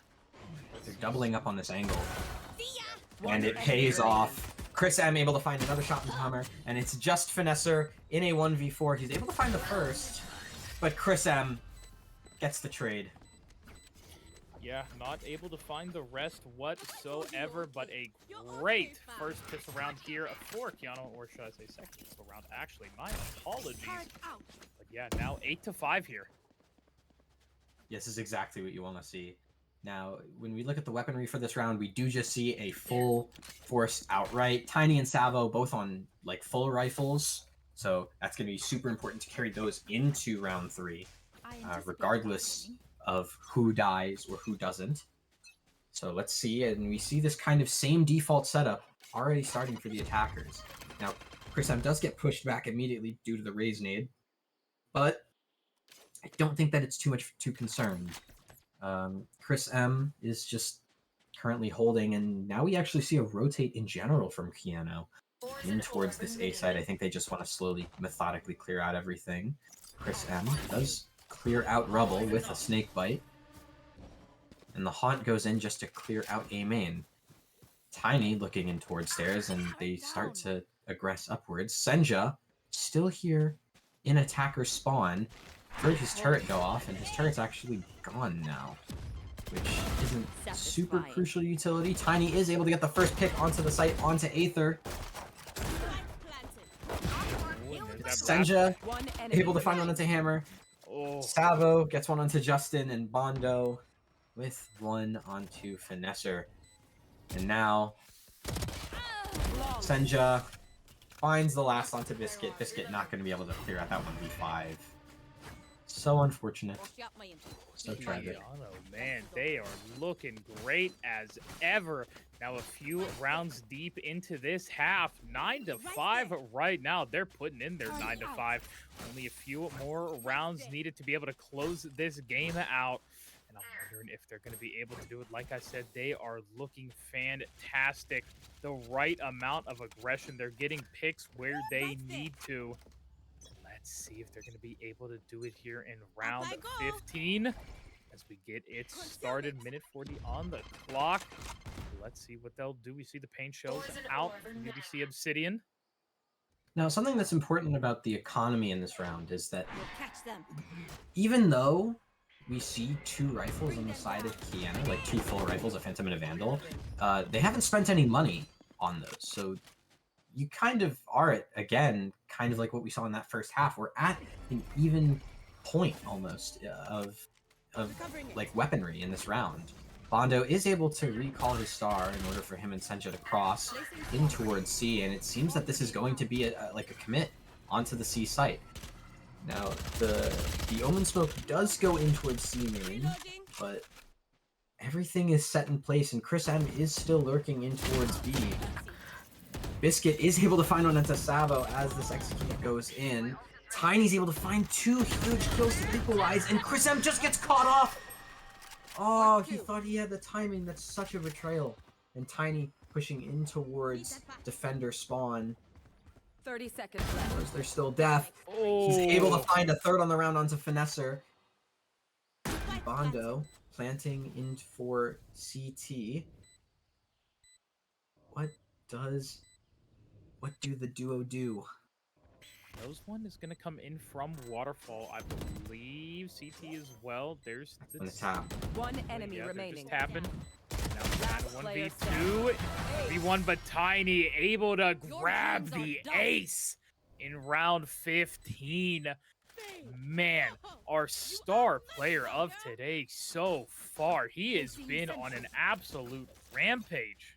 They're doubling up on this angle. And it pays off. Chris M able to find another shot in the hammer, and it's just Finesser in a 1v4. He's able to find the first, but Chris M gets the trade. Yeah, not able to find the rest whatsoever, but a great first pistol round here for Keanu, or should I say second pistol round? Actually, my apologies. But yeah, now 8-5 here. This is exactly what you want to see. Now, when we look at the weaponry for this round, we do just see a full force outright. Tiny and Savo both on like full rifles, so that's going to be super important to carry those into round 3, regardless of who dies or who doesn't. So let's see, and we see this kind of same default setup already starting for the attackers. Now, Chris M does get pushed back immediately due to the Raze nade, but I don't think that it's too concerned. Chris M is just currently holding, and now we actually see a rotate in general from Keanu in towards this A side. I think they just want to slowly, methodically clear out everything. Chris M does clear out rubble with a snake bite, and the haunt goes in just to clear out A main. Tiny looking in towards stairs, and they start to aggress upwards. Senja still here in attacker spawn. Heard his turret go off, and his turret's actually gone now, which isn't super crucial utility. Tiny is able to get the first pick onto the site, onto Aether. Senja able to find one onto Hammer. Savo gets one onto Justin, and Bondo with one onto Finesser. And now Senja finds the last onto Biscuit. Biscuit not going to be able to clear out that 1v5. So unfortunate. So tragic. Oh man, they are looking great as ever. Now a few rounds deep into this half, 9-5 right now. They're putting in their 9-5. Only a few more rounds needed to be able to close this game out. And I'm wondering if they're going to be able to do it. Like I said, they are looking fantastic. The right amount of aggression. They're getting picks where they need to. Let's see if they're going to be able to do it here in round 15 as we get it started. Minute 40 on the clock. Let's see what they'll do. We see the paint shells out from UBC Obsidian. Now, something that's important about the economy in this round is that even though we see 2 rifles on the side of Keanu, like 2 full rifles, a Phantom and a Vandal, they haven't spent any money on those. So you kind of are at, again, kind of like what we saw in that first half. We're at an even point almost of like weaponry in this round. Bondo is able to recall his star in order for him and Senja to cross in towards C, and it seems that this is going to be like a commit onto the C site. Now, the Omen Smoke does go in towards C main, but everything is set in place, and Chris M is still lurking in towards B. Biscuit is able to find one into Savo as this execute goes in. Tiny's able to find 2 huge kills to equalize, and Chris M just gets caught off! Oh, he thought he had the timing. That's such a betrayal. And Tiny pushing in towards defender spawn. 30 seconds left. They're still deaf. He's able to find a third on the round onto Finesser. Bondo planting in for CT. What do the duo do? Those one is going to come in from Waterfall, I believe. CT as well. There's On the tap. One enemy remaining. Just tapping. Now 1v2. V1, but Tiny able to grab the ace in round 15. Man, our star player of today so far. He has been on an absolute rampage.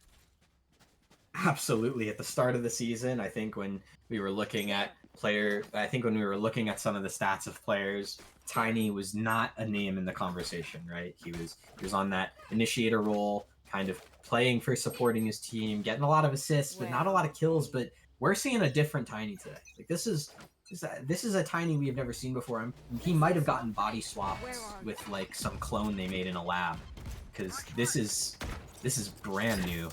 Absolutely. At the start of the season, I think when we were looking at some of the stats of players, Tiny was not a name in the conversation, right? He was on that initiator role, kind of playing for supporting his team, getting a lot of assists, but not a lot of kills. But we're seeing a different Tiny today. Like this is a Tiny we have never seen before. He might have gotten body swapped with like some clone they made in a lab, because this is brand new.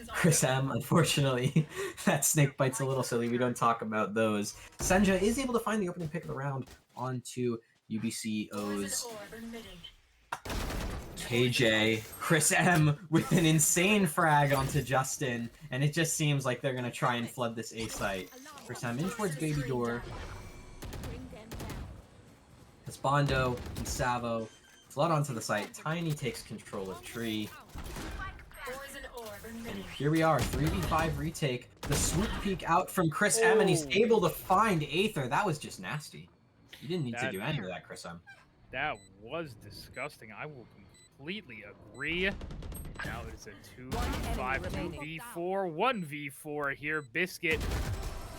Chris M, unfortunately, that snake bite's a little silly. We don't talk about those. Senja is able to find the opening pick of the round onto UBCO's KJ. Chris M with an insane frag onto Justin, and it just seems like they're going to try and flood this A site. Chris M in towards Baby Door. Husbando and Savo flood onto the site. Tiny takes control of Tree. And here we are, 3v5 retake. The swoop peek out from Chris M, and he's able to find Aether. That was just nasty. You didn't need to do any of that, Chris M. That was disgusting. I will completely agree. Now it is a 2v5, 2v4, 1v4 here. Biscuit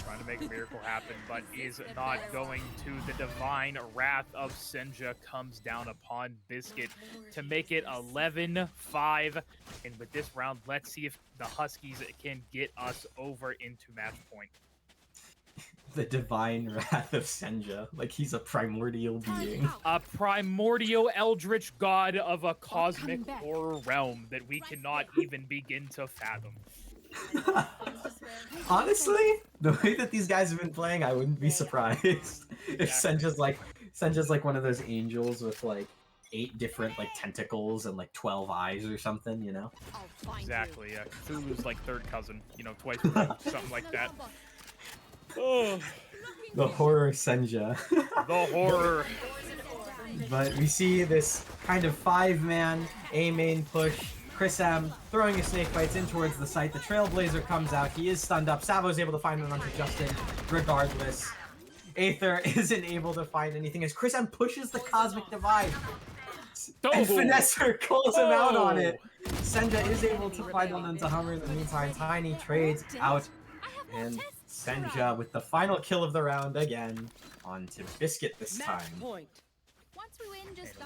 trying to make a miracle happen, but is not going to. The divine wrath of Senja comes down upon Biscuit to make it 11-5. And with this round, let's see if the Huskies can get us over into match point. The divine wrath of Senja. Like he's a primordial being. A primordial eldritch god of a cosmic horror realm that we cannot even begin to fathom. Honestly, the way that these guys have been playing, I wouldn't be surprised if Senja's like one of those angels with like 8 different like tentacles and like 12 eyes or something, you know? Exactly, yeah. Cthulhu's like third cousin, you know, twice removed, something like that. Oh. The horror Senja. The horror. But we see this kind of 5-man A main push. Chris M throwing his snake bites in towards the site. The Trailblazer comes out. He is stunned up. Savo's able to find it onto Justin regardless. Aether isn't able to find anything as Chris M pushes the Cosmic Divide. And Finesser calls him out on it. Senja is able to find one onto Hummer in the meantime. Tiny trades out. And Senja with the final kill of the round again onto Biscuit this time. And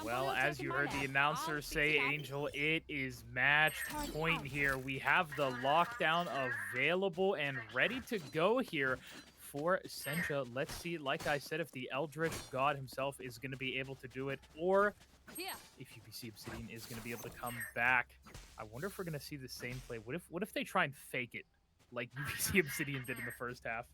well, as you heard the announcer say, Angel, it is match point here. We have the lockdown available and ready to go here for Senja. Let's see, like I said, if the Eldritch God himself is going to be able to do it, or if UBC Obsidian is going to be able to come back. I wonder if we're going to see the same play. What if they try and fake it like UBC Obsidian did in the first half?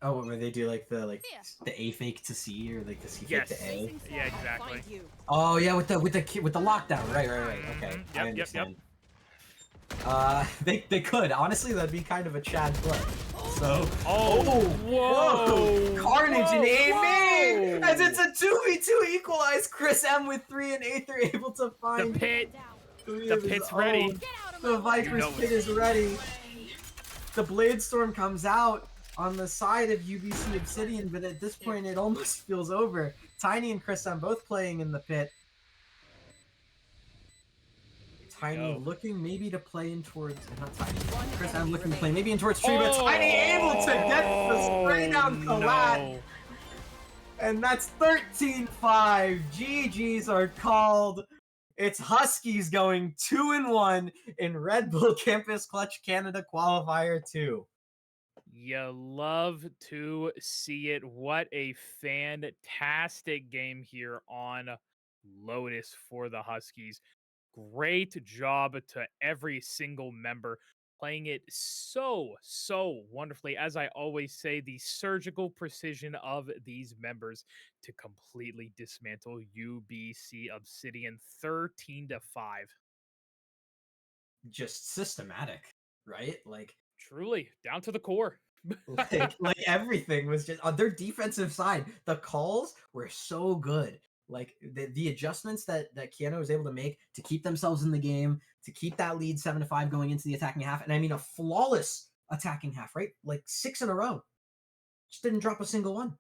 Oh, where they do like the A fake to C or like the C fake to A? Yeah, exactly. Oh yeah, with the lockdown. Right. Okay. Yep, I understand. Yep. They could. Honestly, that'd be kind of a Chad play. So whoa! Carnage in A main! As it's a 2v2 equalized. Chris M with 3 and Aether able to find the pit. The pit's ready. The Viper's pit is ready. The Blade Storm comes out on the side of UBC Obsidian, but at this point it almost feels over. Tiny and Chris M both playing in the pit. Tiny looking maybe to play in towards, not Tiny. Chris M looking to play maybe in towards Tree, but Tiny able to get the spray down Collat. And that's 13-5. GGs are called. It's Huskies going 2-1 in RedBull Campus Clutch Canada Qualifier 2. You love to see it. What a fantastic game here on Lotus for the Huskies. Great job to every single member playing it so wonderfully. As I always say, the surgical precision of these members to completely dismantle UBC Obsidian 13-5. Just systematic, right? Like truly down to the core. like everything was just on their defensive side. The calls were so good. Like the adjustments that Keanu was able to make to keep themselves in the game, to keep that lead 7-5 going into the attacking half, and I mean a flawless attacking half, right? Like 6 in a row. Just didn't drop a single one.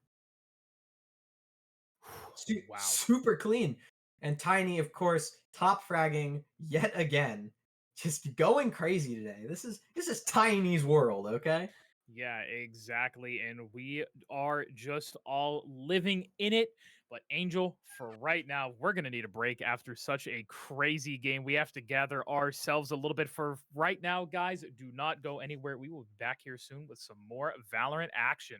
Wow. Super clean. And Tiny, of course, top fragging yet again. Just going crazy today. This is Tiny's world, okay? Yeah, exactly. And we are just all living in it. But Angel, for right now, we're going to need a break after such a crazy game. We have to gather ourselves a little bit. For right now, guys, do not go anywhere. We will be back here soon with some more Valorant action.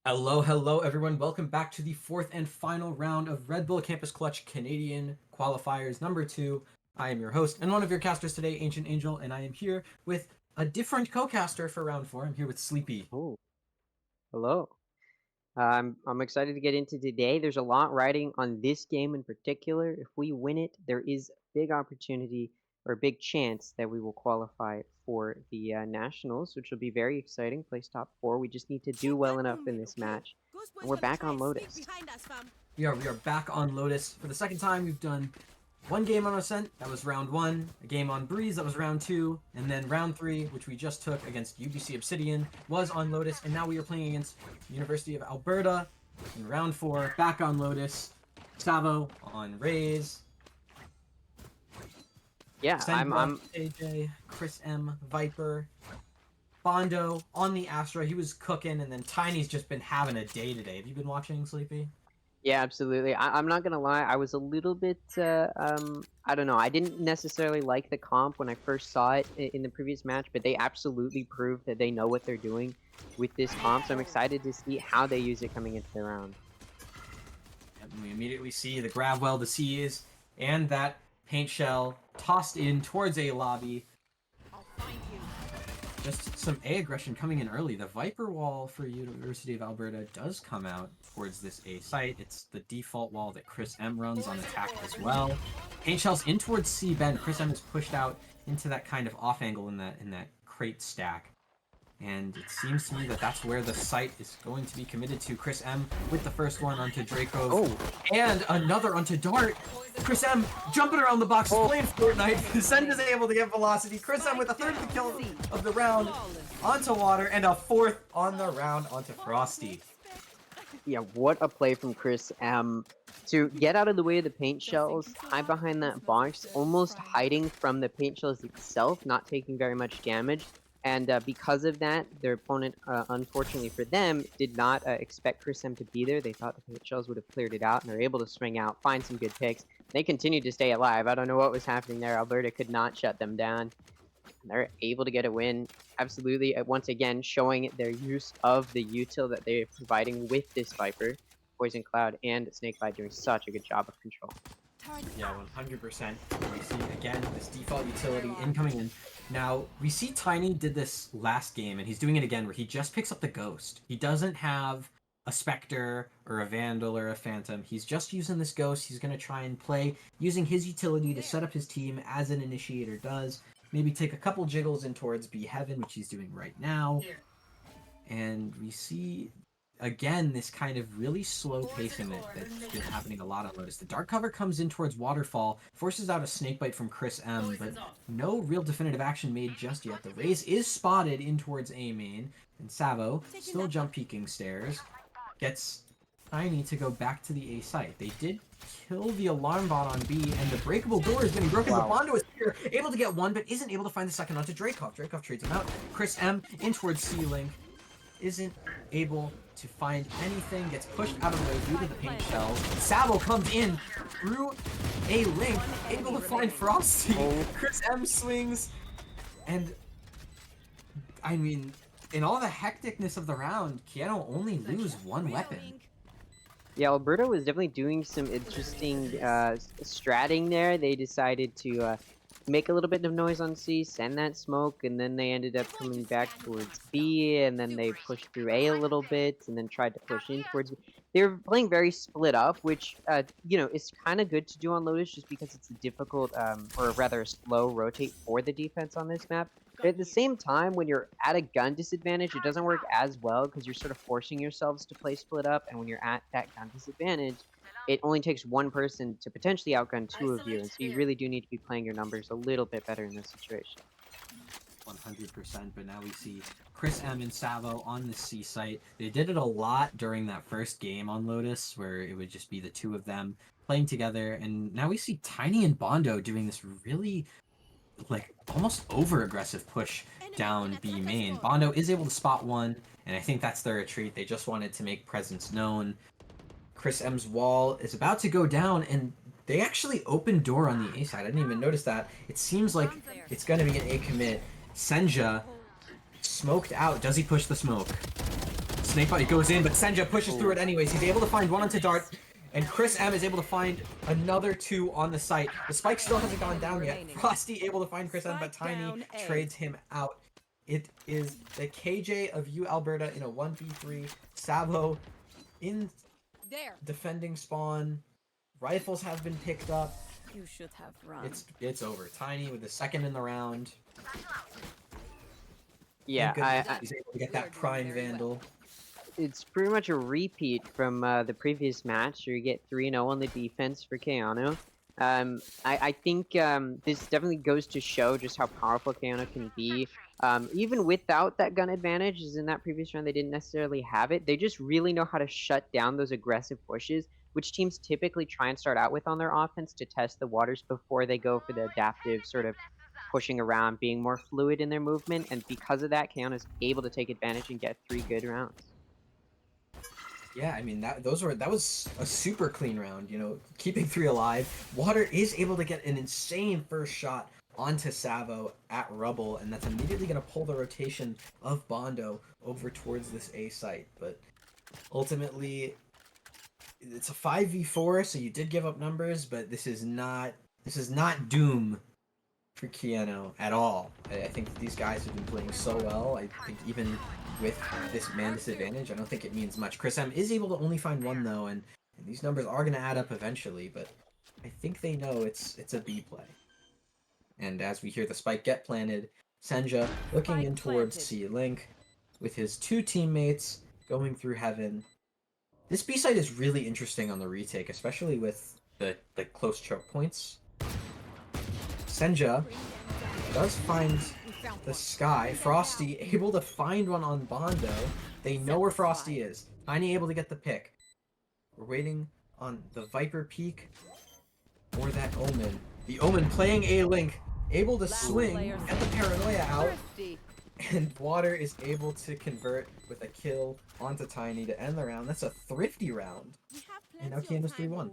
Hello, everyone. Welcome back to the fourth and final round of Red Bull Campus Clutch Canadian Qualifiers number 2. I am your host and one of your casters today, Ancient Angel, and I am here with a different co-caster for round 4. I'm here with Sleepy. Oh, hello. I'm excited to get into today. There's a lot riding on this game in particular. If we win it, there is a big opportunity or a big chance that we will qualify for the Nationals, which will be very exciting. Place top 4. We just need to do well enough in this match. And we're back on Lotus. We are back on Lotus for the second time. We've done one game on Ascent, that was round 1, a game on Breeze, that was round 2, and then round 3, which we just took against UBC Obsidian, was on Lotus, and now we are playing against University of Alberta in round 4, back on Lotus, Savo on Raze. Yeah, I'm AJ, Chris M, Viper, Bondo on the Astra. He was cooking, and then Tiny's just been having a day today. Have you been watching, Sleepy? Yeah, absolutely. I'm not gonna lie. I was a little bit, I don't know. I didn't necessarily like the comp when I first saw it in the previous match, but they absolutely proved that they know what they're doing with this comp. So I'm excited to see how they use it coming into the round. And we immediately see the grab well, the C's, and that paint shell tossed in towards A lobby. Just some A aggression coming in early. The Viper wall for University of Alberta does come out towards this A site. It's the default wall that Chris M runs on attack as well. Paint shells in towards C bend. Chris M is pushed out into that kind of off angle in that crate stack. And it seems to me that that's where the site is going to be committed to. Chris M with the first one onto Draco. Oh. And another onto Dart. Chris M jumping around the box, playing Fortnite. Send is able to get velocity. Chris M with a third of the kill of the round onto Water, and a fourth on the round onto Frosty. Yeah, what a play from Chris M. To get out of the way of the paint shells, hide behind that box, almost hiding from the paint shells itself, not taking very much damage. And because of that, their opponent, unfortunately for them, did not expect Chris M to be there. They thought the paint shells would have cleared it out, and they're able to swing out, find some good picks. They continued to stay alive. I don't know what was happening there. Alberta could not shut them down. And they're able to get a win. Absolutely, once again, showing their use of the util that they're providing with this Viper. Poison Cloud and Snakebite doing such a good job of control. Yeah, 100%. We see, again, this default utility incoming in. Now, we see Tiny did this last game, and he's doing it again, where he just picks up the Ghost. He doesn't have a Spectre, or a Vandal, or a Phantom. He's just using this Ghost. He's going to try and play using his utility to set up his team as an Initiator does. Maybe take a couple jiggles in towards B Heaven, which he's doing right now. And we see, again, this kind of really slow pacing that's been happening a lot on Lotus. The dark cover comes in towards Waterfall, forces out a Snakebite from Chris M, but no real definitive action made just yet. The Raze is spotted in towards A main, and Savo, still jump peeking stairs, gets Tiny to go back to the A site. They did kill the alarm bot on B, and the breakable door is getting broken, but Bondo is here, able to get one, but isn't able to find the second onto Dracov. Dracov trades him out. Chris M in towards C-Link, isn't able to find anything, gets pushed out of the way due to the paint shells. Savo comes in through a link, able to find Frosty. Chris M swings, and I mean, in all the hecticness of the round, Keanu only lose one weapon. Yeah, Alberta was definitely doing some interesting stratting there. They decided to make a little bit of noise on C, send that smoke, and then they ended up coming back towards B, and then they pushed through A a little bit, and then tried to push in towards B. They were playing very split up, which, you know, is kind of good to do on Lotus just because it's a difficult, or rather a slow rotate for the defense on this map. But at the same time, when you're at a gun disadvantage, it doesn't work as well because you're sort of forcing yourselves to play split up, and when you're at that gun disadvantage, it only takes one person to potentially outgun two of you, and so you really do need to be playing your numbers a little bit better in this situation. 100%, but now we see Chris M and Savo on the C site. They did it a lot during that first game on Lotus, where it would just be the two of them playing together, and now we see Tiny and Bondo doing this really, like, almost over-aggressive push down B main. Bondo is able to spot one, and I think that's their retreat. They just wanted to make presence known. Chris M's wall is about to go down, and they actually opened door on the A side. I didn't even notice that. It seems like it's going to be an A commit. Senja smoked out. Does he push the smoke? snakebite goes in, but Senja pushes through it anyways. He's able to find one onto Dart, and Chris M is able to find another 2 on the site. The spike still hasn't gone down yet. Frosty able to find Chris M, but Tiny trades him out. It is the KJ of U Alberta in a 1v3. Savo in defending spawn. Rifles have been picked up. You should have run. It's over. Tiny with the second in the round. Yeah, he's able to get that prime vandal. It's pretty much a repeat from the previous match, where you get 3-0 on the defense for Keanu. I think this definitely goes to show just how powerful Keanu can be. Even without that gun advantage, as in that previous round they didn't necessarily have it, they just really know how to shut down those aggressive pushes, which teams typically try and start out with on their offense to test the waters before they go for the adaptive sort of pushing around, being more fluid in their movement, and because of that, Keanu is able to take advantage and get 3 good rounds. Yeah, I mean that was a super clean round, you know, keeping 3 alive. Water is able to get an insane first shot onto Savo at Rubble, and that's immediately going to pull the rotation of Bondo over towards this A site. But ultimately, it's a 5v4, so you did give up numbers, but this is not doom for Keanu at all. I think these guys have been playing so well. I think even with this man disadvantage, I don't think it means much. Chris M is able to only find 1 though, and these numbers are going to add up eventually, but I think they know it's a B play. And as we hear the spike get planted, Senja looking in towards C Link with his 2 teammates going through heaven. This B site is really interesting on the retake, especially with the close choke points. Senja does find the sky. Frosty able to find one on Bondo. They know where Frosty is. Tiny able to get the pick. We're waiting on the Viper peek or that Omen. The Omen playing a Link, able to swing, get the Paranoia out, and Water is able to convert with a kill onto Tiny to end the round. That's a thrifty round. And now Keanu's 3-1.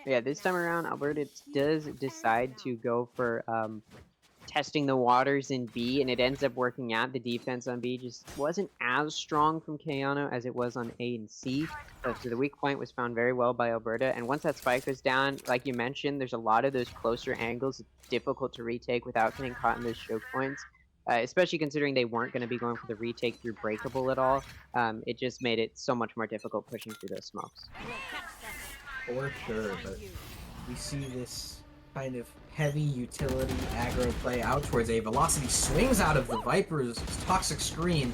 Yeah, this time around, Alberta does decide to go for testing the waters in B, and it ends up working out. The defense on B just wasn't as strong from Keanu as it was on A and C. So the weak point was found very well by Alberta, and once that spike goes down, like you mentioned, there's a lot of those closer angles. It's difficult to retake without getting caught in those choke points, especially considering they weren't going to be going for the retake through breakable at all. It just made it so much more difficult pushing through those smokes. For sure, but we see this kind of heavy utility aggro play out towards A. Velocity swings out of the Viper's toxic screen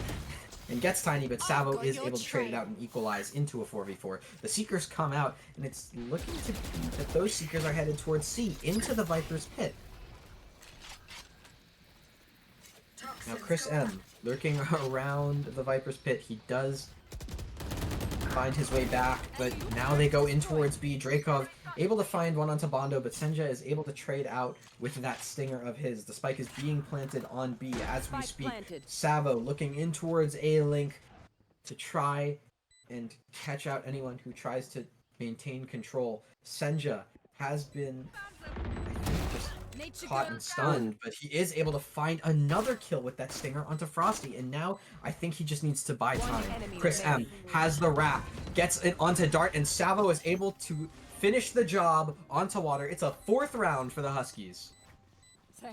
and gets Tiny, but Savo is able to trade it out and equalize into a 4v4. The Seekers come out, and it's looking to be that those Seekers are headed towards C, into the Viper's pit. Now Chris M, lurking around the Viper's pit, he does find his way back, but now they go in towards B. Drakov able to find one onto Bondo, but Senja is able to trade out with that stinger of his. The spike is being planted on B as we speak. Savo looking in towards A Link to try and catch out anyone who tries to maintain control. Senja has been, I think, just caught and stunned, but he is able to find another kill with that stinger onto Frosty, and now I think he just needs to buy time. Chris M has the wrap, gets it onto Dart, and Savo is able to finish the job onto Water. It's a 4th round for the Huskies.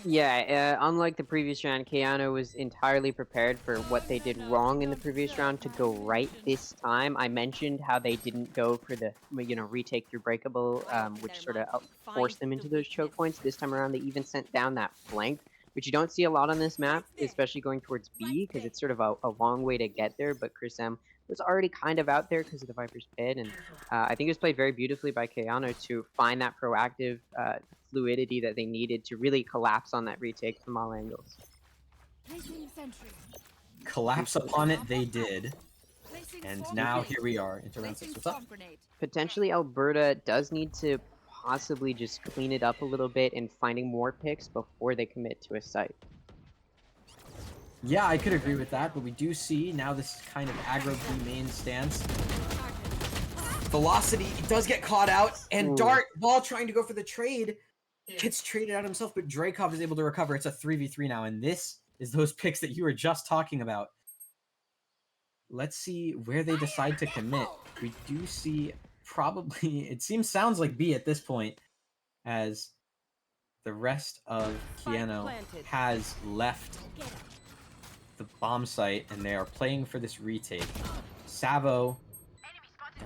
Yeah, unlike the previous round, Keanu was entirely prepared for what they did wrong in the previous round to go right this time. I mentioned how they didn't go for the, retake through breakable, which sort of forced them into those choke points. This time around, they even sent down that flank, which you don't see a lot on this map, especially going towards B, because it's sort of a long way to get there, but Chris M was already kind of out there because of the Viper's pit, and I think it was played very beautifully by Keanu to find that proactive fluidity that they needed to really collapse on that retake from all angles. Collapse upon it they did, and now here we are into round 6. What's up? Potentially Alberta does need to possibly just clean it up a little bit and finding more picks before they commit to a site. Yeah, I could agree with that, but we do see now this kind of aggro B main stance. Velocity does get caught out, and Dart, while trying to go for the trade, gets traded out himself, but Drakov is able to recover. It's a 3v3 now, and this is those picks that you were just talking about. let's see where they decide to commit. We do see probably, it sounds like B at this point, as the rest of Keanu has left the bomb site and they are playing for this retake. Savo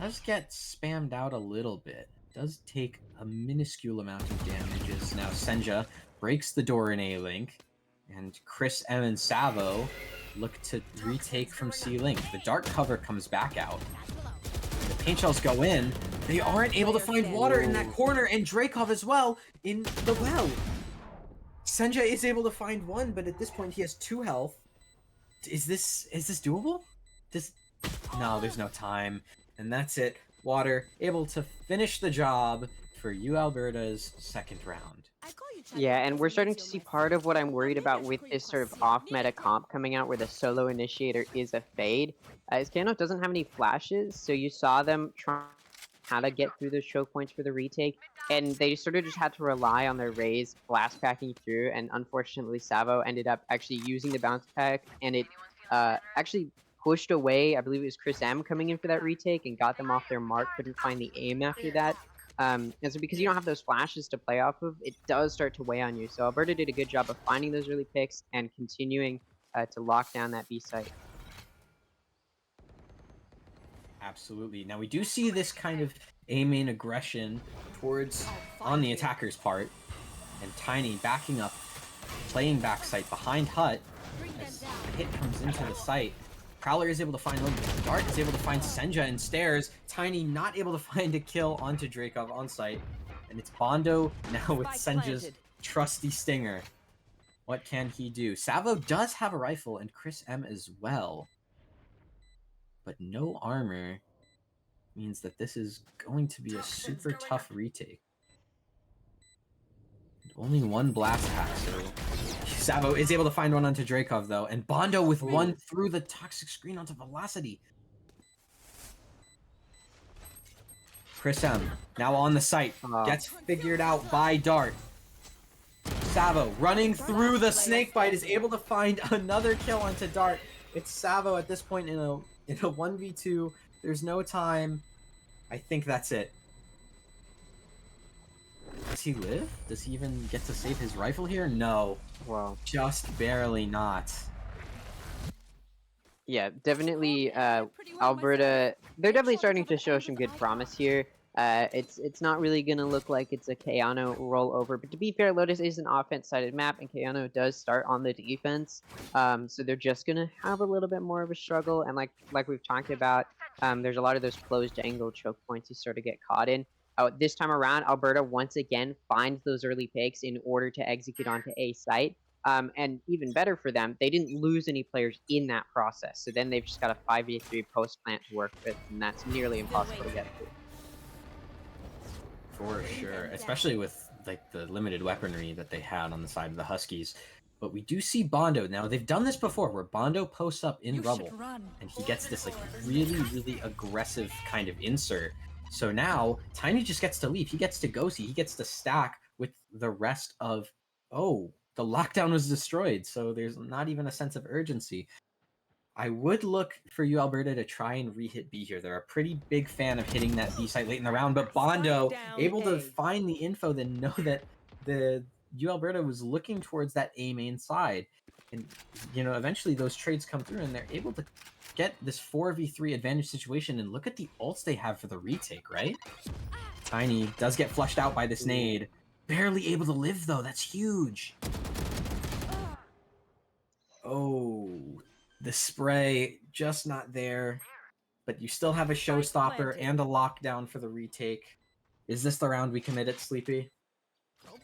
does get spammed out a little bit. Does take a minuscule amount of damages. Now Senja breaks the door in A-Link, and Chris M and Savo look to retake from C-Link. The dark cover comes back out. The paint shells go in. They aren't able to find water in that corner, and Drakov as well in the well. Senja is able to find one, but at this point he has 2 health. Is this doable? No, there's no time. And that's it. Water able to finish the job for U Alberta's second round. Yeah, and we're starting to see part of what I'm worried about with this sort of off-meta comp coming out where the solo initiator is a fade. As Kano doesn't have any flashes, so you saw them trying how to get through those choke points for the retake, and they sort of just had to rely on their Raze blast packing through, and unfortunately Savo ended up actually using the bounce pack, and it actually pushed away, I believe it was Chris M coming in for that retake, and got them off their mark, couldn't find the aim after that. And so because you don't have those flashes to play off of, it does start to weigh on you. So Alberta did a good job of finding those early picks and continuing to lock down that B site. Absolutely. Now we do see this kind of A-main aggression towards on the attacker's part, and Tiny backing up, playing backside behind Hut as a hit comes into the site. Prowler is able to find one. Dart is able to find Senja and Stairs. Tiny not able to find a kill onto Drakov on site. And it's Bondo now with Senja's trusty stinger. What can he do? Savo does have a rifle and Chris M as well. But no armor means that this is going to be a super tough retake. Only 1 blast pack, so Savo is able to find one onto Drakov, though, and Bondo with one through the toxic screen onto Velocity. Chris M, now on the site, gets figured out by Dart. Savo, running through the snakebite, is able to find another kill onto Dart. It's Savo at this point in a 1v2. There's no time. I think that's it. Does he live? Does he even get to save his rifle here? No. Wow. Just barely not. Yeah, definitely Alberta, they're definitely starting to show some good promise here. It's not really going to look like it's a Keanu rollover, but to be fair, Lotus is an offense-sided map, and Keanu does start on the defense, so they're just going to have a little bit more of a struggle, and like we've talked about, there's a lot of those closed angle choke points you sort of get caught in. This time around, Alberta once again finds those early picks in order to execute onto A site. And even better for them, they didn't lose any players in that process. So then they've just got a 5v3 post plant to work with, and that's nearly impossible to get through. For sure, especially with like the limited weaponry that they had on the side of the Huskies. But we do see Bondo now. They've done this before, where Bondo posts up in rubble, and he gets this like really aggressive kind of insert. So now Tiny just gets to leave. He gets to go see. He gets to stack with the rest of. Oh, the lockdown was destroyed, so there's not even a sense of urgency. I would look for you, Alberta, to try and re-hit B here. They're a pretty big fan of hitting that B site late in the round, but Bondo able to find the info, then know that the U Alberta was looking towards that A main side. And, you know, eventually those trades come through, and they're able to get this 4v3 advantage situation, and look at the ults they have for the retake, right? Tiny does get flushed out by this nade. Barely able to live, though. That's huge. Oh, the spray just not there. But you still have a showstopper and a lockdown for the retake. Is this the round we commit it, Sleepy?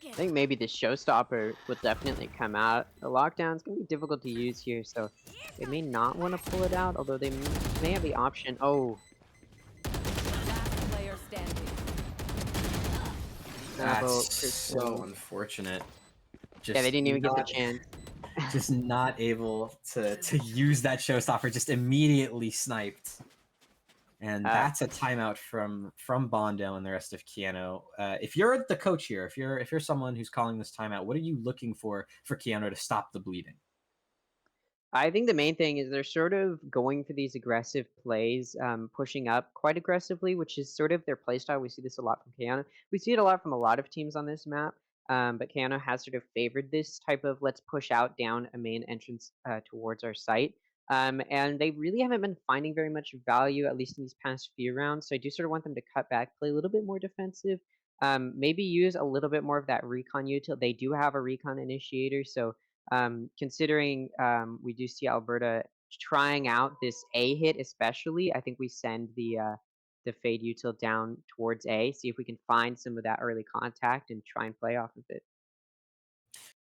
I think maybe the showstopper will definitely come out. The lockdown's going to be difficult to use here, so they may not want to pull it out, although they may have the option. Oh. Last player standing. That's so unfortunate. Yeah, they didn't even get the chance. Just not able to use that showstopper, just immediately sniped. And that's a timeout from Bondo and the rest of Keanu. If you're the coach here, if you're someone who's calling this timeout, what are you looking for Keanu to stop the bleeding? I think the main thing is they're sort of going for these aggressive plays, pushing up quite aggressively, which is sort of their playstyle. We see this a lot from Keanu. We see it a lot from a lot of teams on this map, but Keanu has sort of favored this type of let's push out down a main entrance towards our site. And they really haven't been finding very much value, at least in these past few rounds. So I do sort of want them to cut back, play a little bit more defensive, maybe use a little bit more of that recon util. They do have a recon initiator, so considering we do see Alberta trying out this A hit, especially, I think we send the fade util down towards A, see if we can find some of that early contact and try and play off of it.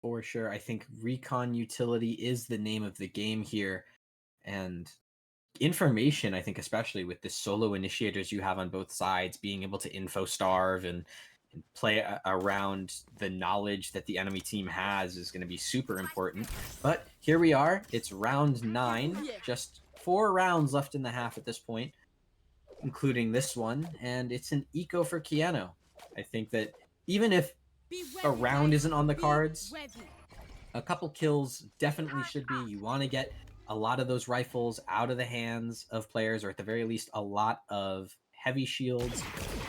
For sure. I think recon utility is the name of the game here. And information, I think, especially with the solo initiators you have on both sides, being able to info starve and play around the knowledge that the enemy team has is going to be super important. But here we are. It's round 9. Just 4 rounds left in the half at this point, including this one. And it's an eco for Keanu. I think that even if a round isn't on the cards, a couple kills definitely should be. You want to get a lot of those rifles out of the hands of players, or at the very least, a lot of heavy shields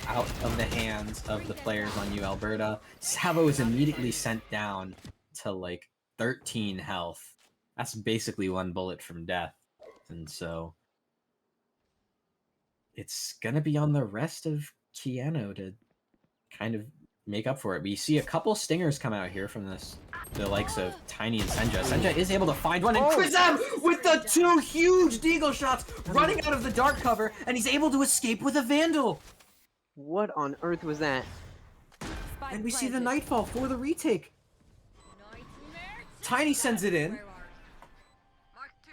out of the hands of the players on you, Alberta. Savo is immediately sent down to like 13 health. That's basically 1 bullet from death. And so it's going to be on the rest of Keanu to kind of make up for it. We see a couple stingers come out here from the likes of Tiny and Senja. Senja is able to find one, and Chris M with the 2 huge deagle shots running out of the dark cover, and he's able to escape with a Vandal. What on earth was that? And we see the Nightfall for the retake. Tiny sends it in.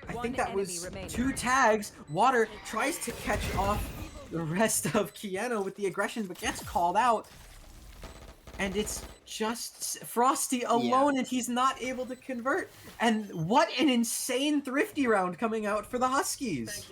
I think that was 2 tags. Water tries to catch off the rest of Keanu with the aggression, but gets called out. And it's just Frosty alone, and he's not able to convert. And what an insane Thrifty round coming out for the Huskies.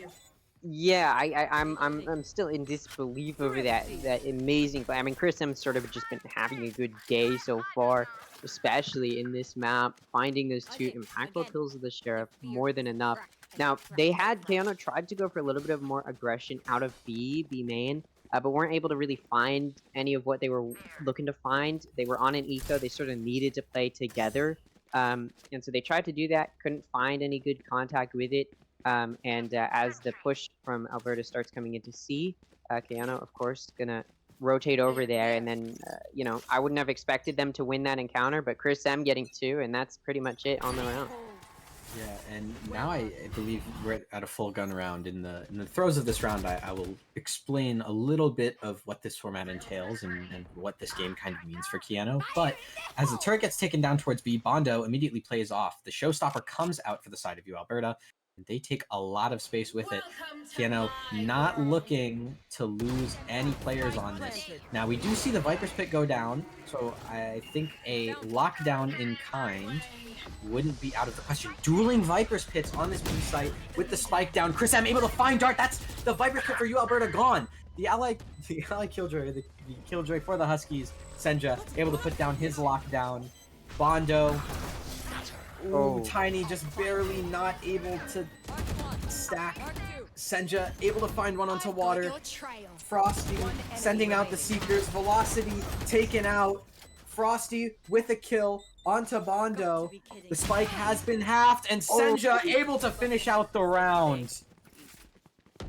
Yeah, I'm still in disbelief over that amazing play. I mean, Chris M's sort of just been having a good day so far, especially in this map, finding those 2 impactful kills of the Sheriff, more than enough. Now, Keanu tried to go for a little bit of more aggression out of B main, but weren't able to really find any of what they were looking to find. They were on an eco, they sort of needed to play together, and so they tried to do that, couldn't find any good contact with it. As the push from Alberta starts coming into C, Keanu, of course, gonna rotate over there, and then, you know, I wouldn't have expected them to win that encounter, but Chris M getting 2, and that's pretty much it on the round. Yeah, and now I believe we're at a full gun round. In the throes of this round, I will explain a little bit of what this format entails and what this game kind of means for Keanu. But as the turret gets taken down towards B, Bondo immediately plays off. The showstopper comes out for the side of you, Alberta. They take a lot of space with it. Keanu not looking to lose any players on this. Now, we do see the Viper's Pit go down, so I think a lockdown in kind wouldn't be out of the question. Dueling Viper's Pits on this B site with the spike down. Chris M able to find Dart. That's the Viper's Pit for you, Alberta, gone. The ally Killjoy, the Killjoy for the Huskies, Senja, able to put down his lockdown. Bondo. Ooh, Tiny just barely not able to stack. Senja able to find one onto water. Frosty sending out the Seekers. Velocity taken out. Frosty with a kill onto Bondo. The spike has been halved, and Senja able to finish out the round.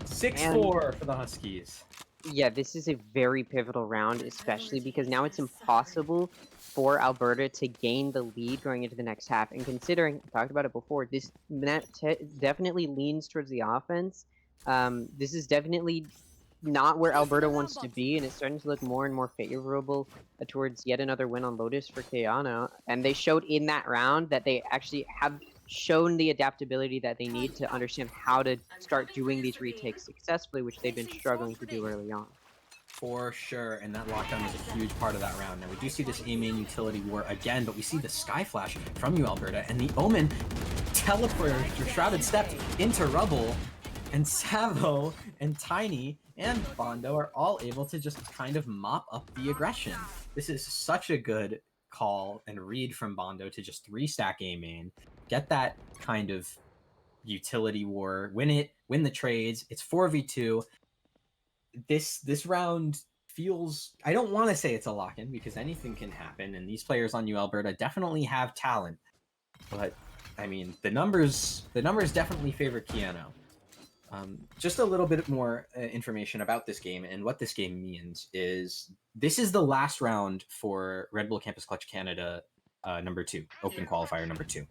6-4 for the Huskies. Yeah, this is a very pivotal round, especially because now it's impossible for Alberta to gain the lead going into the next half. And considering, I talked about it before, this map definitely leans towards the offense. This is definitely not where Alberta wants to be, and it's starting to look more and more favorable towards yet another win on Lotus for Keanu. And they showed in that round that they actually have shown the adaptability that they need to understand how to start doing these retakes successfully, which they've been struggling to do early on. For sure, and that lockdown was a huge part of that round. Now, we do see this A-main utility war again, but we see the Sky Flash from you, Alberta, and the Omen teleporter, Shrouded stepped into rubble, and Savo and Tiny and Bondo are all able to just kind of mop up the aggression. This is such a good call and read from Bondo to just 3-stack A-main, get that kind of utility war, win the trades. It's 4v2. This round feels, I don't want to say it's a lock-in because anything can happen, and these players on Alberta definitely have talent. But I mean, the numbers definitely favor Keanu. Just a little bit more information about this game and what this game means is this is the last round for Red Bull Campus Clutch Canada number 2, Open Qualifier number 2.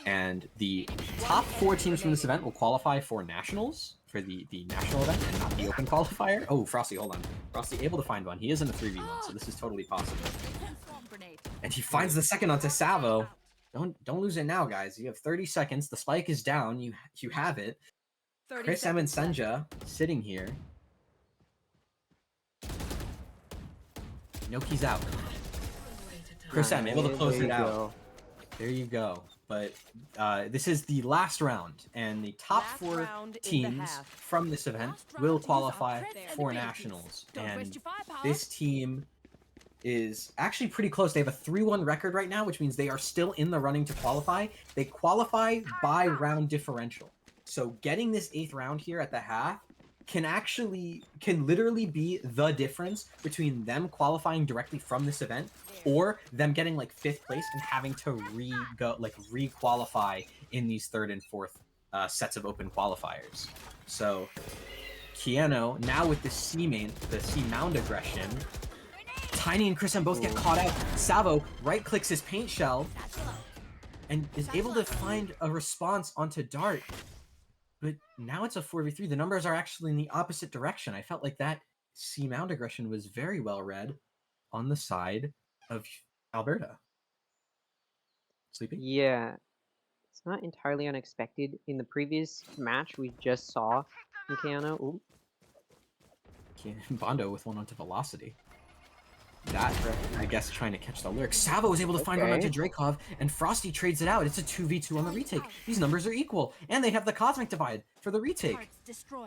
And the top 4 teams from this event will qualify for nationals, for the national event and not the Open Qualifier. Oh, Frosty, hold on. Frosty able to find one. He is in a 3v1, so this is totally possible. And he finds the second onto Savo. Don't lose it now, guys. You have 30 seconds. The spike is down. You have it. Chris M and Senja sitting here. Noki's out. Chris M able to close it out. There you go. But this is the last round, and the top 4 teams from this event will qualify for nationals. And this team is actually pretty close. They have a 3-1 record right now, which means they are still in the running to qualify. They qualify by round differential. So getting this 8th round here at the half can literally be the difference between them qualifying directly from this event or them getting like 5th place and having to re-qualify in these 3rd and 4th sets of open qualifiers. So Keanu now with the C mound aggression. Tiny and Chris M both get caught out. Savo right clicks his paint shell and is able to find a response onto Dart. But now it's a 4v3. The numbers are actually in the opposite direction. I felt like that C mound aggression was very well read on the side of Alberta. Sleepy? Yeah. It's not entirely unexpected. In the previous match we just saw from Keanu. Bondo with one onto Velocity. That, I guess, trying to catch the lurk. Savo was able to find one onto Drakov, and Frosty trades it out. It's a 2v2 on the retake. These numbers are equal, and they have the Cosmic Divide for the retake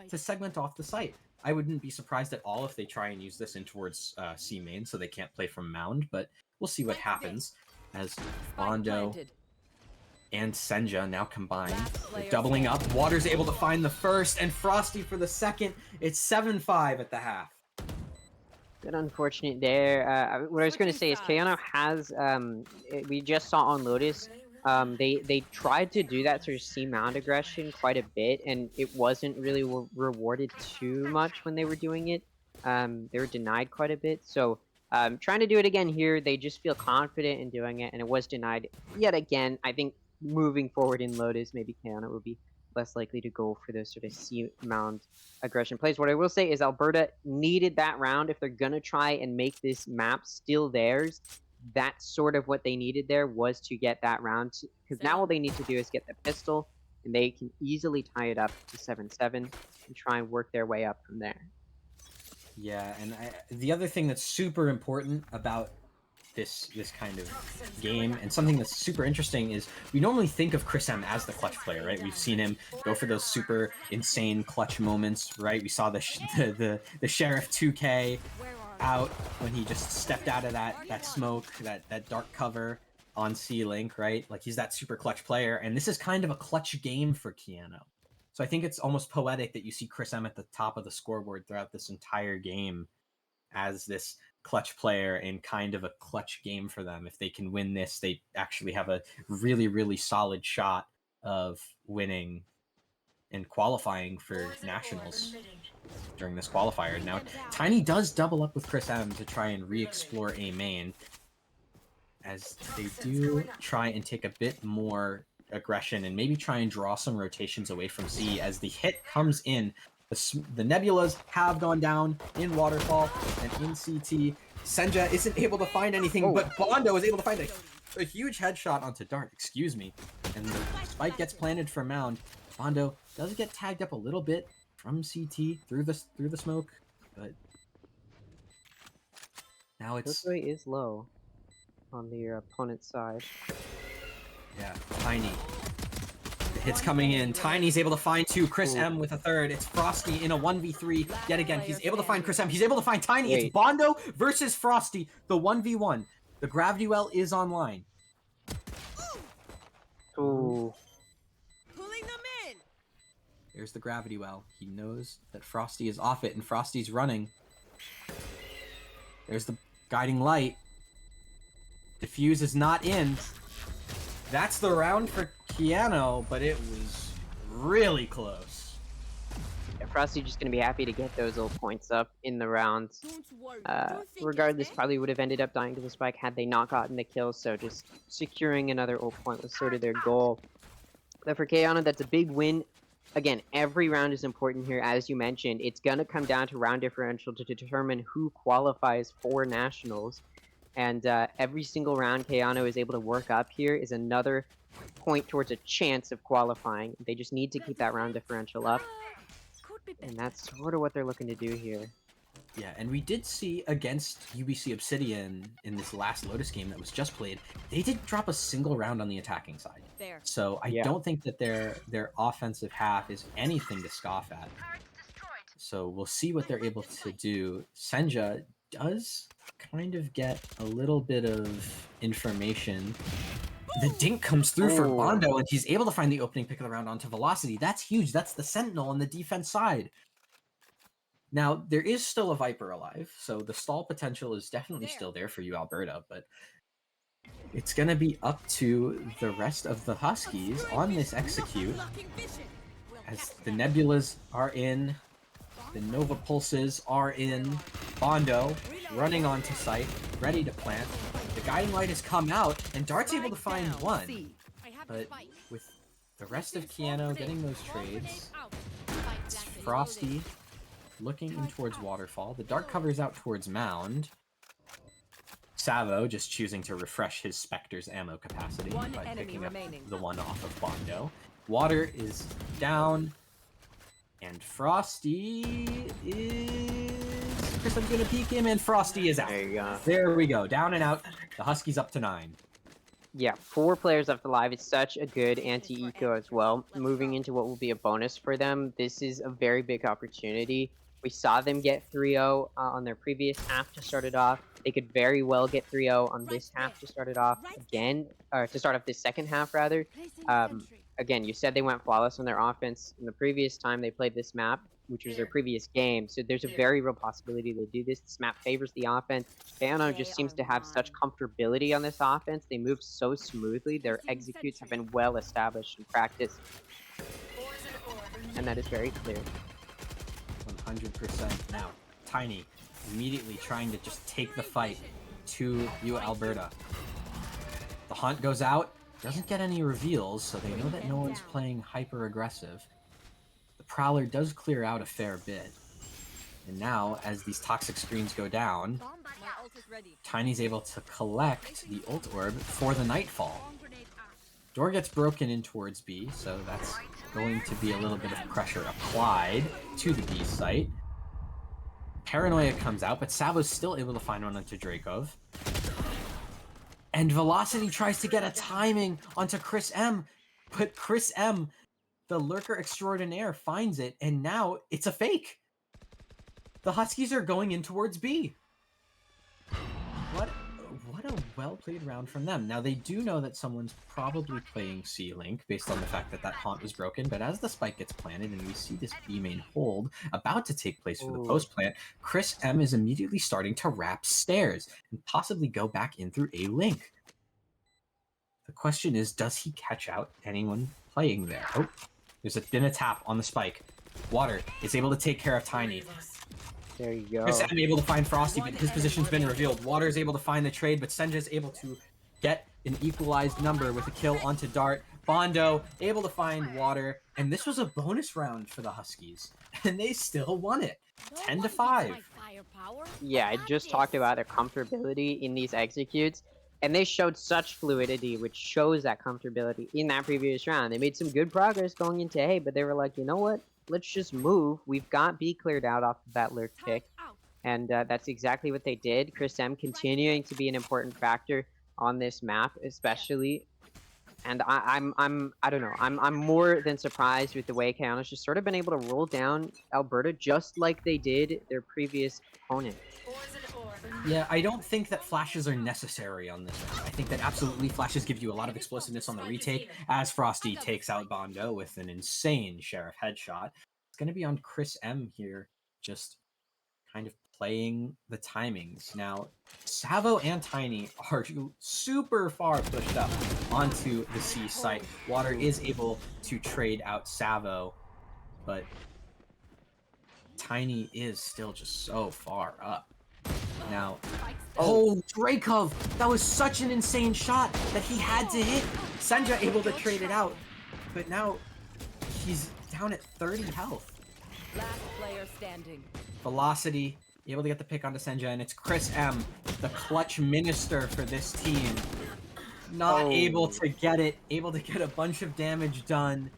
to segment off the site. I wouldn't be surprised at all if they try and use this in towards C main, so they can't play from Mound, but we'll see what happens as Bondo and Senja now combined. They're doubling up. Water's able to find the first, and Frosty for the second. It's 7-5 at the half. Bit unfortunate there. What I was going to say is Keanu has, we just saw on Lotus, they tried to do that sort of C mount aggression quite a bit, and it wasn't really rewarded too much when they were doing it. They were denied quite a bit, so trying to do it again here, they just feel confident in doing it, and it was denied yet again. I think moving forward in Lotus, maybe Keanu will be less likely to go for those sort of C mount aggression plays. What I will say is Alberta needed that round if they're gonna try and make this map still theirs. That's sort of what they needed there, was to get that round, because now all they need to do is get the pistol, and they can easily tie it up to 7-7 and try and work their way up from there. Yeah, and the other thing that's super important about this kind of game, and something that's super interesting, is we normally think of Chris M as the clutch player, right? We've seen him go for those super insane clutch moments, right? We saw the Sheriff 2K out when he just stepped out of that smoke, that dark cover on C-Link, right? Like, he's that super clutch player, and this is kind of a clutch game for Keanu. So I think it's almost poetic that you see Chris M at the top of the scoreboard throughout this entire game as this clutch player in kind of a clutch game for them. If they can win this, they actually have a really, really solid shot of winning and qualifying for nationals during this qualifier. Now, Tiny does double up with Chris M to try and re-explore A main, as they do try and take a bit more aggression and maybe try and draw some rotations away from C as the hit comes in. The Nebulas have gone down in Waterfall and in CT. Senja isn't able to find anything, but Bondo is able to find a huge headshot onto Dart, excuse me. And the spike gets planted for Mound. Bondo does get tagged up a little bit from CT through the smoke, but now it's... This way is low on the opponent's side. Yeah, Tiny. Hits coming in. Tiny's able to find 2. Chris M with a 3rd. It's Frosty in a 1v3. Yet again, he's able to find Chris M. He's able to find Tiny. It's Bondo versus Frosty. The 1v1. The Gravity Well is online. Ooh. Pulling them in. There's the gravity well. He knows that Frosty is off it, and Frosty's running. There's the guiding light. Diffuse is not in. That's the round for Keanu, but it was really close. Yeah, Frosty just gonna be happy to get those little points up in the round. Regardless, probably would have ended up dying to the spike had they not gotten the kill, so just securing another ult point was sort of their goal. But for Keanu, that's a big win. Again, every round is important here, as you mentioned. It's gonna come down to round differential to determine who qualifies for nationals. And every single round Keanu is able to work up here is another point towards a chance of qualifying. They just need to keep that round differential up. And that's sort of what they're looking to do here. Yeah, and we did see against UBC Obsidian in this last Lotus game that was just played, they didn't drop a single round on the attacking side. There. So I don't think that their offensive half is anything to scoff at. So we'll see what they're able to do. Senja does kind of get a little bit of information. The dink comes through for Bondo, and he's able to find the opening pick of the round onto Velocity. That's huge. That's the Sentinel on the defense side. Now, there is still a Viper alive, so the stall potential is definitely still there for you, Alberta, but it's going to be up to the rest of the Huskies on this execute as the Nebulas are in, the Nova Pulses are in, Bondo running onto site, ready to plant. The guiding light has come out, and Dart's able to find one, but with the rest of Keanu getting those trades, it's Frosty looking in towards Waterfall. The Dart covers out towards Mound. Savo just choosing to refresh his Spectre's ammo capacity by picking up the one off of Bondo. Water is down, and Frosty is... Chris, I'm gonna peek him, and Frosty is out. There you go. There we go, down and out. The Huskies up to 9. Yeah, 4 players left alive. It's such a good anti-eco as well. Moving into what will be a bonus for them, this is a very big opportunity. We saw them get 3-0 on their previous half to start it off. They could very well get 3-0 on this half to start it off again, or to start off this second half rather. Again, you said they went flawless on their offense in the previous time they played this map, which was their previous game. So there's a very real possibility they do this. This map favors the offense. Keanu just seems to have such comfortability on this offense. They move so smoothly. Their executes have been well established in practice. And that is very clear. 100% now. Tiny immediately trying to just take the fight to you, Alberta. The hunt goes out, doesn't get any reveals, so they know that no one's playing hyper aggressive. The Prowler does clear out a fair bit. And now, as these toxic screens go down, Tiny's able to collect the ult orb for the Nightfall. Door gets broken in towards B, so that's going to be a little bit of pressure applied to the B site. Paranoia comes out, but Savo's still able to find one onto Drakov. And Velocity tries to get a timing onto Chris M, but Chris M, the lurker extraordinaire, finds it, and now it's a fake. The Huskies are going in towards B. What a well-played round from them. Now, they do know that someone's probably playing C-Link based on the fact that that haunt was broken, but as the spike gets planted and we see this B-main hold about to take place for the post-plant, Chris M is immediately starting to wrap stairs and possibly go back in through A-Link. The question is, does he catch out anyone playing there? Oh, there's been a tap on the spike. Water is able to take care of Tiny. There you go. Chris M able to find Frosty, but his position's been revealed. Water is able to find the trade, but Senja is able to get an equalized number with a kill onto Dart. Bondo able to find Water, and this was a bonus round for the Huskies, and they still won it, 10-5. Yeah, I just talked about their comfortability in these executes, and they showed such fluidity, which shows that comfortability in that previous round. They made some good progress going into A, but they were like, you know what? Let's just move. We've got B cleared out off of that lurk pick, and that's exactly what they did. Chris M continuing to be an important factor on this map, especially. And I don't know. I'm more than surprised with the way Keanu's just sort of been able to roll down Alberta just like they did their previous opponent. Yeah, I don't think that flashes are necessary on this round. I think that absolutely flashes give you a lot of explosiveness on the retake, as Frosty takes out Bondo with an insane Sheriff headshot. It's going to be on Chris M here, just kind of playing the timings. Now, Savo and Tiny are super far pushed up onto the C site. Water is able to trade out Savo, but Tiny is still just so far up. Now, oh, Drakov! That was such an insane shot that he had to hit. Senja able to trade it out, but now he's down at 30 health. Last player standing. Velocity, able to get the pick onto Senja, and it's Chris M, the clutch minister for this team. Not able to get it, able to get a bunch of damage done,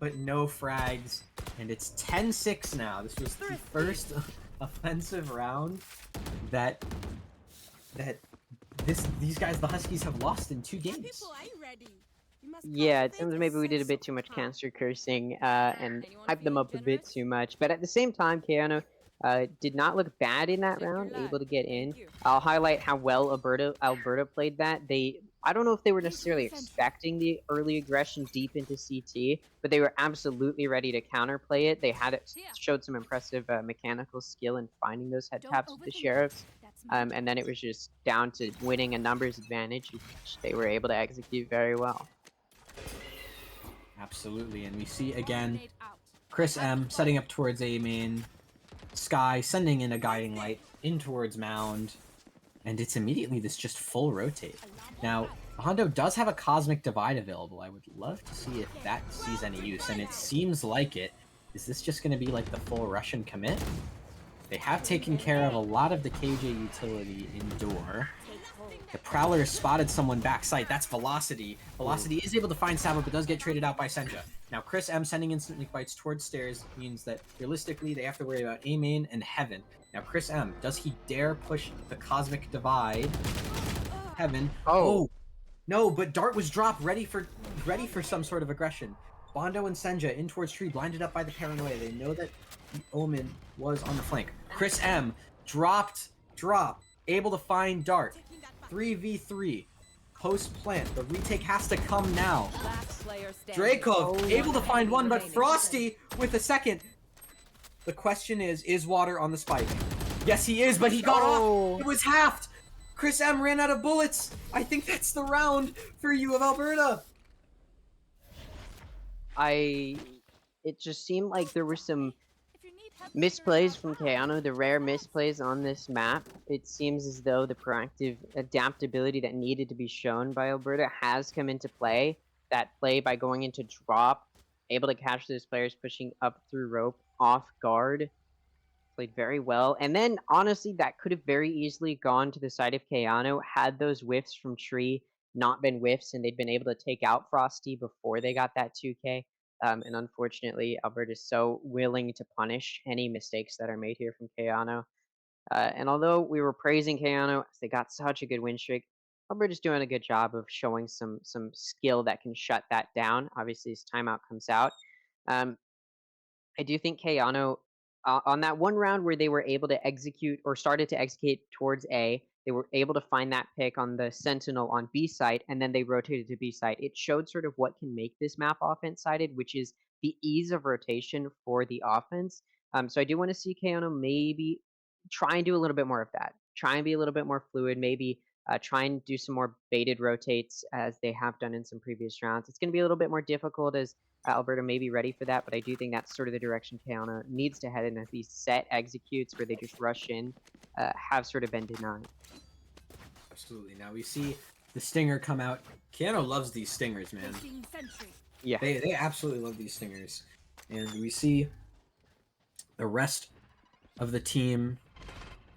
but no frags. And it's 10-6 now. This was the first offensive round that these guys, the Huskies, have lost in 2 games. Yeah, it seems maybe we did a bit too much cancer cursing and hyped them up a bit too much. But at the same time, Keanu did not look bad in that round, able to get in. I'll highlight how well Alberta played that. I don't know if they were necessarily expecting the early aggression deep into CT, but they were absolutely ready to counterplay it. They showed some impressive mechanical skill in finding those head taps with the Sheriffs. And then it was just down to winning a numbers advantage, which they were able to execute very well. Absolutely, and we see again Chris M setting up towards A main, Sky sending in a guiding light in towards Mound, and it's immediately this just full rotate. Now, Hondo does have a Cosmic Divide available. I would love to see if that sees any use, and it seems like it. Is this just going to be like the full Russian commit? They have taken care of a lot of the KJ utility indoor. The Prowler has spotted someone backside. That's Velocity. Velocity is able to find Savo, but does get traded out by Senja. Now, Chris M sending instant leak bites towards stairs means that, realistically, they have to worry about A main and Heaven. Now, Chris M, does he dare push the Cosmic Divide? Heaven. Oh, no, but Dart was dropped, ready for some sort of aggression. Bondo and Senja in towards tree, blinded up by the paranoia. They know that the Omen was on the flank. Chris M drop, able to find Dart. 3v3. Post plant. The retake has to come now. Drakov able to find one, but Frosty with a second. The question is Water on the spike? Yes, he is, but he got off. It was halved. Chris M ran out of bullets. I think that's the round for you of Alberta. It just seemed like there were some misplays from Keanu, the rare misplays on this map. It seems as though the proactive adaptability that needed to be shown by Alberta has come into play. That play by going into drop, able to catch those players pushing up through rope off guard, played very well. And then, honestly, that could have very easily gone to the side of Keanu had those whiffs from tree not been whiffs and they'd been able to take out Frosty before they got that 2K. And unfortunately, Alberta is so willing to punish any mistakes that are made here from Keanu. And although we were praising Keanu, they got such a good win streak, Alberta's doing a good job of showing some skill that can shut that down. Obviously, his timeout comes out. I do think Keanu, on that one round where they were able to execute or started to execute towards A, they were able to find that pick on the Sentinel on B site, and then they rotated to B site. It showed sort of what can make this map offense-sided, which is the ease of rotation for the offense. So I do want to see Keanu maybe try and do a little bit more of that. Try and be a little bit more fluid, maybe try and do some more baited rotates as they have done in some previous rounds. It's going to be a little bit more difficult as Alberta may be ready for that, but I do think that's sort of the direction Keanu needs to head in, as these set executes where they just rush in have sort of been denied. Absolutely. Now we see the Stinger come out. Keanu loves these Stingers, man. Yeah. They absolutely love these Stingers. And we see the rest of the team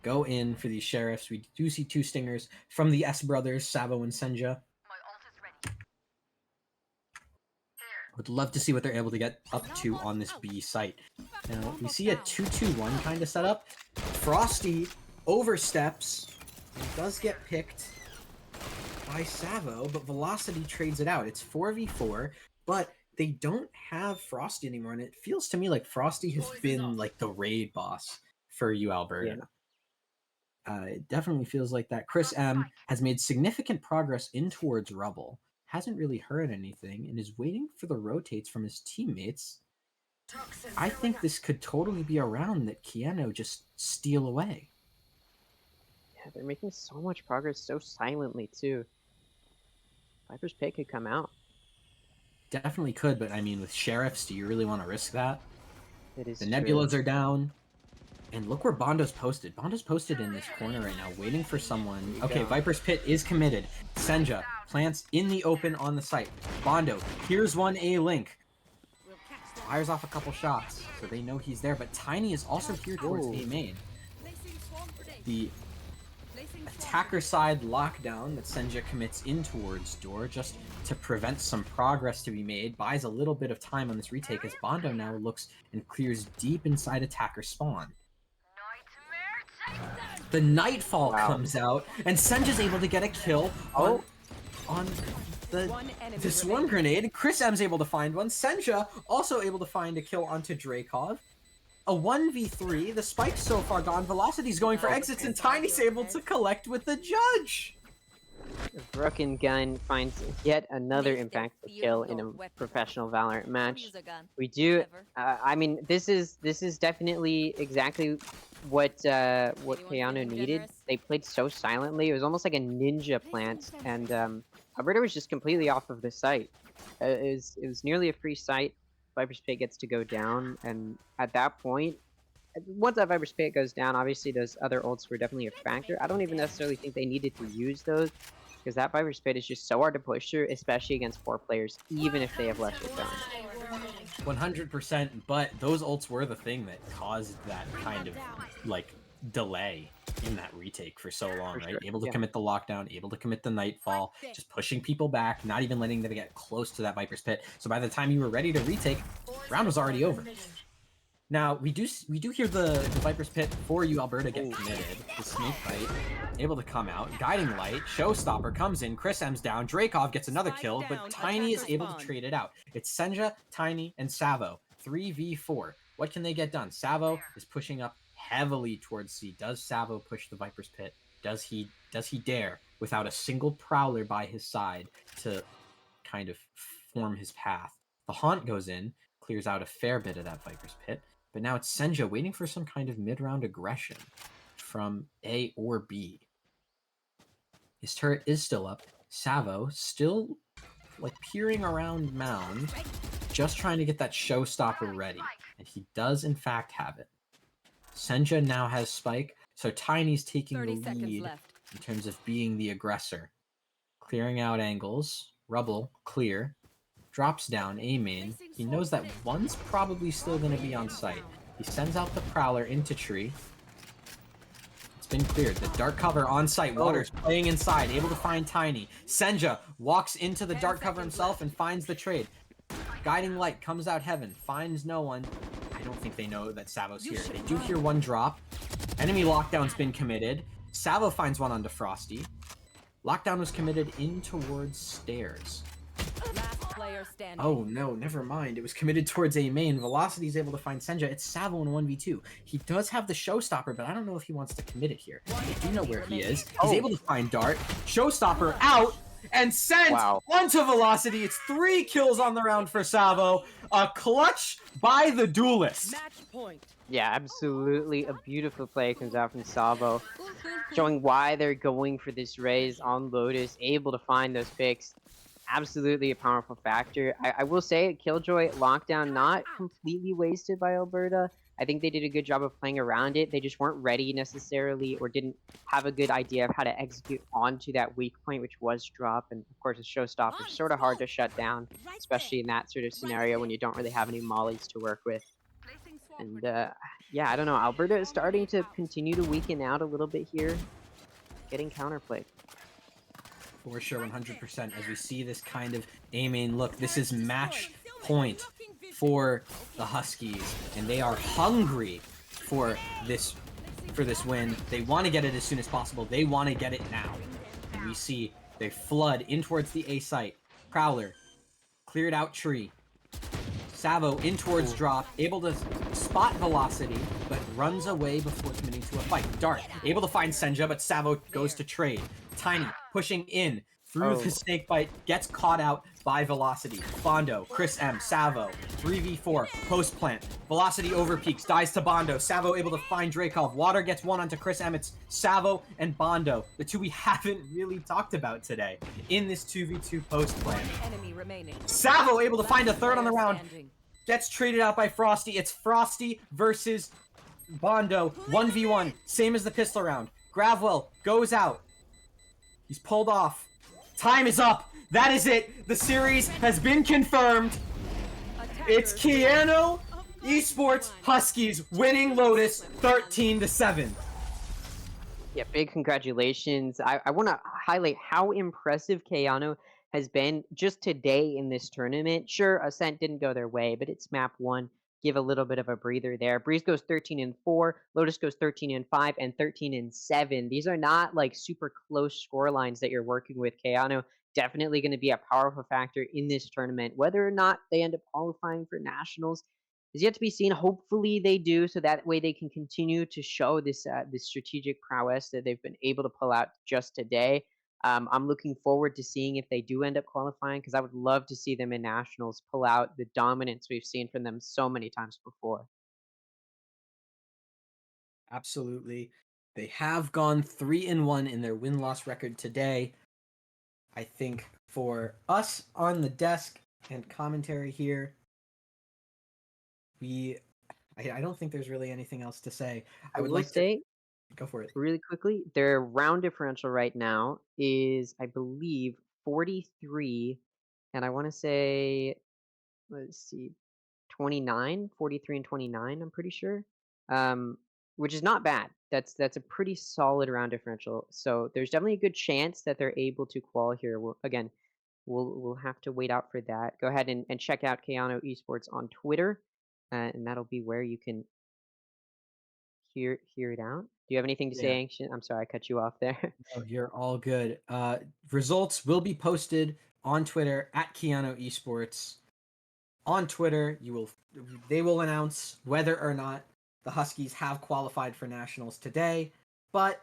go in for these Sheriffs. We do see 2 Stingers from the S brothers, Savo and Senja. Would love to see what they're able to get up to on this B site. Now, we see a 2-2-1 kind of setup. Frosty oversteps and does get picked by Savo, but Velocity trades it out. It's 4v4, but they don't have Frosty anymore, and it feels to me like Frosty has been like the raid boss for you, Alberta. It definitely feels like that. Chris M has made significant progress in towards Rubble. Hasn't really heard anything and is waiting for the rotates from his teammates. I think this could totally be a round that Keanu just steal away. Yeah, they're making so much progress so silently too. Viper's pick could come out. Definitely could, but I mean, with sheriffs, do you really want to risk that? It is The true. nebulas are down. And look where Bondo's posted. Bondo's posted in this corner right now, waiting for someone. Okay, Viper's Pit is committed. Senja plants in the open on the site. Bondo, here's one A-Link. Fires off a couple shots, so they know he's there. But Tiny is also here towards A main. The attacker side lockdown that Senja commits in towards door just to prevent some progress to be made, buys a little bit of time on this retake as Bondo now looks and clears deep inside attacker spawn. The Nightfall comes out, and Senja's able to get a kill on the Swarm Grenade. Chris M's able to find one. Senja also able to find a kill onto Drakov. A 1v3, the spike's so far gone, Velocity's going for exits, and Tiny's able to collect with the judge! Broken Gun finds yet another impactful kill in a professional Valorant match. We do, I mean, this is definitely exactly what Keanu needed. They played so silently, it was almost like a ninja plant, and Alberta was just completely off of the site. It was nearly a free site. Viper's Pit gets to go down, and at that point, once that Viper's Pit goes down, obviously those other ults were definitely a factor. I don't even necessarily think they needed to use those, because that Viper's Pit is just so hard to push through, especially against 4 players, even if they have less return. 100%, but those ults were the thing that caused that kind of, like, delay in that retake for so long, right? Able to commit the lockdown, able to commit the Nightfall, just pushing people back, not even letting them get close to that Viper's Pit. So by the time you were ready to retake, round was already over. Now, we do hear the Viper's Pit for you, Alberta, get committed. The Snake Bite, able to come out. Guiding Light, Showstopper comes in, Chris M's down, Drakov gets another kill, but Tiny is able to trade it out. It's Senja, Tiny, and Savo. 3v4. What can they get done? Savo is pushing up heavily towards C. Does Savo push the Viper's Pit? Does he dare, without a single Prowler by his side, to kind of form his path? The Haunt goes in, clears out a fair bit of that Viper's Pit, but now it's Senja waiting for some kind of mid-round aggression from A or B. His turret is still up. Savo still, like, peering around Mound, just trying to get that Showstopper ready. And he does, in fact, have it. Senja now has Spike, so Tiny's taking the lead in terms of being the aggressor. Clearing out angles. Rubble, clear. Drops down, A main. He knows that one's probably still going to be on site. He sends out the Prowler into tree. It's been cleared. The dark cover on site. Waters playing inside, able to find Tiny. Senja walks into the dark cover himself and finds the trade. Guiding Light comes out heaven, finds no one. I don't think they know that Savo's here. They do hear one drop. Enemy lockdown's been committed. Savo finds one onto Frosty. Lockdown was committed in towards stairs. Oh no, never mind. It was committed towards A main. Velocity's able to find Senja. It's Savo in 1v2. He does have the Showstopper, but I don't know if he wants to commit it here. They do know where he is. He's able to find Dart. Showstopper out and sent onto Velocity. It's 3 kills on the round for Savo. A clutch by the Duelist. Yeah, absolutely. A beautiful play comes out from Savo, showing why they're going for this raise on Lotus, able to find those picks. Absolutely a powerful factor. I will say, Killjoy lockdown not completely wasted by Alberta. I think they did a good job of playing around it. They just weren't ready necessarily, or didn't have a good idea of how to execute onto that weak point, which was drop. And of course, a Showstopper is sort of hard to shut down, especially in that sort of scenario when you don't really have any mollies to work with. And yeah, I don't know. Alberta is starting to continue to weaken out a little bit here, getting counterplayed. For sure, 100%. As we see this kind of A main look, this is match point for the Huskies, and they are hungry for this win. They want to get it as soon as possible. They want to get it now. And we see they flood in towards the A site. Prowler cleared out tree. Savo in towards drop, able to spot Velocity, but runs away before committing to a fight. Dart, able to find Senja, but Savo goes to trade. Tiny, pushing in through the snake bite, gets caught out by Velocity. Bondo, Chris M, Savo, 3v4, post plant. Velocity overpeaks, dies to Bondo. Savo able to find Dracov. Water gets one onto Chris M. It's Savo and Bondo, the two we haven't really talked about today in this 2v2 post plant. Enemy remaining. Savo able to find a Last third on the player round. standing. Gets traded out by Frosty. It's Frosty versus Bondo. 1v1. Same as the pistol round. Gravwell goes out. He's pulled off. Time is up. That is it. The series has been confirmed. It's Keanu Esports Huskies winning Lotus 13-7. Yeah, big congratulations. I want to highlight how impressive Keanu has been just today in this tournament. Sure, Ascent didn't go their way, but it's map 1. Give a little bit of a breather there. Breeze goes 13-4, Lotus goes 13-5, and 13-7. These are not like super close score lines that you're working with. Keanu definitely going to be a powerful factor in this tournament. Whether or not they end up qualifying for nationals is yet to be seen. Hopefully they do, so that way they can continue to show this this strategic prowess that they've been able to pull out just today. I'm looking forward to seeing if they do end up qualifying, because I would love to see them in nationals pull out the dominance we've seen from them so many times before. Absolutely. They have gone 3-1 in their win-loss record today. I think for us on the desk and commentary here, I don't think there's really anything else to say. I would will like say to go for it. really quickly, their round differential right now is, I believe, 43, and I want to say, let's see, 29, 43 and 29, I'm pretty sure. Which is not bad. That's a pretty solid round differential. So there's definitely a good chance that they're able to qual here. Again, we'll have to wait out for that. Go ahead and check out Keanu Esports on Twitter, and that'll be where you can hear it out. Do you have anything to say, Yeah. Ancient? I'm sorry, I cut you off there. Oh, you're all good. Results will be posted on Twitter at Keanu Esports. On Twitter, they will announce whether or not the Huskies have qualified for nationals today. But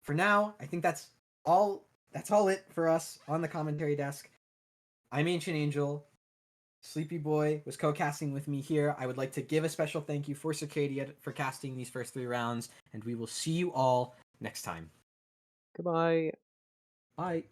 for now, I think that's all it for us on the commentary desk. I'm Ancient Angel. Sleepy Boy was co-casting with me here. I would like to give a special thank you for Circadia for casting these first 3 rounds, and we will see you all next time. Goodbye. Bye.